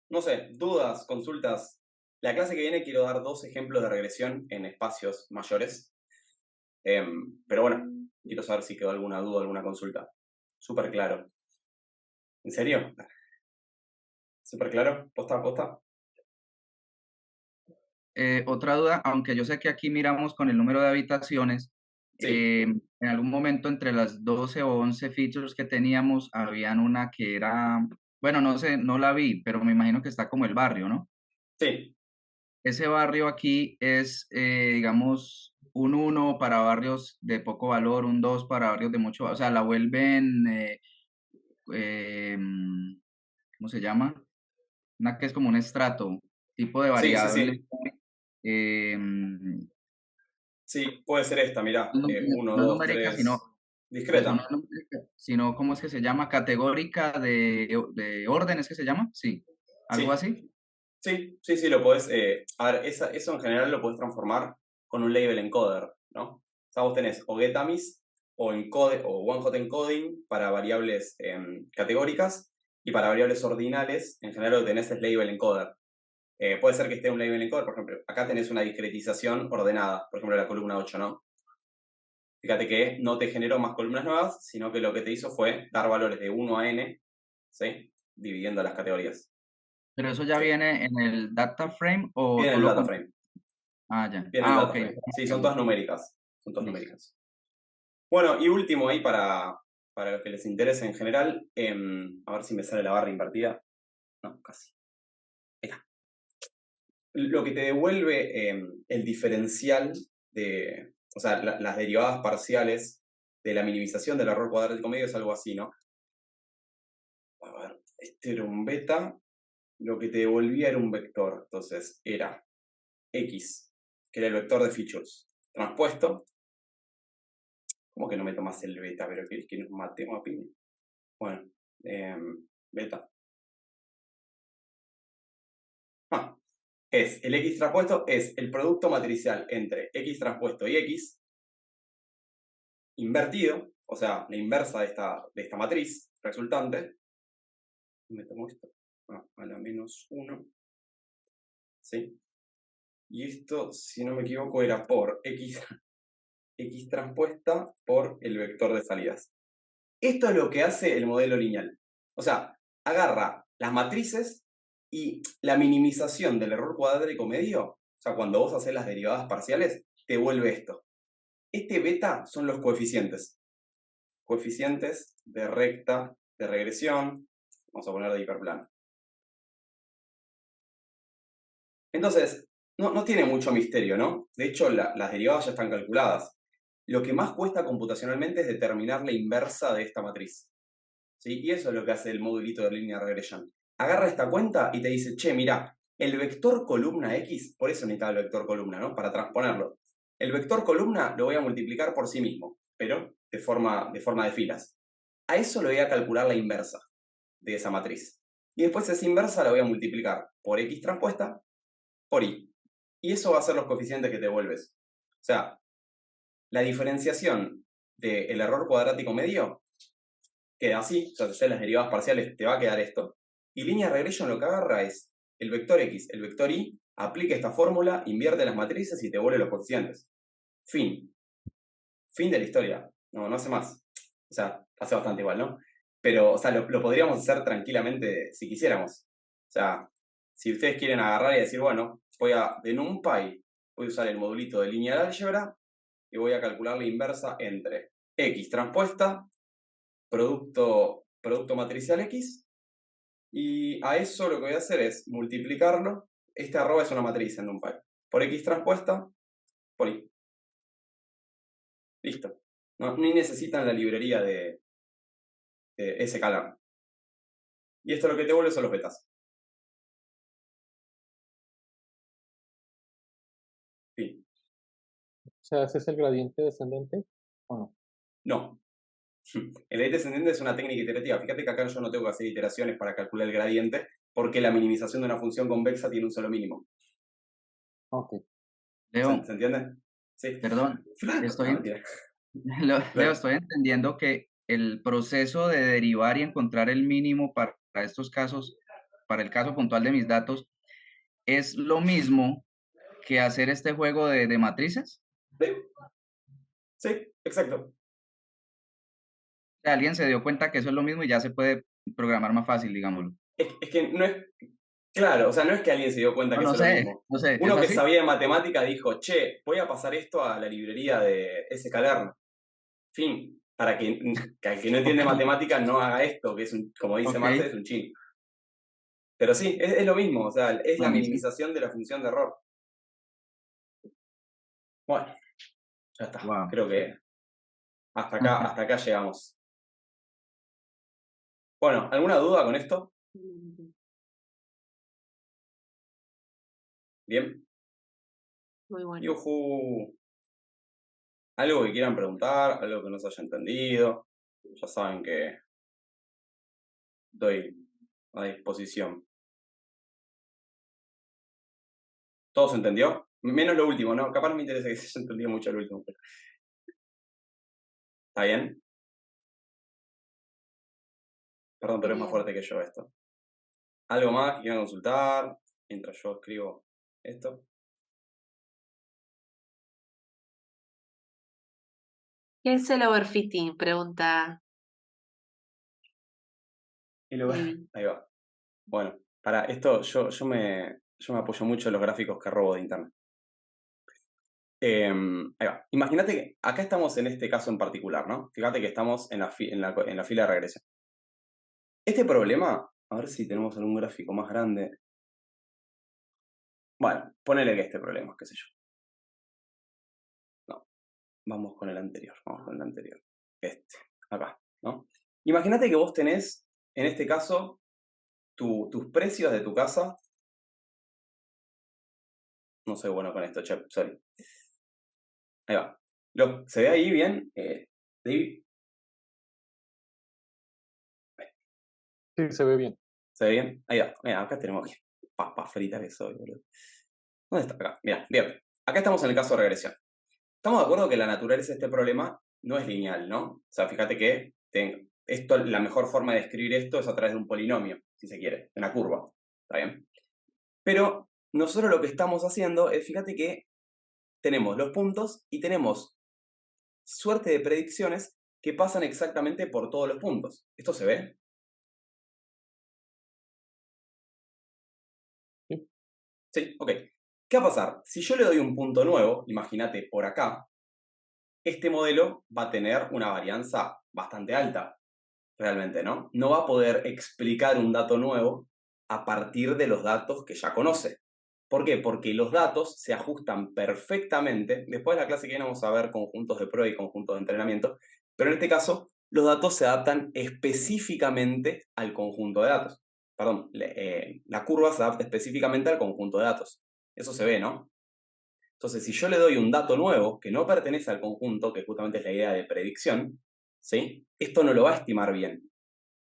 Speaker 1: no sé, dudas, consultas. La clase que viene quiero dar 2 ejemplos de regresión en espacios mayores. Pero bueno, Quiero saber si quedó alguna duda, alguna consulta. Súper claro. ¿En serio? ¿Súper claro? ¿Posta, posta?
Speaker 7: Otra duda, aunque yo sé que aquí miramos con el número de habitaciones,
Speaker 1: Sí.
Speaker 7: en algún momento entre las 12 o 11 features que teníamos, habían una que era, bueno, no sé, no la vi, pero me imagino que está como el barrio, ¿no?
Speaker 1: Sí.
Speaker 7: Ese barrio aquí es, digamos, un 1 para barrios de poco valor, un 2 para barrios de mucho, o sea, la vuelven, ¿cómo se llama? Una que es como un estrato, tipo de
Speaker 1: Sí, sí,
Speaker 7: variable.
Speaker 1: sí.
Speaker 7: No
Speaker 1: Sí, puede ser esta, mirá.
Speaker 7: es
Speaker 1: 1,
Speaker 7: no es
Speaker 1: 2,
Speaker 7: numérica,
Speaker 1: 3.
Speaker 7: eso, no
Speaker 1: Discreta.
Speaker 7: es numérica, sino, ¿cómo es que se llama? Categórica de orden, ¿es que se llama? Sí, algo
Speaker 1: Sí.
Speaker 7: así.
Speaker 1: Sí, lo podés. A ver, eso en general lo podés transformar con un label encoder, ¿no? O sea, vos tenés o getamis o encode o one-hot encoding para variables categóricas, y para variables ordinales, en general lo que tenés es label encoder. Puede ser que esté un label encoder, por ejemplo, acá tenés una discretización ordenada, por ejemplo, la columna 8, ¿no? Fíjate que no te generó más columnas nuevas, sino que lo que te hizo fue dar valores de 1 a n, ¿sí? Dividiendo las categorías.
Speaker 7: Pero eso ya
Speaker 1: Sí.
Speaker 7: viene en el data frame o
Speaker 1: Viene
Speaker 7: tú
Speaker 1: el
Speaker 7: lo
Speaker 1: data frame.
Speaker 7: Ah, ya.
Speaker 1: Viene el
Speaker 7: Ah,
Speaker 1: data
Speaker 7: ok.
Speaker 1: frame. Sí, son todas numéricas. Son todas
Speaker 7: Listo.
Speaker 1: numéricas. Bueno, y último ahí para los que les interese en general, a ver si me sale la barra invertida. No, casi. Ahí está. Lo que te devuelve el diferencial de, o sea, las derivadas parciales de la minimización del error cuadrático medio es algo así, ¿no? A ver, este era un beta, lo que te devolvía era un vector, entonces era x, que era el vector de features, transpuesto. ¿Cómo que no me tomas el beta? Pero que nos matemos a piña. Bueno, beta. Es el x transpuesto, es el producto matricial entre x transpuesto y x invertido, o sea, la inversa de esta matriz resultante. Me tomo esto. A la -1. ¿Sí? Y esto, si no me equivoco, era por x transpuesta por el vector de salidas. Esto es lo que hace el modelo lineal. O sea, agarra las matrices y la minimización del error cuadrático medio, o sea, cuando vos haces las derivadas parciales, te vuelve esto. Este beta son los coeficientes. Coeficientes de recta, de regresión, vamos a poner de hiperplano. Entonces, no tiene mucho misterio, ¿no? De hecho, las derivadas ya están calculadas. Lo que más cuesta computacionalmente es determinar la inversa de esta matriz. ¿Sí? Y eso es lo que hace el modulito de linear regression. Agarra esta cuenta y te dice, che, mira, el vector columna X, por eso necesita el vector columna, ¿no? Para transponerlo. El vector columna lo voy a multiplicar por sí mismo, pero de forma de filas. A eso le voy a calcular la inversa de esa matriz. Y después esa inversa la voy a multiplicar por X transpuesta por Y. Y eso va a ser los coeficientes que te vuelves. O sea, la diferenciación del error cuadrático medio queda así, o sea, si haces las derivadas parciales te va a quedar esto. Y linear regression lo que agarra es el vector X, el vector Y, aplica esta fórmula, invierte las matrices y te vuelve los coeficientes. Fin. Fin de la historia. No hace más. O sea, hace bastante igual, ¿no? Pero, o sea, lo podríamos hacer tranquilamente si quisiéramos. O sea, si ustedes quieren agarrar y decir, bueno, de NumPy, voy a usar el modulito de lineal álgebra y voy a calcular la inversa entre X transpuesta, producto matricial X, y a eso lo que voy a hacer es multiplicarlo. Este arroba es una matriz en NumPy. Por X transpuesta, por Y. Listo. Ni necesitan la librería de sklearn. Y esto lo que te vuelve son los betas. Fin.
Speaker 3: O sea, ¿ese es el gradiente descendente o no?
Speaker 1: No. El gradiente descendente es una técnica iterativa. Fíjate que acá yo no tengo que hacer iteraciones para calcular el gradiente, porque la minimización de una función convexa tiene un solo mínimo.
Speaker 3: Ok.
Speaker 7: Leo,
Speaker 1: ¿Se entiende? Sí.
Speaker 7: Perdón,
Speaker 1: No, mentira.
Speaker 7: Leo, estoy entendiendo que el proceso de derivar y encontrar el mínimo para estos casos, para el caso puntual de mis datos, es lo mismo que hacer este juego de matrices.
Speaker 1: Sí, exacto.
Speaker 7: sea, alguien se dio cuenta que eso es lo mismo y ya se puede programar más fácil, digámoslo.
Speaker 1: Es que no es. Claro, o sea, no es que alguien se dio cuenta
Speaker 7: No,
Speaker 1: que
Speaker 7: no
Speaker 1: eso es lo
Speaker 7: sé,
Speaker 1: mismo.
Speaker 7: no sé, ¿es
Speaker 1: Uno que
Speaker 7: así?
Speaker 1: sabía de matemática dijo, che, voy a pasar esto a la librería de ese caderno. Fin, para que el que no entiende
Speaker 7: Ok,
Speaker 1: matemática no haga esto, que es como dice
Speaker 7: ok.
Speaker 1: Marce, es un chino. Pero sí, es lo mismo, o sea, es la
Speaker 7: Buenísimo.
Speaker 1: minimización de la función de error. Bueno, ya está.
Speaker 7: Wow.
Speaker 1: Creo que hasta acá llegamos. Bueno, ¿alguna duda con esto? Bien.
Speaker 2: Muy bueno.
Speaker 1: Yujú. Algo que quieran preguntar, algo que no se haya entendido. Ya saben que estoy a disposición. ¿Todo se entendió? Menos lo último, ¿no? Capaz no me interesa que se haya entendido mucho lo último. ¿Está bien? Perdón, pero es más
Speaker 2: Bien.
Speaker 1: fuerte que yo esto. ¿Algo más que quieran consultar mientras yo escribo esto?
Speaker 2: ¿Qué es el overfitting? Pregunta
Speaker 1: Y luego,
Speaker 2: David.
Speaker 1: ahí va. Bueno, para esto yo me apoyo mucho en los gráficos que robo de internet. Ahí va. Imagínate que acá estamos en este caso en particular, ¿no? Fíjate que estamos en la fila de regresión. Este problema, a ver si tenemos algún gráfico más grande. Bueno, ponele que este problema, qué sé yo. No, vamos con el anterior, Este, acá, ¿no? Imagínate que vos tenés, en este caso, tus precios de tu casa. No soy bueno con esto, che, sorry. Ahí va. ¿Se ve ahí bien, David?
Speaker 3: Sí, se ve bien.
Speaker 1: ¿Se ve bien? Ahí va. Mira, acá tenemos aquí. Papa frita que soy, boludo. ¿Dónde está? Acá. Mira, bien. Acá estamos en el caso de regresión. Estamos de acuerdo que la naturaleza de este problema no es lineal, ¿no? O sea, fíjate que la mejor forma de describir esto es a través de un polinomio, si se quiere, de una curva. ¿Está bien? Pero nosotros lo que estamos haciendo es, fíjate que tenemos los puntos y tenemos suerte de predicciones que pasan exactamente por todos los puntos. ¿Esto se ve? Sí, ok. ¿Qué va a pasar? Si yo le doy un punto nuevo, imagínate por acá, este modelo va a tener una varianza bastante alta, realmente, ¿no? No va a poder explicar un dato nuevo a partir de los datos que ya conoce. ¿Por qué? Porque los datos se ajustan perfectamente. Después de la clase que viene vamos a ver conjuntos de prueba y conjuntos de entrenamiento, pero en este caso los datos se adaptan específicamente al conjunto de datos. Perdón, la curva se adapta específicamente al conjunto de datos. Eso se ve, ¿no? Entonces, si yo le doy un dato nuevo que no pertenece al conjunto, que justamente es la idea de predicción, ¿sí? Esto no lo va a estimar bien.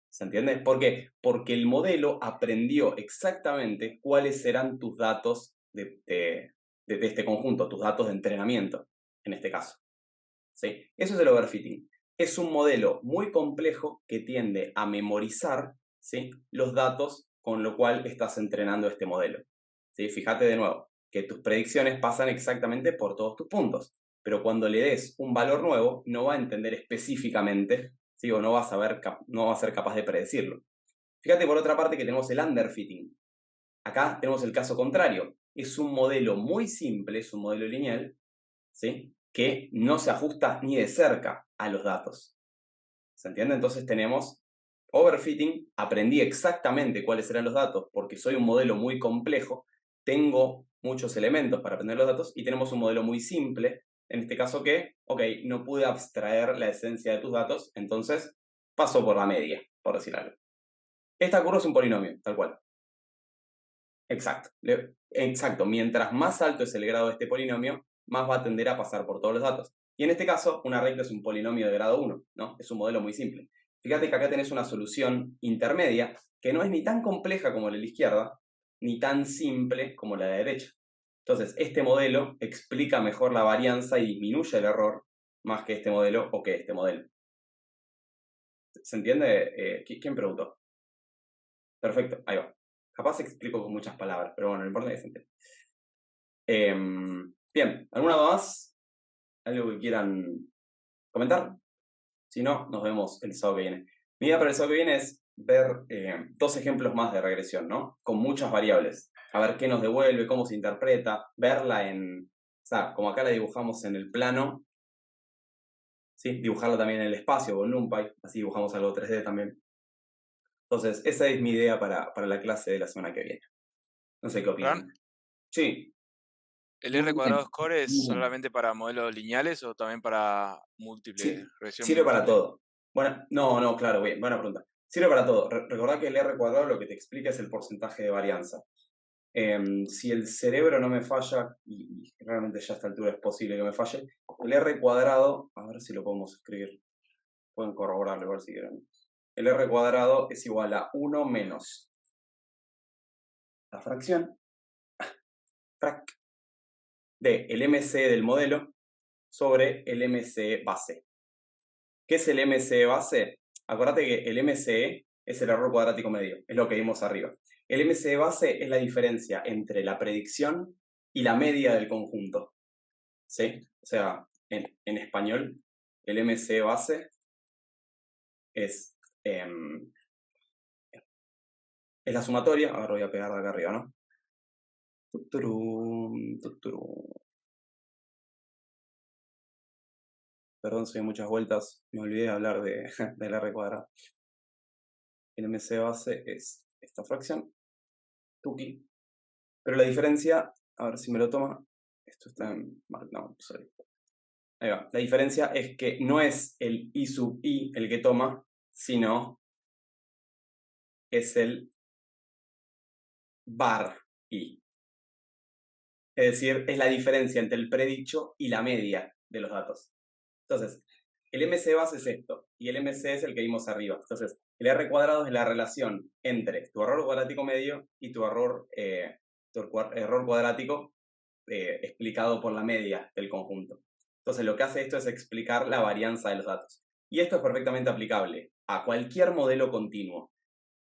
Speaker 1: ¿Se entiende? ¿Por qué? Porque el modelo aprendió exactamente cuáles serán tus datos de este conjunto, tus datos de entrenamiento, en este caso. ¿Sí? Eso es el overfitting. Es un modelo muy complejo que tiende a memorizar, ¿sí?, los datos con lo cual estás entrenando este modelo. ¿Sí? Fíjate de nuevo que tus predicciones pasan exactamente por todos tus puntos, pero cuando le des un valor nuevo no va a entender específicamente, ¿sí?, o no va a ser capaz de predecirlo. Fíjate por otra parte que tenemos el underfitting. Acá tenemos el caso contrario. Es un modelo muy simple, es un modelo lineal, ¿sí?, que no se ajusta ni de cerca a los datos. ¿Se entiende? Entonces tenemos overfitting, aprendí exactamente cuáles eran los datos porque soy un modelo muy complejo, tengo muchos elementos para aprender los datos y tenemos un modelo muy simple, en este caso que, ok, no pude abstraer la esencia de tus datos, entonces paso por la media, por decir algo. Esta curva es un polinomio, tal cual. Exacto. Exacto. Mientras más alto es el grado de este polinomio, más va a tender a pasar por todos los datos. Y en este caso, una recta es un polinomio de grado 1, ¿no? Es un modelo muy simple. Fíjate que acá tenés una solución intermedia que no es ni tan compleja como la de la izquierda, ni tan simple como la de la derecha. Entonces, este modelo explica mejor la varianza y disminuye el error más que este modelo o que este modelo. ¿Se entiende? ¿Quién preguntó? Perfecto, ahí va. Capaz explico con muchas palabras, pero bueno, lo importante es que se entienda. Bien, ¿alguna más? ¿Algo que quieran comentar? Si no, nos vemos el sábado que viene. Mi idea para el sábado que viene es ver 2 ejemplos más de regresión, ¿no? Con muchas variables. A ver qué nos devuelve, cómo se interpreta, verla o sea, como acá la dibujamos en el plano, ¿sí? Dibujarla también en el espacio con NumPy, así dibujamos algo 3D también. Entonces, esa es mi idea para la clase de la semana que viene. No sé qué opinan.
Speaker 10: Fran,
Speaker 1: Sí,
Speaker 10: ¿el R cuadrado score es solamente para modelos lineales o también para múltiples, regresión
Speaker 1: sirve para
Speaker 10: múltiple?
Speaker 1: todo. Bueno, no, claro, bien, buena pregunta. Sirve para todo. Recordá que el R cuadrado lo que te explica es el porcentaje de varianza. Si el cerebro no me falla, y realmente ya a esta altura es posible que me falle, el R cuadrado, a ver si lo podemos escribir, pueden corroborarlo, a ver si quieren. El R cuadrado es igual a 1 menos la fracción de el MC del modelo sobre el MC base. ¿Qué es el MC base? Acordate que el MC es el error cuadrático medio, es lo que vimos arriba. El MC base es la diferencia entre la predicción y la media del conjunto. ¿Sí? O sea, en español, el MC base es la sumatoria. Ahora voy a pegar de acá arriba, ¿no? Tuturum, tuturum. Perdón, soy muchas vueltas. Me olvidé de hablar del R cuadrado. El MC base es esta fracción. Tuki. Pero la diferencia, a ver si me lo toma. Esto está en. No, sorry. Ahí va. La diferencia es que no es el I sub I el que toma, sino es el bar I. Es decir, es la diferencia entre el predicho y la media de los datos. Entonces, el MC base es esto, y el MC es el que vimos arriba. Entonces, el R cuadrado es la relación entre tu error cuadrático medio y tu error cuadrático explicado por la media del conjunto. Entonces, lo que hace esto es explicar la varianza de los datos. Y esto es perfectamente aplicable a cualquier modelo continuo.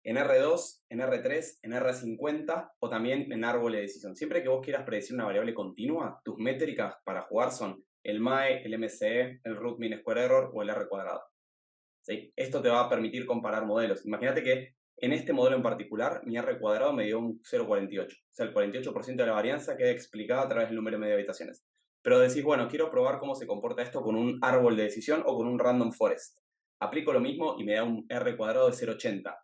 Speaker 1: En R2, en R3, en R50 o también en árbol de decisión. Siempre que vos quieras predecir una variable continua, tus métricas para jugar son el MAE, el MCE, el root mean square error o el R cuadrado. ¿Sí? Esto te va a permitir comparar modelos. Imagínate que en este modelo en particular, mi R cuadrado me dio un 0,48. O sea, el 48% de la varianza queda explicada a través del número medio de habitaciones. Pero decís, bueno, quiero probar cómo se comporta esto con un árbol de decisión o con un random forest. Aplico lo mismo y me da un R cuadrado de 0,80.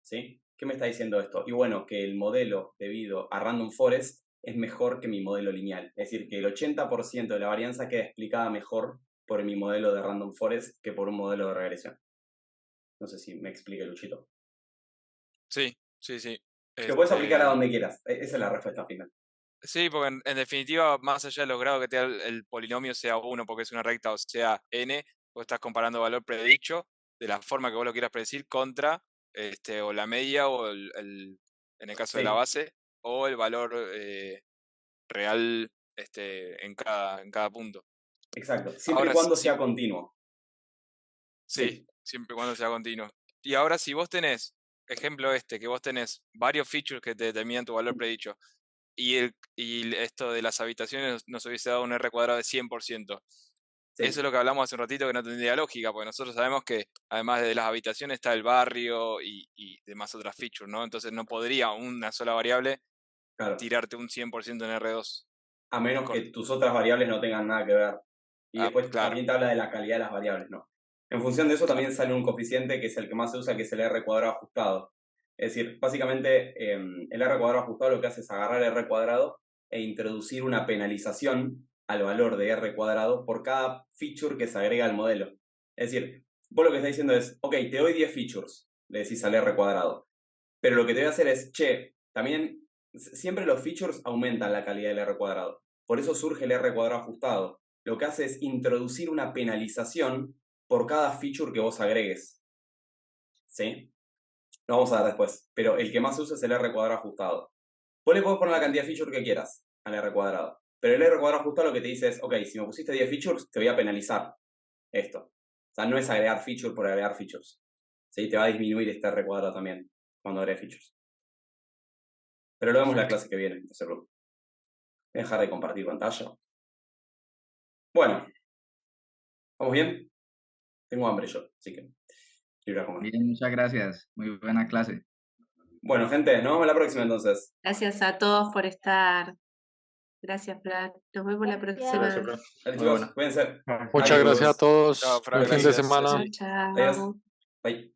Speaker 1: ¿Sí? ¿Qué me está diciendo esto? Y bueno, que el modelo debido a random forest es mejor que mi modelo lineal. Es decir, que el 80% de la varianza queda explicada mejor por mi modelo de random forest que por un modelo de regresión. No sé si me explique, Luchito.
Speaker 10: Sí, sí, sí.
Speaker 1: Lo puedes aplicar a donde quieras. Esa es la respuesta final.
Speaker 10: Sí, porque en definitiva, más allá de los grados que te da el polinomio, sea 1 porque es una recta o sea n, vos estás comparando valor predicho de la forma que vos lo quieras predecir contra o la media o en el caso de la base, o el valor real en cada punto.
Speaker 1: Exacto, siempre
Speaker 10: Ahora,
Speaker 1: y cuando sea continuo.
Speaker 10: Sí, siempre y cuando sea continuo. Y ahora si vos tenés, ejemplo que vos tenés varios features que te determinan tu valor predicho, y esto de las habitaciones nos hubiese dado un R cuadrado de 100%. Eso es lo que hablamos hace un ratito que no tendría lógica, porque nosotros sabemos que además de las habitaciones está el barrio y demás otras features, ¿no? Entonces no podría una sola variable tirarte un 100% en R2.
Speaker 1: A menos que tus otras variables no tengan nada que ver. Y después
Speaker 10: claro.
Speaker 1: también te habla de la calidad de las variables, ¿no? En función de eso también sale un coeficiente que es el que más se usa, que es el R cuadrado ajustado. Es decir, básicamente el R cuadrado ajustado lo que hace es agarrar el R cuadrado e introducir una penalización al valor de R cuadrado por cada feature que se agrega al modelo. Es decir, vos lo que estás diciendo es, ok, te doy 10 features, le decís al R cuadrado. Pero lo que te voy a hacer es, también siempre los features aumentan la calidad del R cuadrado. Por eso surge el R cuadrado ajustado. Lo que hace es introducir una penalización por cada feature que vos agregues. ¿Sí? Lo vamos a ver después. Pero el que más se usa es el R cuadrado ajustado. Vos le podés poner la cantidad de features que quieras al R cuadrado. Pero el R cuadrado ajustado lo que te dice es, ok, si me pusiste 10 features, te voy a penalizar esto. O sea, no es agregar feature por agregar features. ¿Sí? Te va a disminuir este R cuadrado también cuando agregues features. Pero lo vemos en la clase que viene. No se preocupe. Voy a dejar de compartir pantalla. Bueno. ¿Vamos bien? tengo hambre yo, así que quiero ir a comer.
Speaker 7: Bien, muchas gracias. Muy buena clase.
Speaker 1: Bueno, gente, nos vemos la próxima entonces.
Speaker 2: Gracias a todos por estar. Gracias, Fran. Nos vemos la próxima.
Speaker 4: Gracias, Fran.
Speaker 1: Dale,
Speaker 4: Muy
Speaker 1: chicos,
Speaker 4: buena.
Speaker 1: cuídense.
Speaker 3: Muchas gracias a
Speaker 1: Adiós.
Speaker 3: todos.
Speaker 10: Chao, Fran,
Speaker 3: Buen fin de
Speaker 10: gracias.
Speaker 3: semana.
Speaker 2: Chao, chao.
Speaker 1: Adiós. Bye.